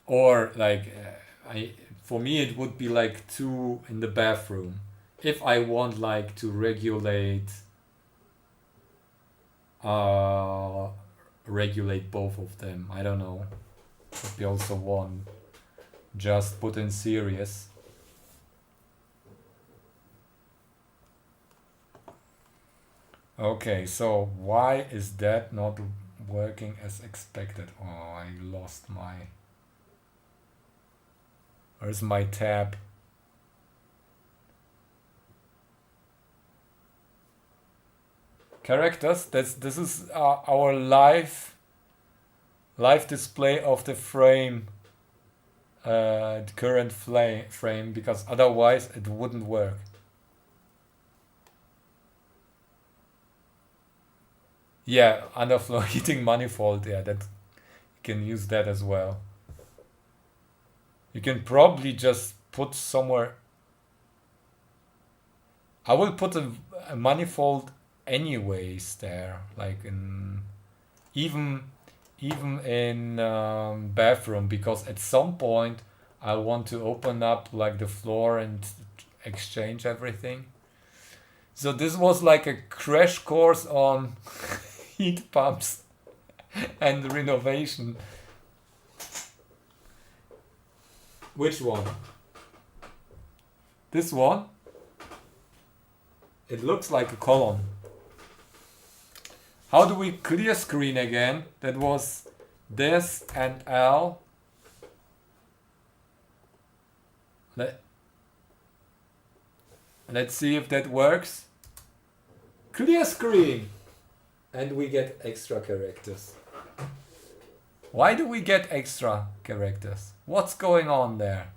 Or like for me it would be like 2 in the bathroom. If I want like to regulate both of them, I don't know. Could be also 1. Just put in serious. Okay, so why is that not working as expected? Oh, I lost my... Where's my tab? characters. This is our live display of the frame, the current frame, because otherwise it wouldn't work. Yeah, underflow heating manifold. Yeah, that you can use that as well. You can probably just put somewhere. I will put a manifold anyways there, like in even in bathroom, because at some point I want to open up like the floor and exchange everything. So this was like a crash course on heat pumps and renovation. Which one? This one? It looks like a column. How do we clear screen again? That was this and L. Let's see if that works. Clear screen! And we get extra characters. Why do we get extra characters? What's going on there?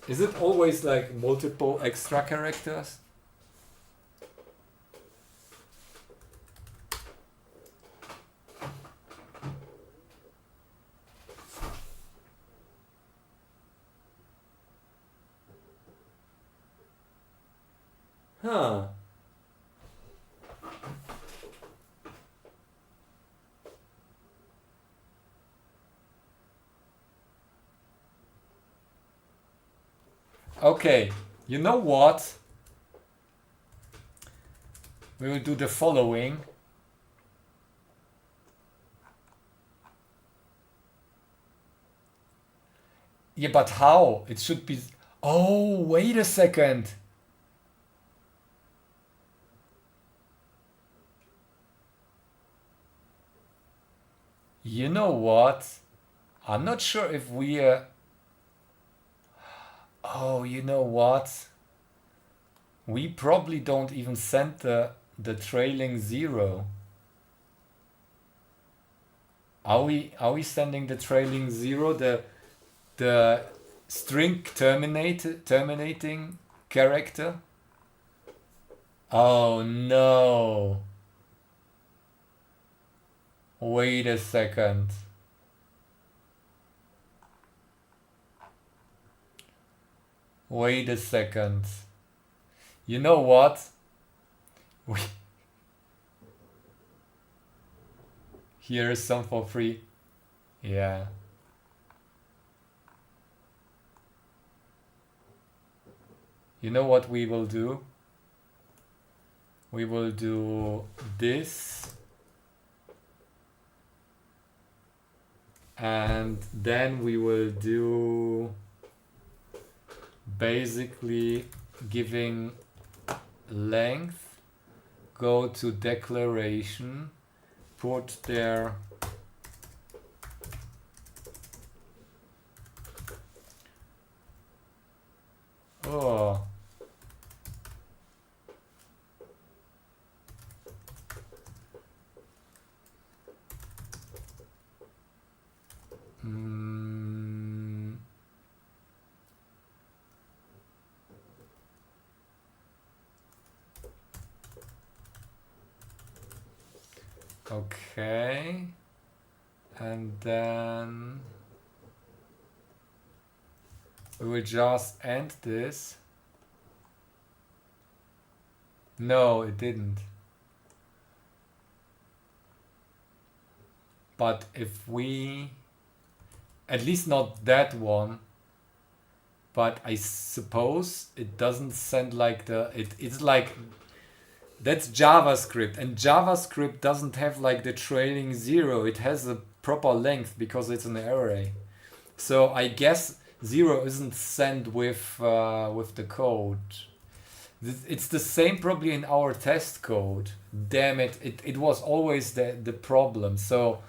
Is it always like multiple extra characters? Huh. Okay, you know what? We will do the following. Yeah, but how? It should be... Oh, wait a second. You know what? I'm not sure if we... Oh, you know what? We probably don't even send the trailing zero. Are we sending the trailing zero, the string terminating character? Oh no. Wait a second. Wait a second. You know what? Here is some for free. Yeah. You know what we will do? We will do this. And then we will do basically giving length, go to declaration, put there oh okay, and then we will just end this. No, it didn't. But if we, at least not that one, but I suppose it doesn't send like it's like, that's JavaScript, and JavaScript doesn't have like the trailing zero. It has a proper length because it's an array. So I guess zero isn't sent with the code. It's the same probably in our test code. Damn it, it was always the problem. So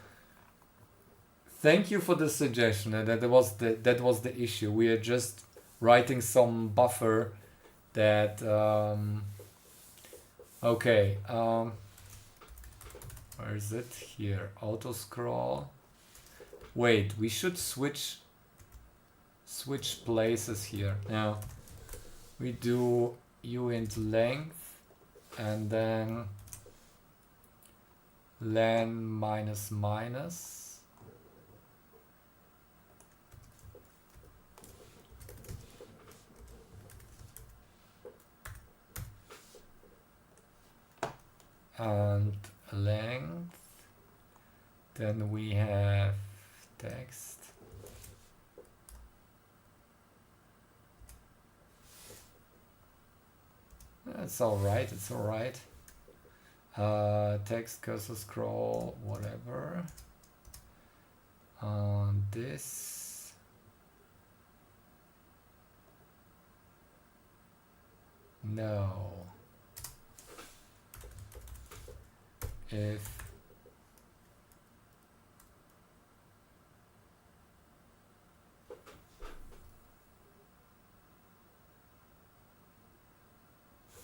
thank you for the suggestion. That was the issue. We are just writing some buffer that okay, where is it? Here, auto scroll. Wait, we should switch places here. Now we do uint length and then len minus minus. And length. Then we have text. It's alright, it's alright. Text, cursor scroll, whatever. This. No. If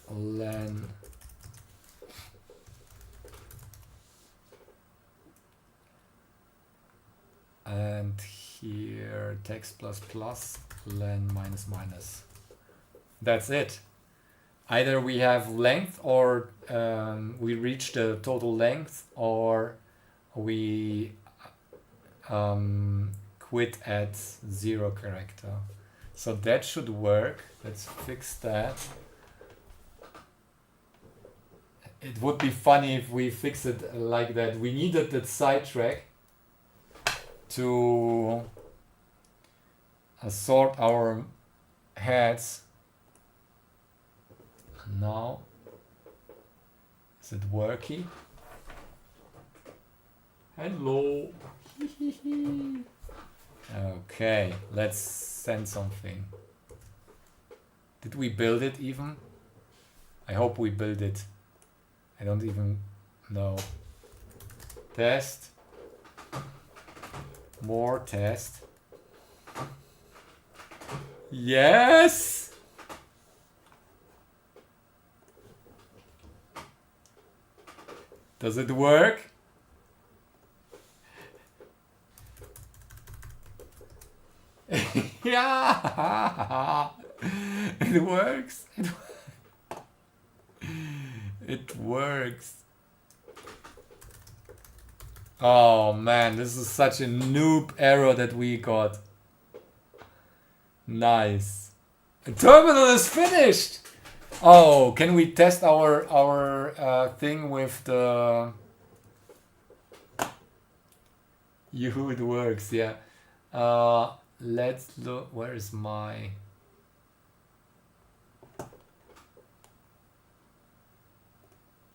len and here text plus plus len minus minus. That's it. Either we have length or we reach the total length, or we quit at 0 character. So that should work. Let's fix that. It would be funny if we fix it like that. We needed that sidetrack to sort our heads. Now, is it working? Hello. Okay, let's send something. Did we build it even? I hope we build it. I don't even know. Test. More test. Yes! Does it work? Yeah! It works. It works. Oh man, this is such a noob error that we got. Nice. The terminal is finished! Oh, can we test our thing with the... It works, yeah. Let's look, where is my...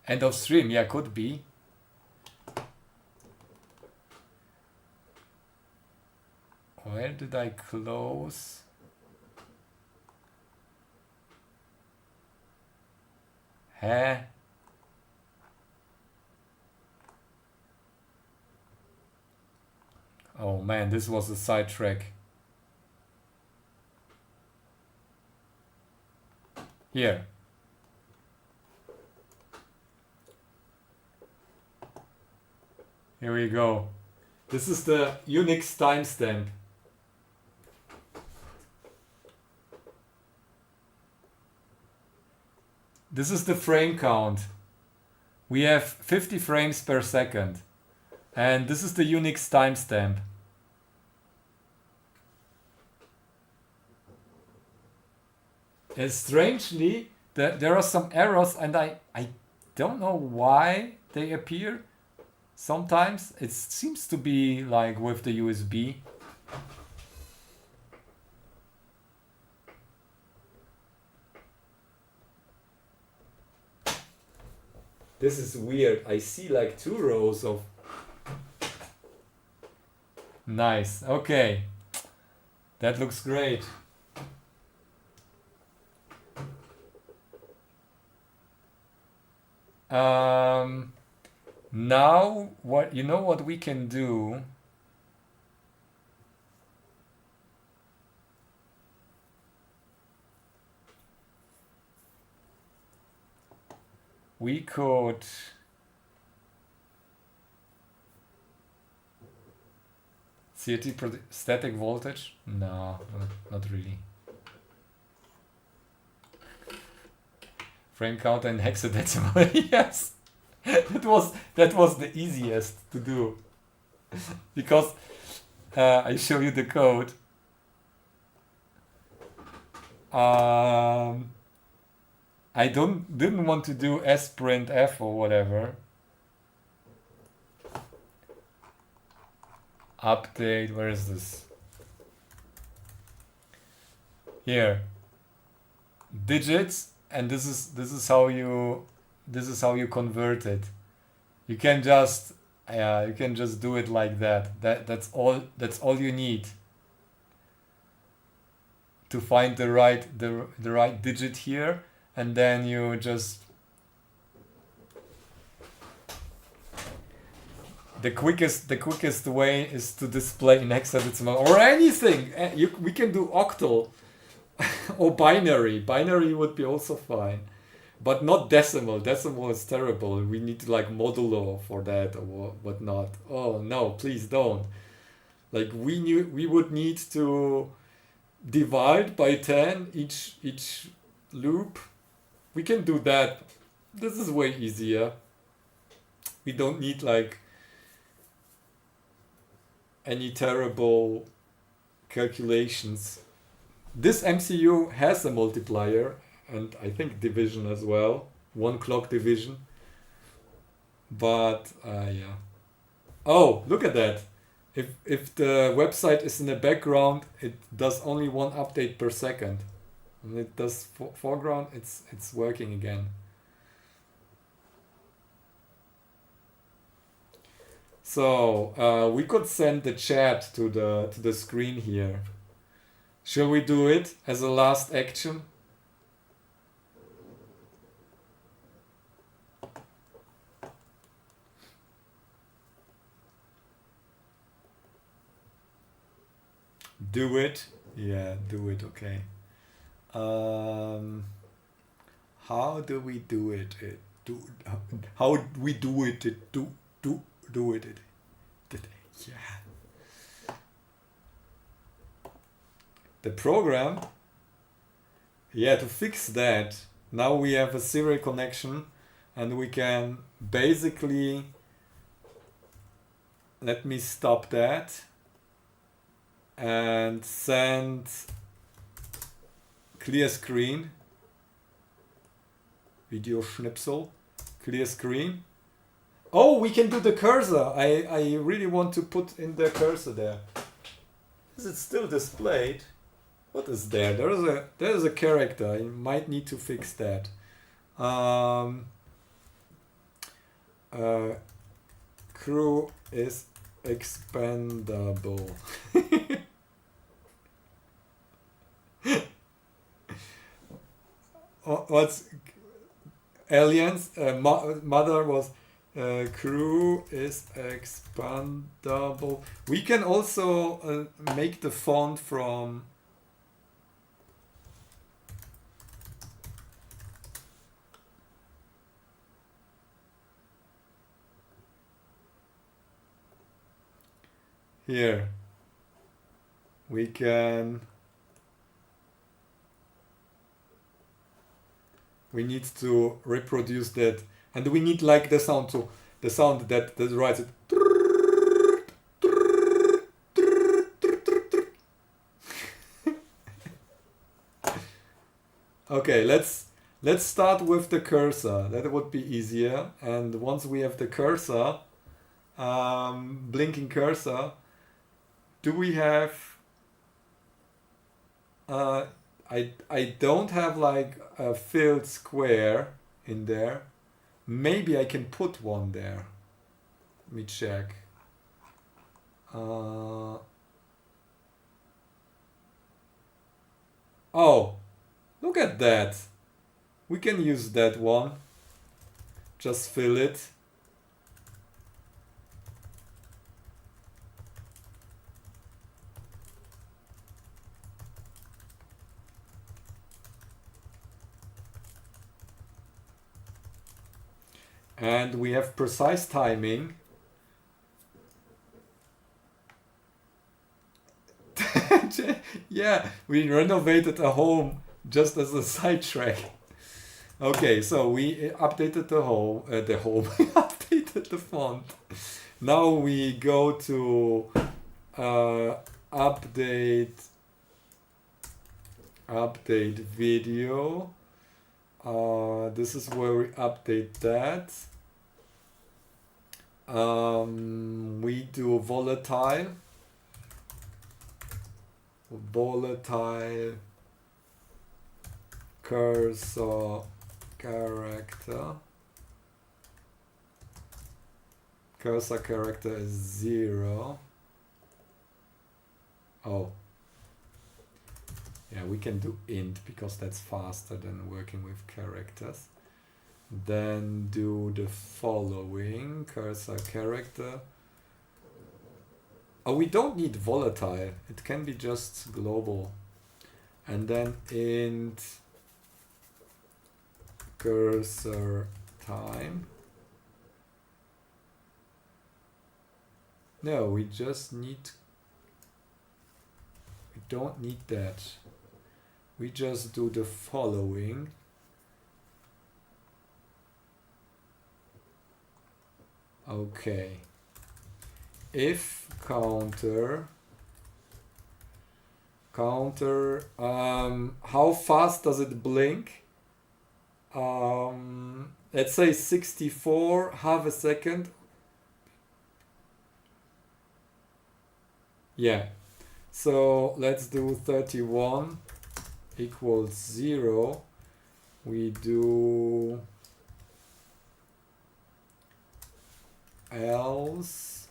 End of stream, yeah, could be. Where did I close? Huh? Oh man, this was a sidetrack. Here. Here we go. This is the Unix timestamp. This is the frame count. We have 50 frames per second. And this is the Unix timestamp. And strangely, there are some errors and I don't know why they appear. Sometimes it seems to be like with the USB. This is weird. I see like 2 rows of... Nice. Okay. That looks great. Now, what we can do? we could static voltage? No, not really. Frame counter in hexadecimal. Yes, that was the easiest to do because I show you the code. I didn't want to do sprintf or whatever. Update. Where is this? Here. Digits, and this is how you convert it. You can just do it like that. That's all you need to find the right digit here, and then you just the quickest way is to display in hexadecimal or anything. We can do octal or binary. Binary would be also fine, but not decimal. Decimal is terrible. We need like modulo for that or whatnot. Oh no, please don't. Like we would need to divide by 10 each loop. We can do that. This is way easier. We don't need like any terrible calculations. This MCU has a multiplier and I think division as well. 1 clock division. But yeah. Oh, look at that. If the website is in the background, it does only 1 update per second. When it does foreground, it's working again. So we could send the chat to the screen here. Shall we do it as a last action? Do it? Yeah, do it, okay. How do we do it? How we do it? Do it. Yeah. The program. Yeah, to fix that, now we have a serial connection and we can basically, let me stop that and send clear screen, video schnipsel, clear screen. Oh, we can do the cursor. I really want to put in the cursor there. Is it still displayed? What is there? There is a character. You might need to fix that. Crew is expandable. What's aliens? Mother was crew is expandable. We can also make the font from here. We need to reproduce that, and we need like the sound, so the sound that writes it. Okay, let's start with the cursor. That would be easier. And once we have the cursor, blinking cursor, do we have? I don't have like a filled square in there. Maybe I can put one there. Let me check. Oh, look at that. We can use that one. Just fill it. And we have precise timing. Yeah, we renovated a home just as a sidetrack. Okay, so we updated the home, we updated the font. Now we go to update video. This is where we update that. We do volatile cursor character. Cursor character is 0. Oh. Yeah, we can do int because that's faster than working with characters. Then do the following cursor character. Oh, we don't need volatile. It can be just global. And then int cursor time. No, we just need, we don't need that. We just do the following. Okay. If counter, how fast does it blink? Let's say 64, half a second. Yeah. So let's do 31 equals 0. We do else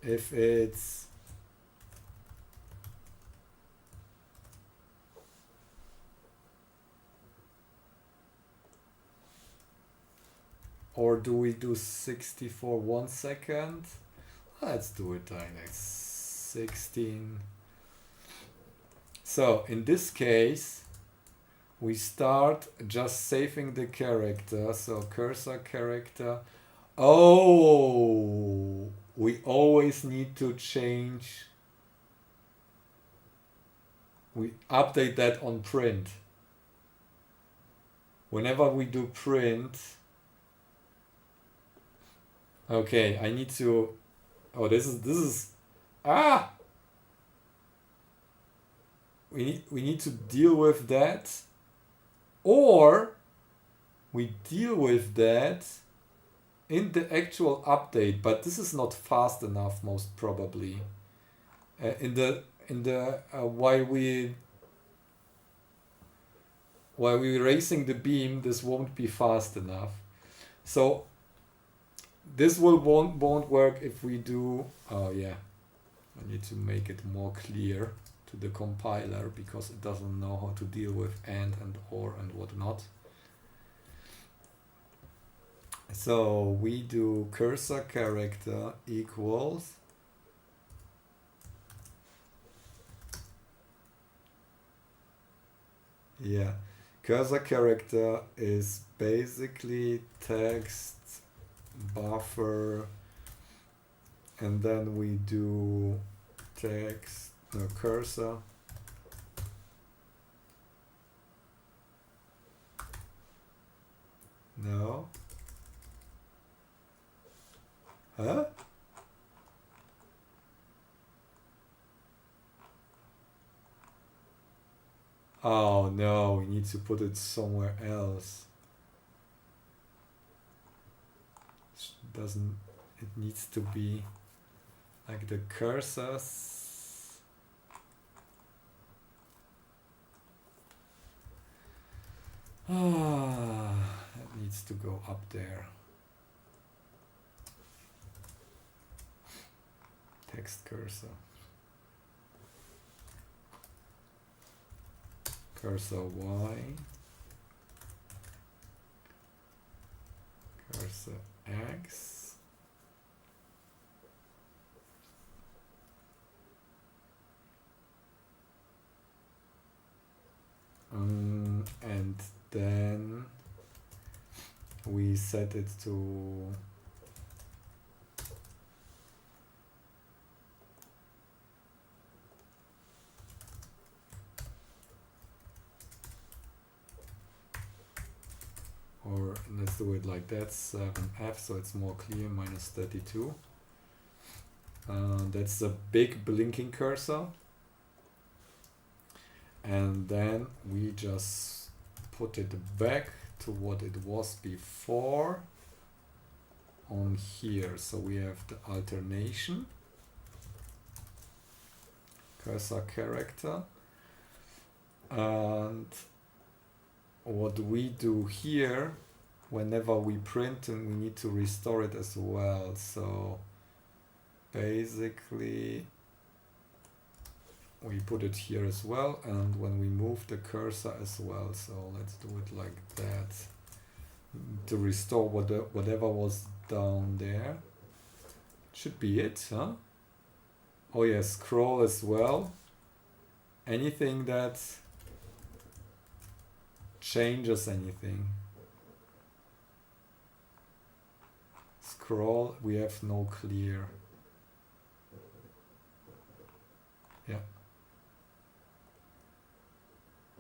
if it's or do we do 64 1 second? Let's do it like 16. So in this case we start just saving the character, so cursor character. Oh, we always need to change, we update that on print. Whenever we do print, okay, I need to, oh, this is, we need to deal with that, or we deal with that in the actual update, but this is not fast enough most probably. In the while we racing the beam, this won't be fast enough. So this won't work if we do, oh yeah, I need to make it more clear to the compiler because it doesn't know how to deal with and or and whatnot. So we do cursor character equals cursor character is basically text buffer, and then we do text cursor. No. Huh? Oh no, we need to put it somewhere else. It needs to be like the cursors. That needs to go up there. Text cursor. Cursor Y. Cursor X. And then we set it to or let's do it like that, 7f, so it's more clear, minus 32. That's a big blinking cursor. And then we just put it back to what it was before on here. So we have the alternation, cursor character, and what we do here, whenever we print, and we need to restore it as well. So basically we put it here as well, and when we move the cursor as well. So let's do it like that to restore whatever was down there. Should be it, huh? Oh yeah, scroll as well. Anything that changes anything. Scroll, we have no clear. Yeah.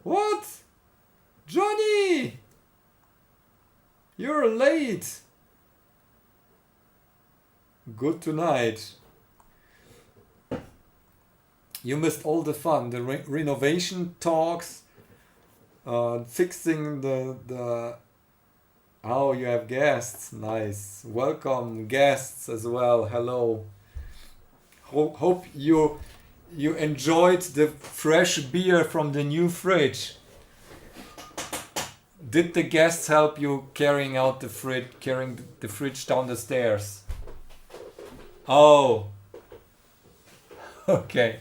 What? Johnny! You're late! Good tonight. You missed all the fun, the renovation talks, fixing the oh, you have guests, nice. Welcome guests as well, hello. Hope you enjoyed the fresh beer from the new fridge. Did the guests help you carrying the fridge down the stairs? Oh. Okay.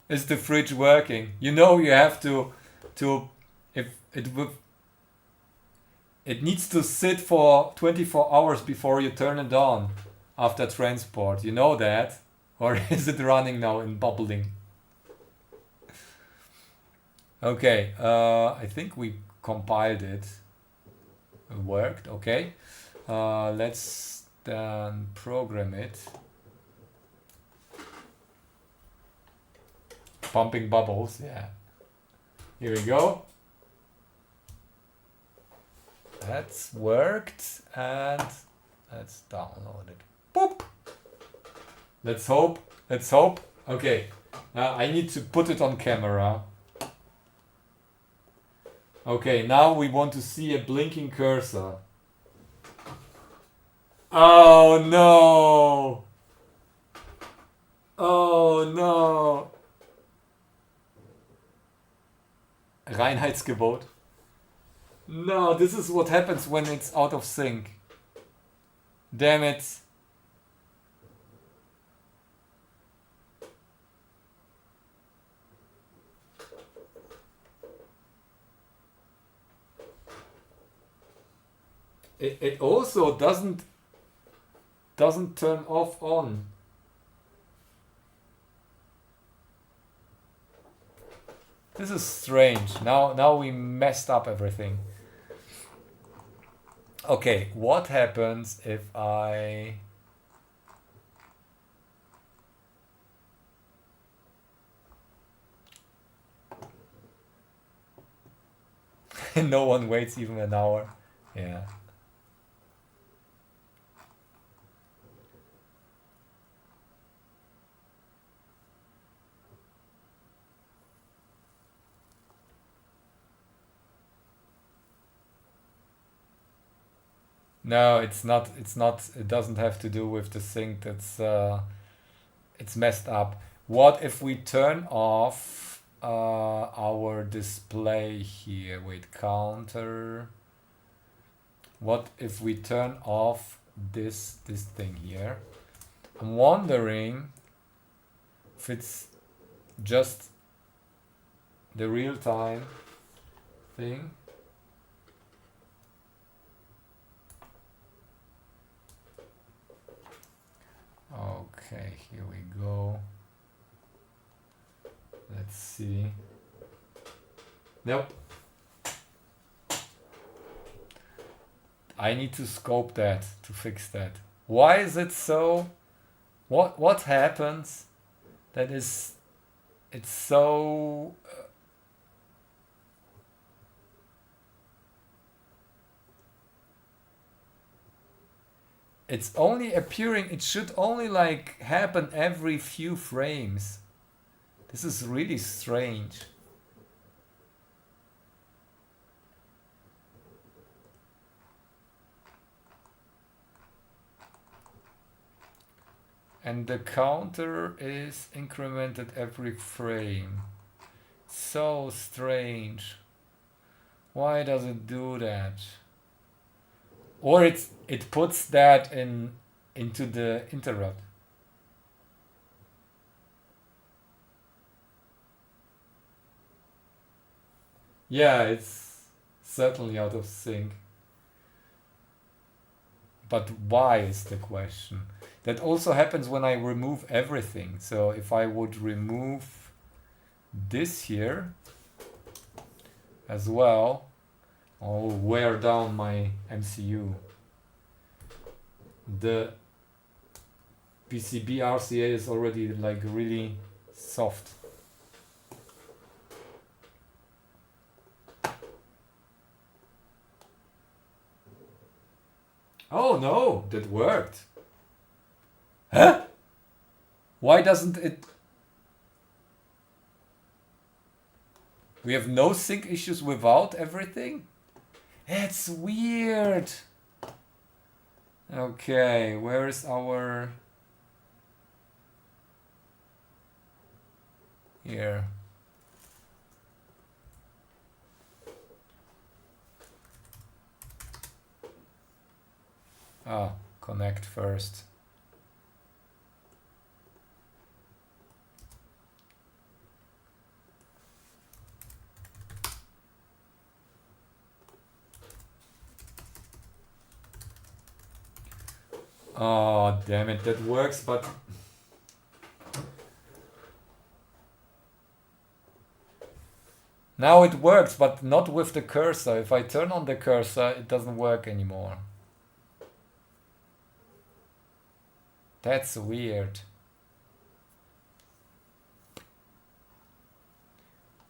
Is the fridge working? You know you have to if it needs to sit for 24 hours before you turn it on after transport. You know that? Or is it running now and bubbling? Okay, I think we compiled it. It worked, okay. Let's then program it. Pumping bubbles, yeah. Here we go. That's worked, and let's download it. Boop! Let's hope. Okay, I need to put it on camera. Okay, now we want to see a blinking cursor. Oh no! Oh no! Reinheitsgebot. No, this is what happens when it's out of sync. Damn it. It also doesn't turn off on. This is strange. Now we messed up everything. Okay, what happens if I no one waits even an hour? Yeah. No, it's not. It doesn't have to do with the sync. It's messed up. What if we turn off our display here? Wait, counter. What if we turn off this thing here? I'm wondering if it's just the real time thing. Okay, here we go. Let's see. Nope. I need to scope that to fix that. Why is it so? What happens that is it's so it's only appearing, it should only like happen every few frames. This is really strange. And the counter is incremented every frame. So strange. Why does it do that? Or it puts that into the interrupt. Yeah, it's certainly out of sync. But why is the question? That also happens when I remove everything. So if I would remove this here as well, I'll wear down my MCU. The PCB RCA is already like really soft. Oh no, that worked. Huh? Why doesn't it? We have no sync issues without everything? It's weird. Okay, where is our... Here. Ah, connect first. Oh, damn it, that works, but... Now it works, but not with the cursor. If I turn on the cursor, it doesn't work anymore. That's weird.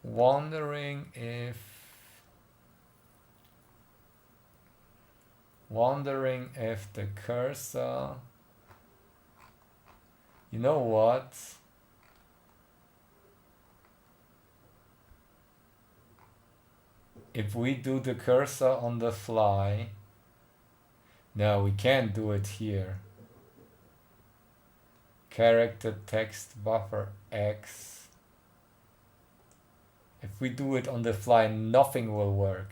Wondering if the cursor... You know what? If we do the cursor on the fly... No, we can't do it here. Character text buffer X. If we do it on the fly, nothing will work.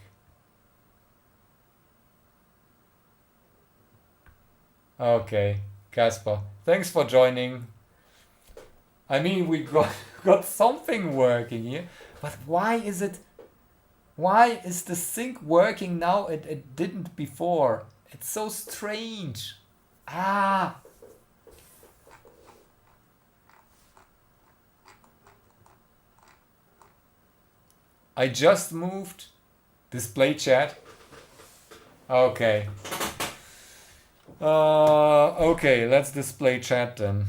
Okay, Casper, thanks for joining. I mean, we got something working here, but why is the sync working now? It didn't before. It's so strange. Ah. I just moved display chat. Okay. Okay, let's display chat then.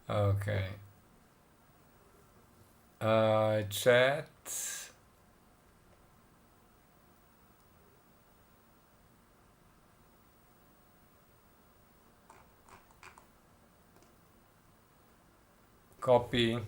Okay. Chat. Copy.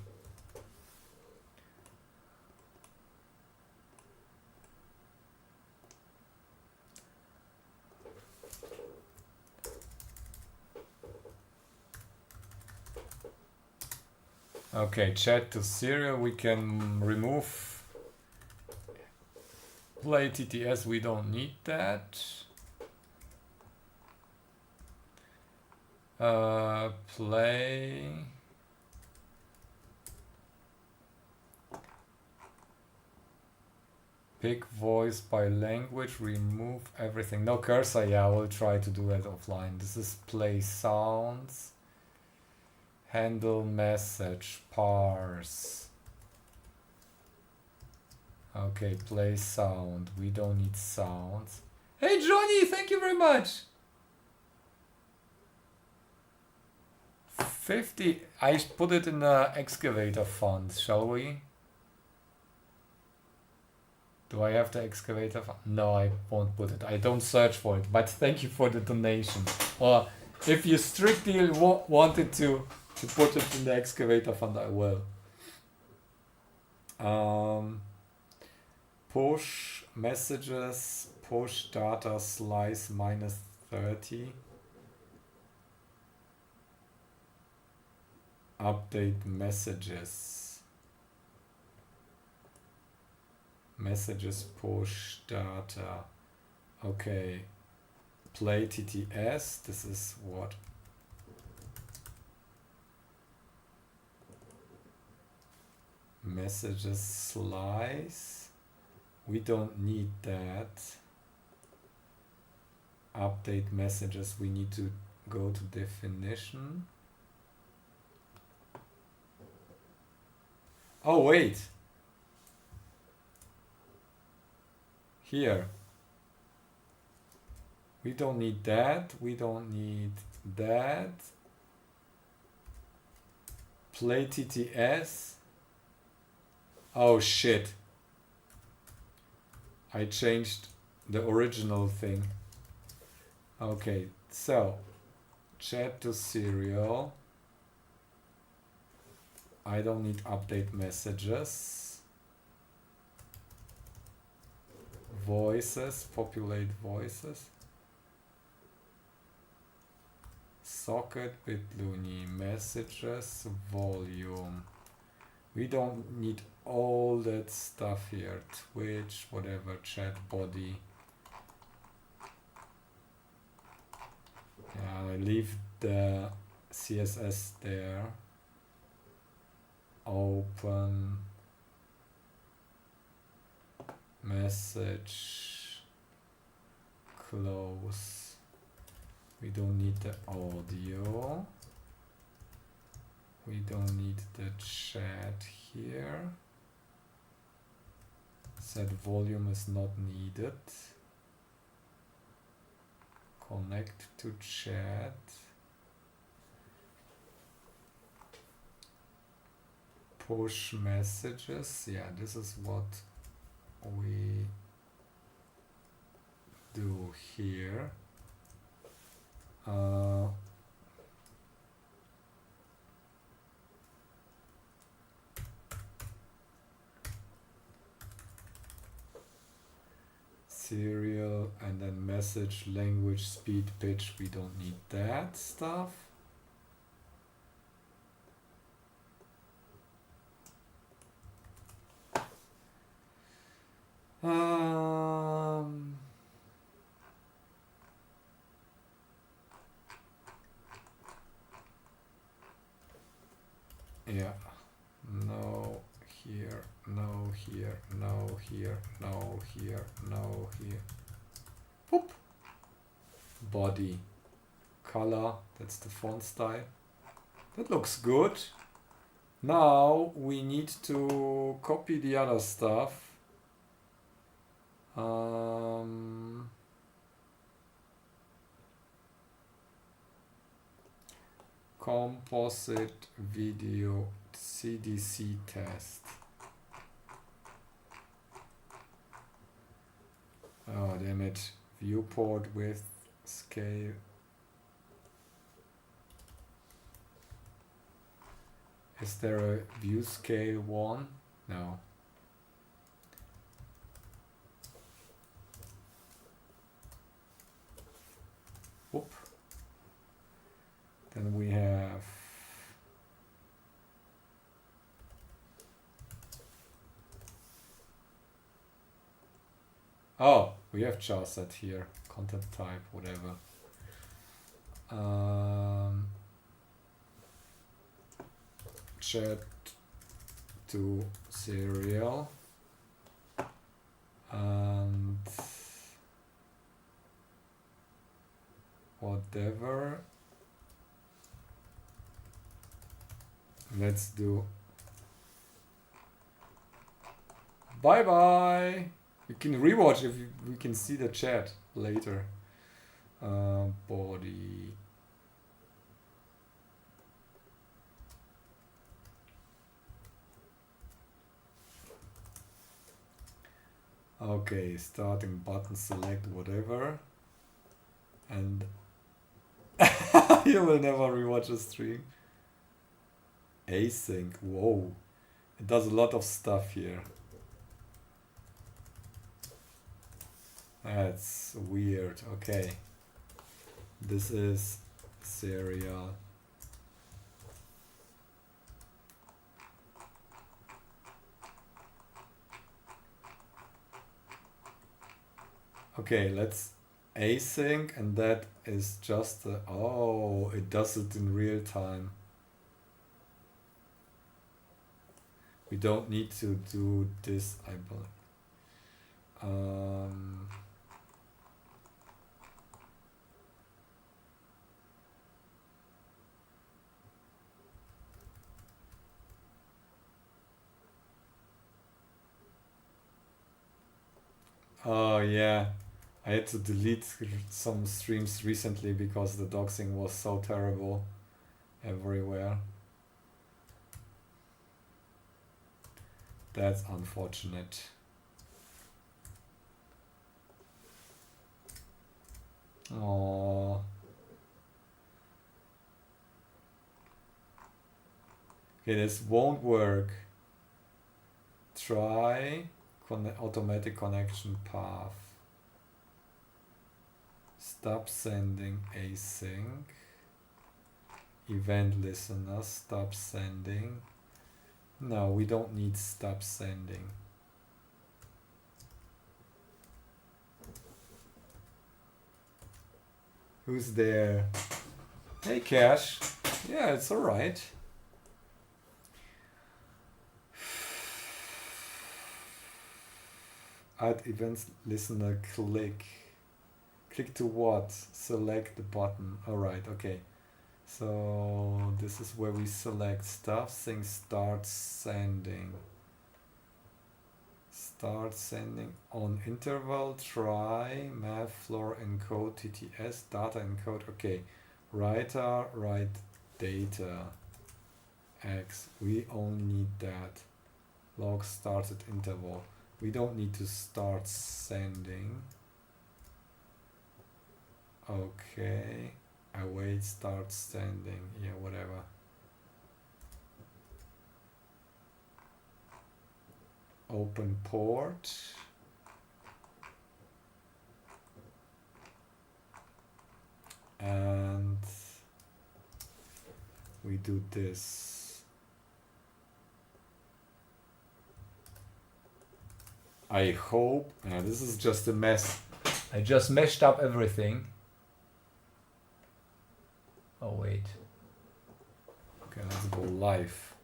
Okay, chat to serial. We can remove play TTS. We don't need that. Play. Pick voice by language, remove everything. No cursor, yeah, I will try to do that offline. This is play sounds. Handle message, parse. Okay, play sound. We don't need sounds. Hey Johnny, thank you very much. 50. I put it in the excavator fund, shall we? Do I have the excavator fund? No, I won't put it. I don't search for it, but thank you for the donation. Or if you strictly wanted to put it in the excavator fund, I will. Push messages, push data slice -30. Update messages. Messages push data. Okay. Play TTS. This is what? Messages slice. We don't need that. Update messages. We need to go to definition. Oh, wait. Here. We don't need that. We don't need that. Play TTS. Oh shit. I changed the original thing. Okay, so chat to serial. I don't need update messages. Voices, populate voices. Socket, bitluni, messages, volume. We don't need all that stuff here. Twitch, whatever, chat body. Yeah, I leave the CSS there. Open message, close. We don't need the audio. We don't need the chat here. Set volume is not needed. Connect to chat. Push messages. Yeah, this is what we do here. Serial and then message, language, speed, pitch. We don't need that stuff. Yeah, no here, no here, no here, no here, no here. Boop. Body, color, that's the font style. That looks good. Now we need to copy the other stuff. Composite video CDC test. Oh damn it. Viewport width scale. Is there a view scale 1? No. Whoop. Then we have we have charset here, content type, whatever. Chat to serial and whatever. Let's do Bye bye. You can rewatch if we can see the chat later. Body. Okay, starting button, select whatever. And you will never rewatch a stream. Async, whoa. It does a lot of stuff here. That's weird. Okay. This is serial. Okay, let's async, and that is just the, oh, it does it in real time. We don't need to do this, I believe. Oh yeah, I had to delete some streams recently because the doxing was so terrible everywhere. That's unfortunate. Oh. Okay, this won't work. Try automatic connection path. Stop sending async. Event listener, stop sending. No, we don't need stop sending. Who's there? Hey Cash. Yeah, it's alright. Add events listener, click. Click to what? Select the button. Alright, okay. So this is where we select stuff, saying start sending. Start sending on interval, try, math, floor, encode, TTS, data encode, okay. Writer, write data, X, we only need that. Log started interval. We don't need to start sending. Okay. Await start sending. Yeah, whatever. Open port. And we do this. I hope. This is just a mess. I just meshed up everything. Oh wait. Okay, let's go live.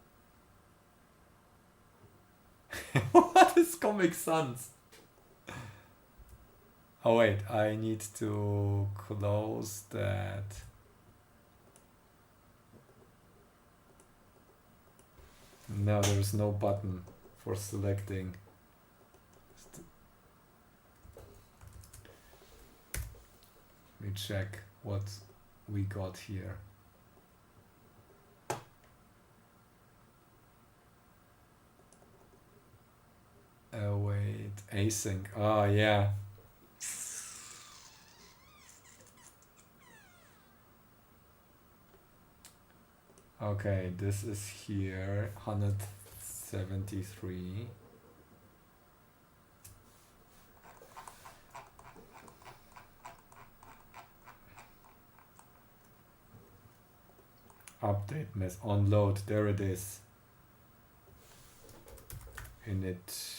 What is Comic Sans? Oh wait, I need to close that. No, there is no button for selecting. Let me check what we got here. Wait, async. Ah, yeah. Okay, this is here, 173. Update mess on load. There it is. Init.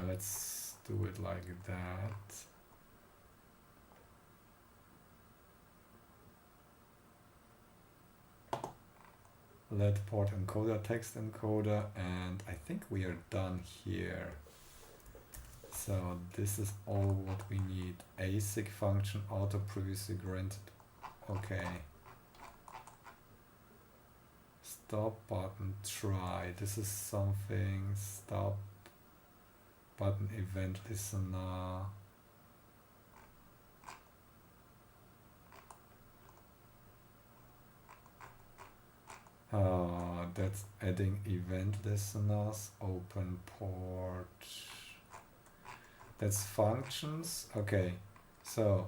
Let's do do it like that. Let port encoder, text encoder, and I think we are done here. So this is all what we need. Async function, auto previously granted. Okay. Stop button, try. This is something. Stop button, event listener. That's adding event listeners, open port. That's functions. Okay, so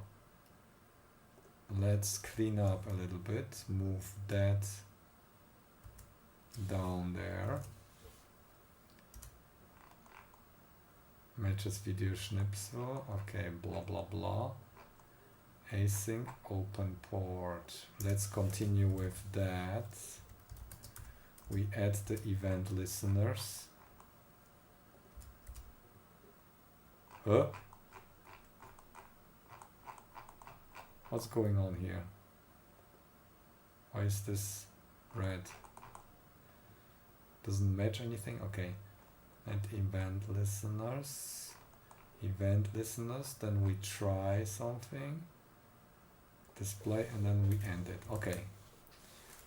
let's clean up a little bit. Move that down there. Matches video schnipsel. Okay, blah blah blah. Async, open port. Let's continue with that. We add the event listeners. Huh? What's going on here? Why is this red? Doesn't match anything? Okay. And event listeners. Event listeners. Then we try something. Display and then we end it. Okay.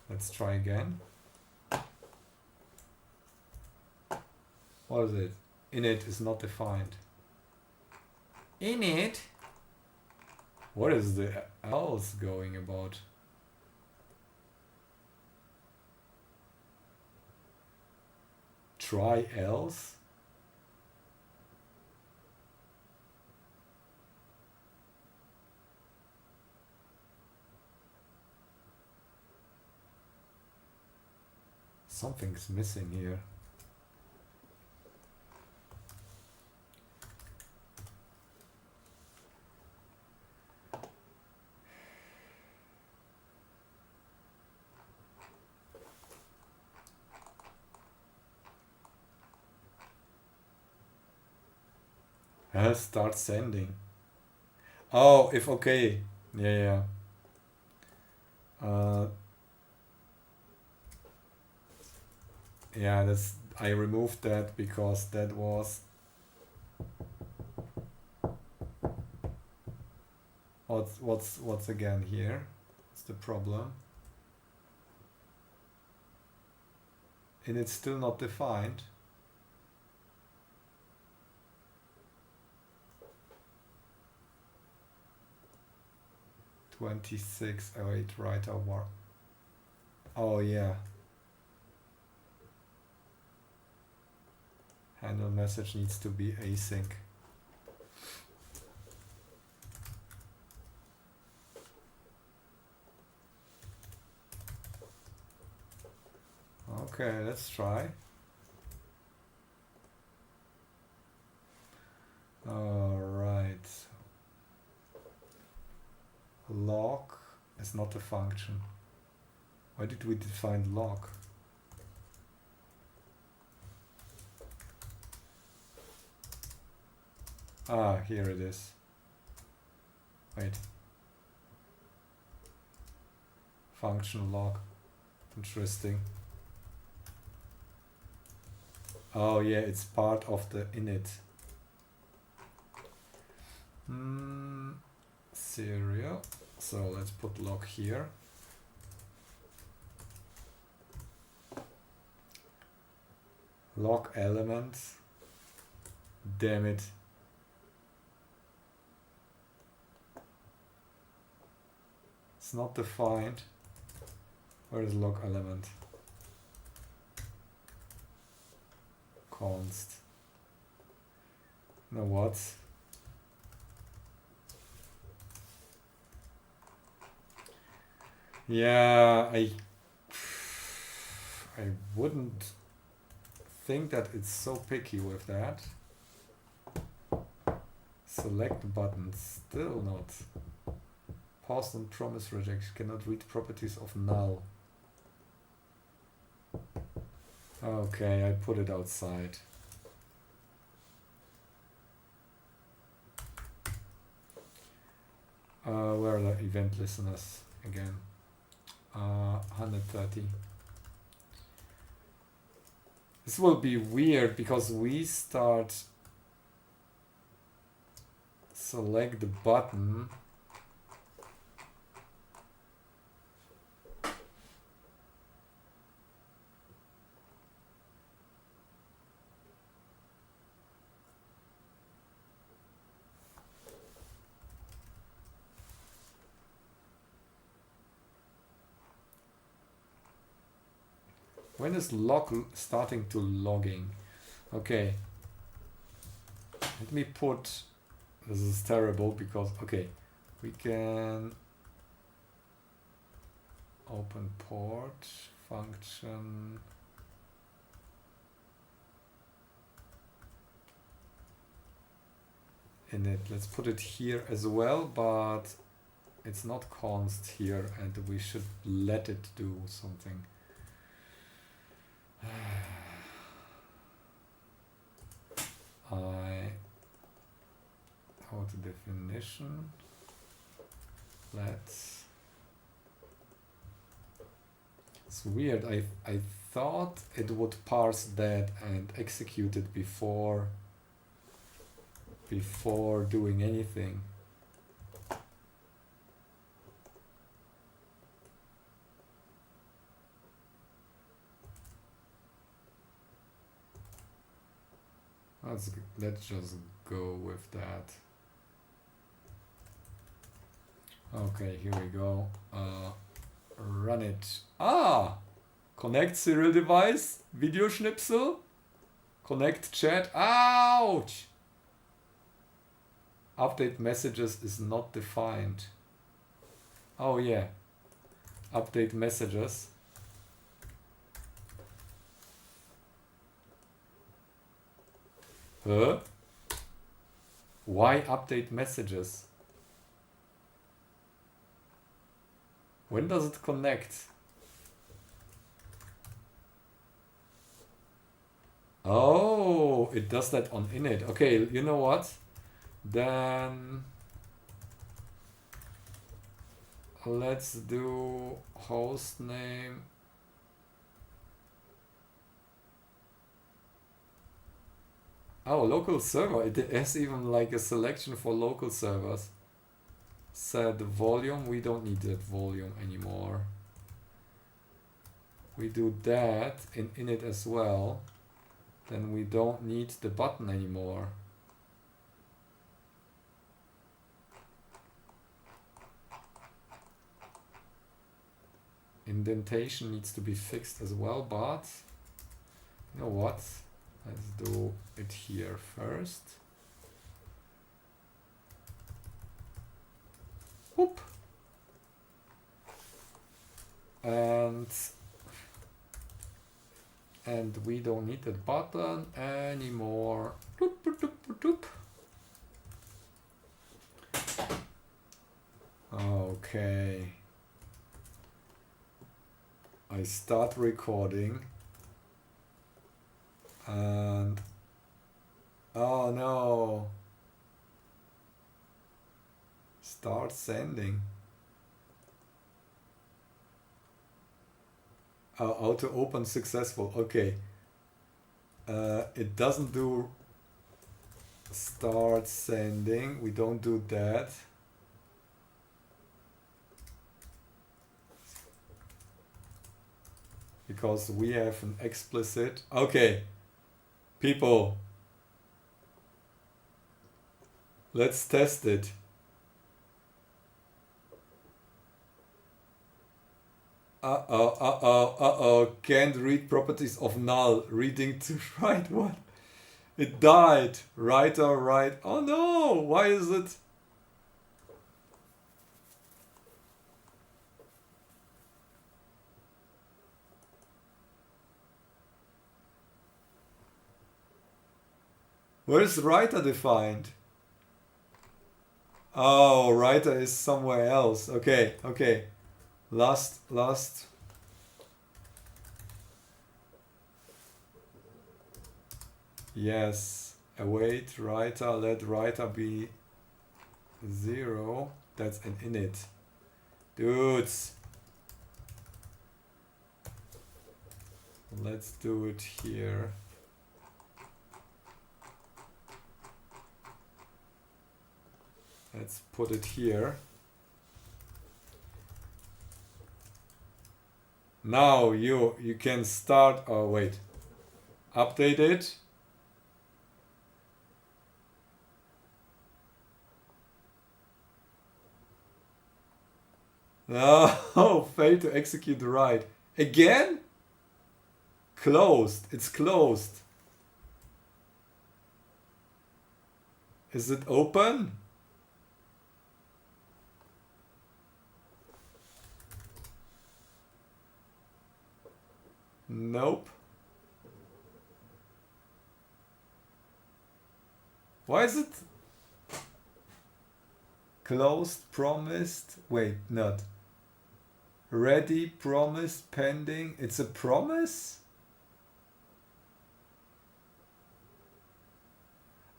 Let's try again. What is it? Init is not defined. Init? What is the else going about? Try else? Something's missing here. Start sending. Oh, if okay. Yeah. Yeah, that's I removed that because that was what's again here? What's the problem? And it's still not defined. $26. Oh wait, right over. Oh yeah. Handle message needs to be async. Okay, let's try. Alright. Log is not a function. Why did we define log? Ah, here it is. Wait. Function log. Interesting. Oh yeah, it's part of the init. Serial. So let's put log here. Log element. Damn it. It's not defined. Where is log element? Const. Now what? Yeah, I wouldn't think that it's so picky with that. Select button, still not. Pause and promise rejection, cannot read properties of null. Okay, I put it outside. are the event listeners again? 130. This will be weird because we select the button. When is starting to logging? Okay. Let me put, this is terrible because, okay, we can open port function. In it, let's put it here as well, but it's not const here and we should let it do something. Auto definition. It's weird. I thought it would parse that and execute it before doing anything. Let's just go with that. Okay, here we go. Run it. Connect serial device, video schnipsel, connect chat. Ouch! Update messages is not defined. Oh yeah. Update messages. Huh? Why update messages? When does it connect? Oh, it does that on init. Okay, you know what? Then let's do host name. Oh, local server. It has even like a selection for local servers. Set volume. We don't need that volume anymore. We do that in init as well. Then we don't need the button anymore. Indentation needs to be fixed as well, but you know what? Let's do it here first. Whoop. And we don't need that button anymore. Doop, doop, doop, doop. Okay. I start recording. And oh no, start sending. Auto open successful. Okay, it doesn't do start sending. We don't do that. Because we have an explicit. Okay. People, let's test it. Can't read properties of null. Reading to write one. It died. Writer, write. Oh no, why is it? Where is writer defined? Oh, writer is somewhere else. Okay, okay. Last. Yes. Await writer. Let writer be 0. That's an init. Dudes. Let's do it here. Let's put it here. Now you can start. Oh wait, update it. No, failed to execute the write. Again? Closed. It's closed. Is it open? Nope. Why is it closed, promised? Wait, not. Ready, promised, pending. It's a promise?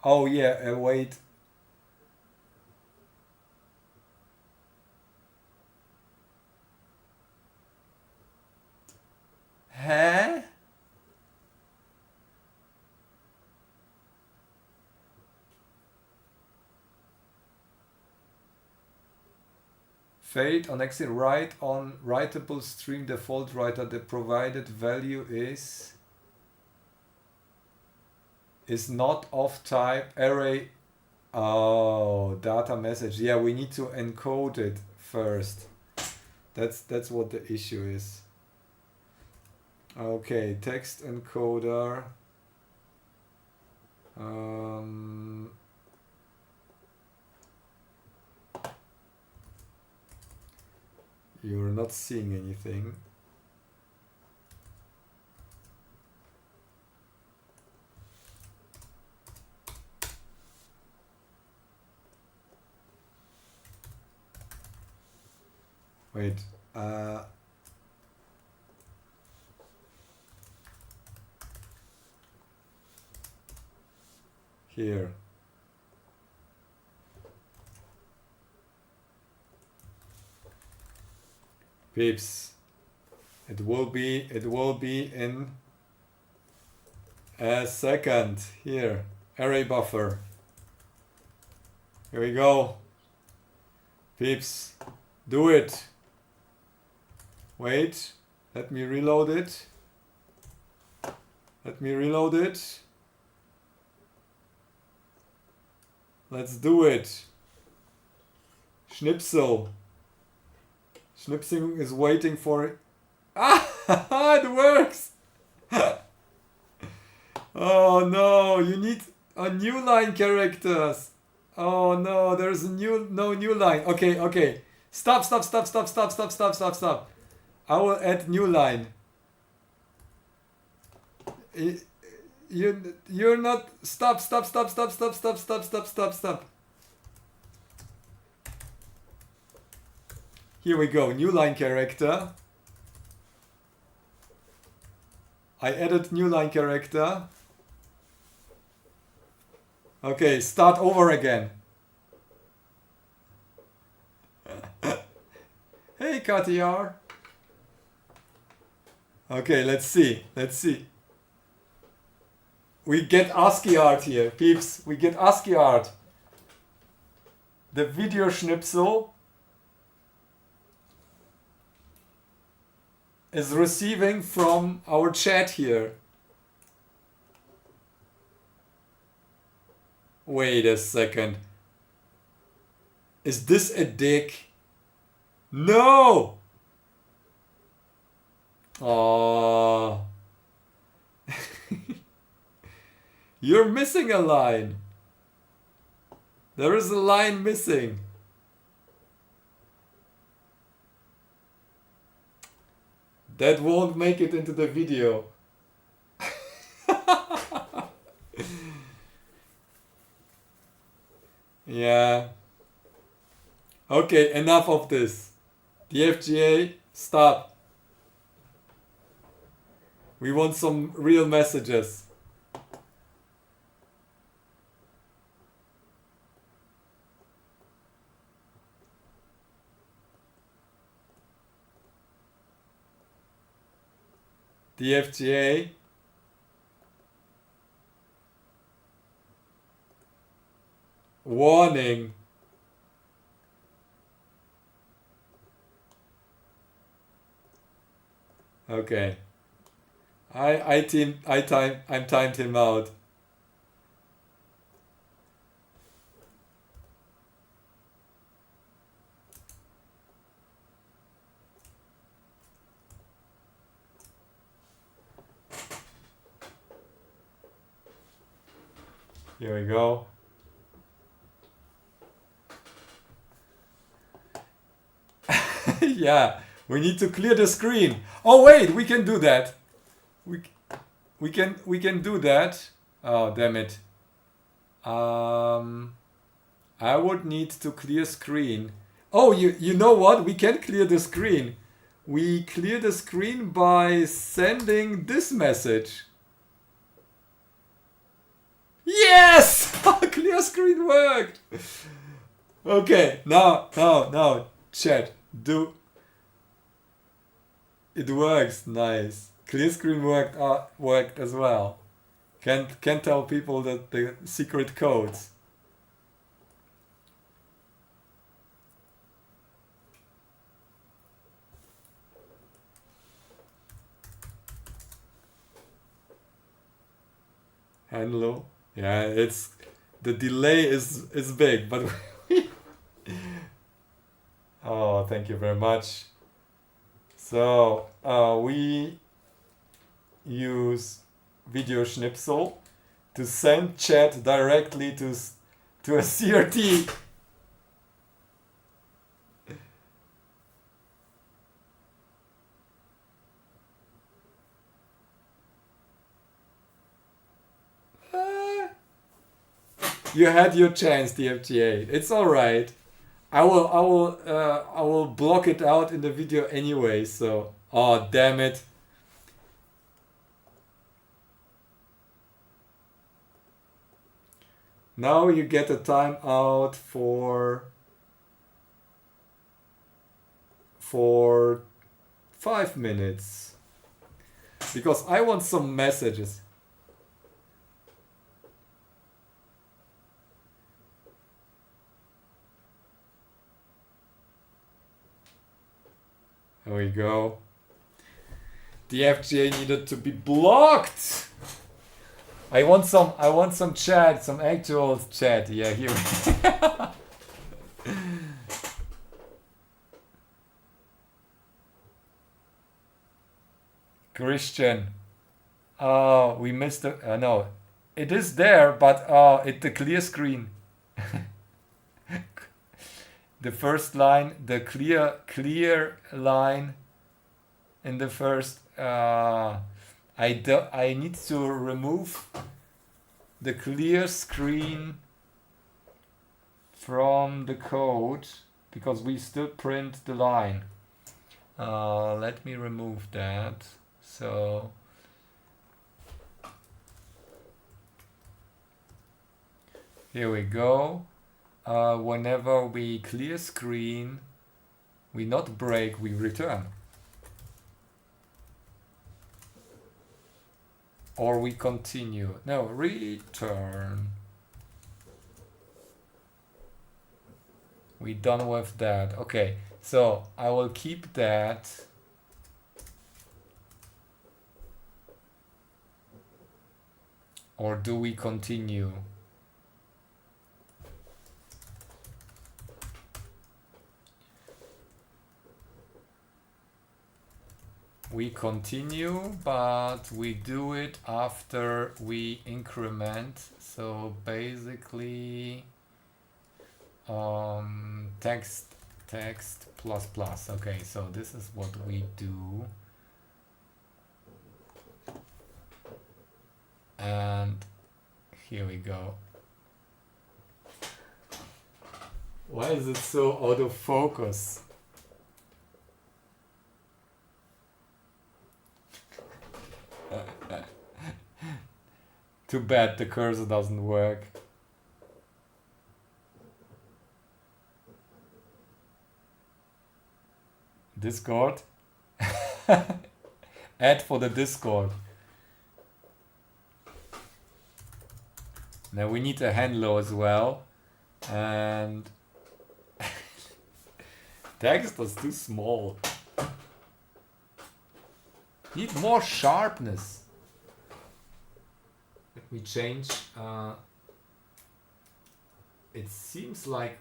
Oh yeah, wait. Huh? Fade on exit write on writable stream default writer. The provided value is not of type array. Oh, data message. Yeah, we need to encode it first. That's what the issue is. Okay, text encoder. You're not seeing anything. Wait. Here. Peeps. It will be in a second. Here. Array buffer. Here we go. Peeps. Do it. Wait. Let me reload it. Let me reload it. Let's do it. Schnipsel. Schnipsel is waiting for it. Ah, it works. Oh no, you need a new line characters. Oh no, there's no new line. Okay. Stop. I will add new line. You're not. Stop. Here we go, new line character. I added new line character. Okay, start over again. Hey, KTR. Okay, let's see. We get ASCII art here, peeps. We get ASCII art. The video schnipsel is receiving from our chat here. Wait a second. Is this a dick? No! Oh. You're missing a line. There is a line missing. That won't make it into the video. Yeah. Okay, enough of this. The FGA, stop. We want some real messages. The FGA. Warning. Okay. I'm timed him out. Here we go. Yeah, we need to clear the screen. Oh wait, we can do that. We can do that. Oh damn it. I would need to clear screen. Oh, you know what? We can clear the screen. We clear the screen by sending this message. Yes! Clear screen worked. Okay, now, chat. It works. Nice. Clear screen worked as well. Can tell people that the secret codes. Hello. Yeah, it's the delay is big, but oh, thank you very much. So we use video schnipsel to send chat directly to a CRT. You had your chance, the FGA. It's all right. I will block it out in the video anyway. So, oh damn it. Now you get a timeout for 5 minutes because I want some messages. There we go. The FGA needed to be blocked. I want some chat, some actual chat. Yeah, here. Christian. We missed the no. It is there, but it's the clear screen. The first line, the clear line in the first I need to remove the clear screen from the code because we still print the line. Let me remove that. So here we go. Whenever we clear screen, we not break, we return. Or we continue. No, return. We done with that. Okay, so I will keep that. Or do we continue? We continue, but we do it after we increment. So basically, text plus plus. Okay, so this is what we do. And here we go. Why is it so out of focus? Too bad the cursor doesn't work. Discord? Add for the Discord. Now we need a handler as well. And text was too small. Need more sharpness. Let me change. It seems like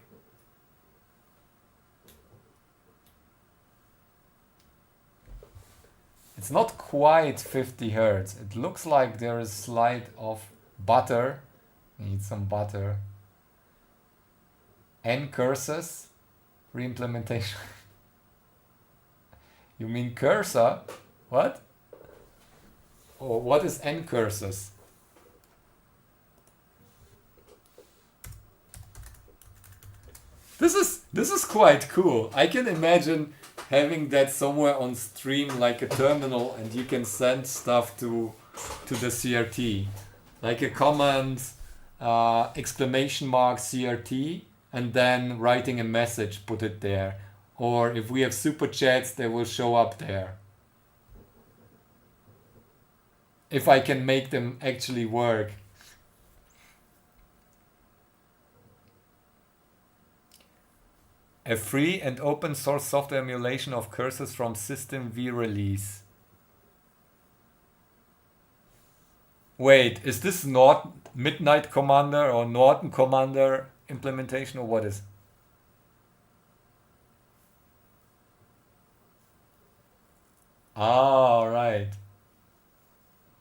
it's not quite 50 hertz. It looks like there is slight of butter. Need some butter. N cursors. Reimplementation. You mean cursor? What? Oh, what is N cursors? This is quite cool. I can imagine having that somewhere on stream like a terminal, and you can send stuff to the CRT, like a command exclamation mark CRT, and then writing a message, put it there. Or if we have super chats, they will show up there. If I can make them actually work. A free and open source software emulation of cursors from System V release. Wait, is this Midnight Commander or Norton Commander implementation, or what is? Ah, right.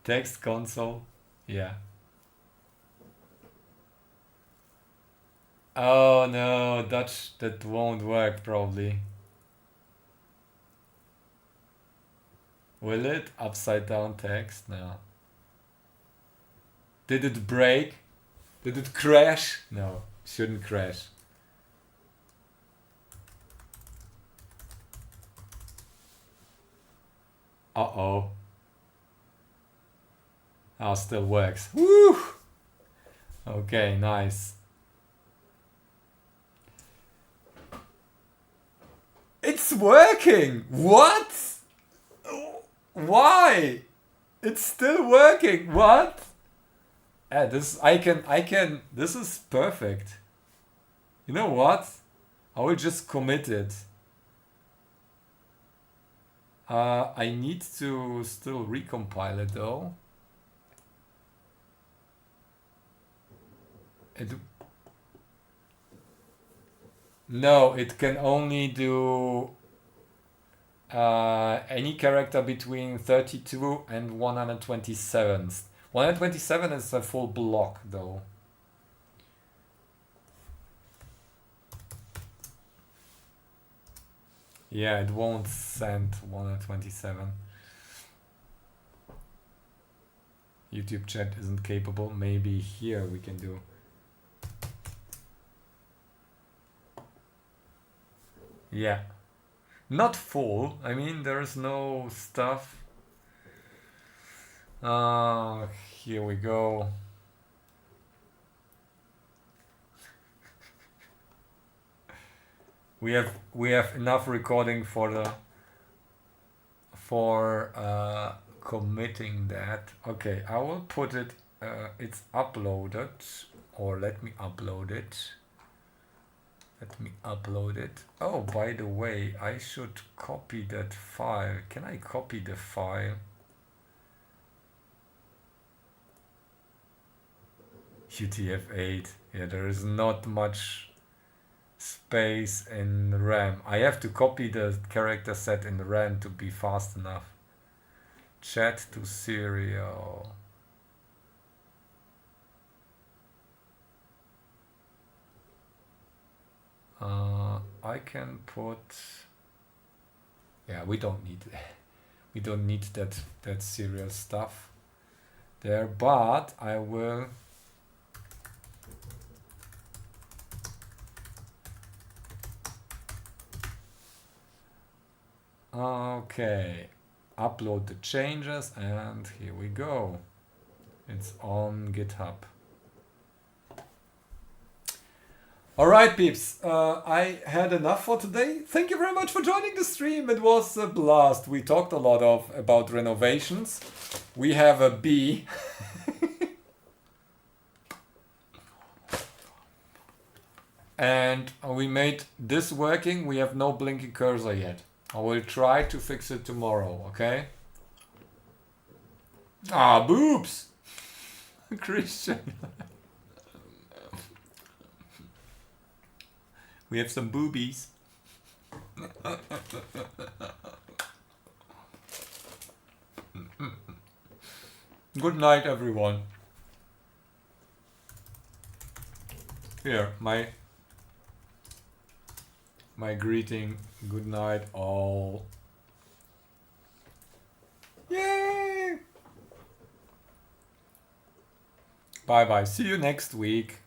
Text console. Yeah. Oh no, that won't work probably. Will it? Upside down text? No. Did it break? Did it crash? No, shouldn't crash. Uh-oh. Oh, still works. Woo! Okay, nice. It's working! What? Why? It's still working. What? This is perfect. You know what? I will just commit it. I need to still recompile it though. No, it can only do any character between 32 and 127. 127 is a full block though. Yeah, it won't send 127. YouTube chat isn't capable. Maybe here we can do. Yeah. Not full. I mean, there's no stuff. Here we go. We have enough recording for committing that. Okay, I will put it. It's uploaded, or let me upload it. Let me upload it. Oh, by the way, I should copy that file. Can I copy the file? UTF-8. Yeah, there is not much space in RAM. I have to copy the character set in RAM to be fast enough. Chat to serial. I can put. Yeah, we don't need that serial stuff there, but I will. Okay, upload the changes, and here we go. It's on GitHub. All right, peeps. I had enough for today. Thank you very much for joining the stream. It was a blast. We talked a lot about renovations. We have a bee. And we made this working. We have no blinking cursor yet. I will try to fix it tomorrow, okay? Ah, boobs! Christian. We have some boobies. Good night, everyone. Here, my greeting. Good night, all. Yay! Bye bye. See you next week.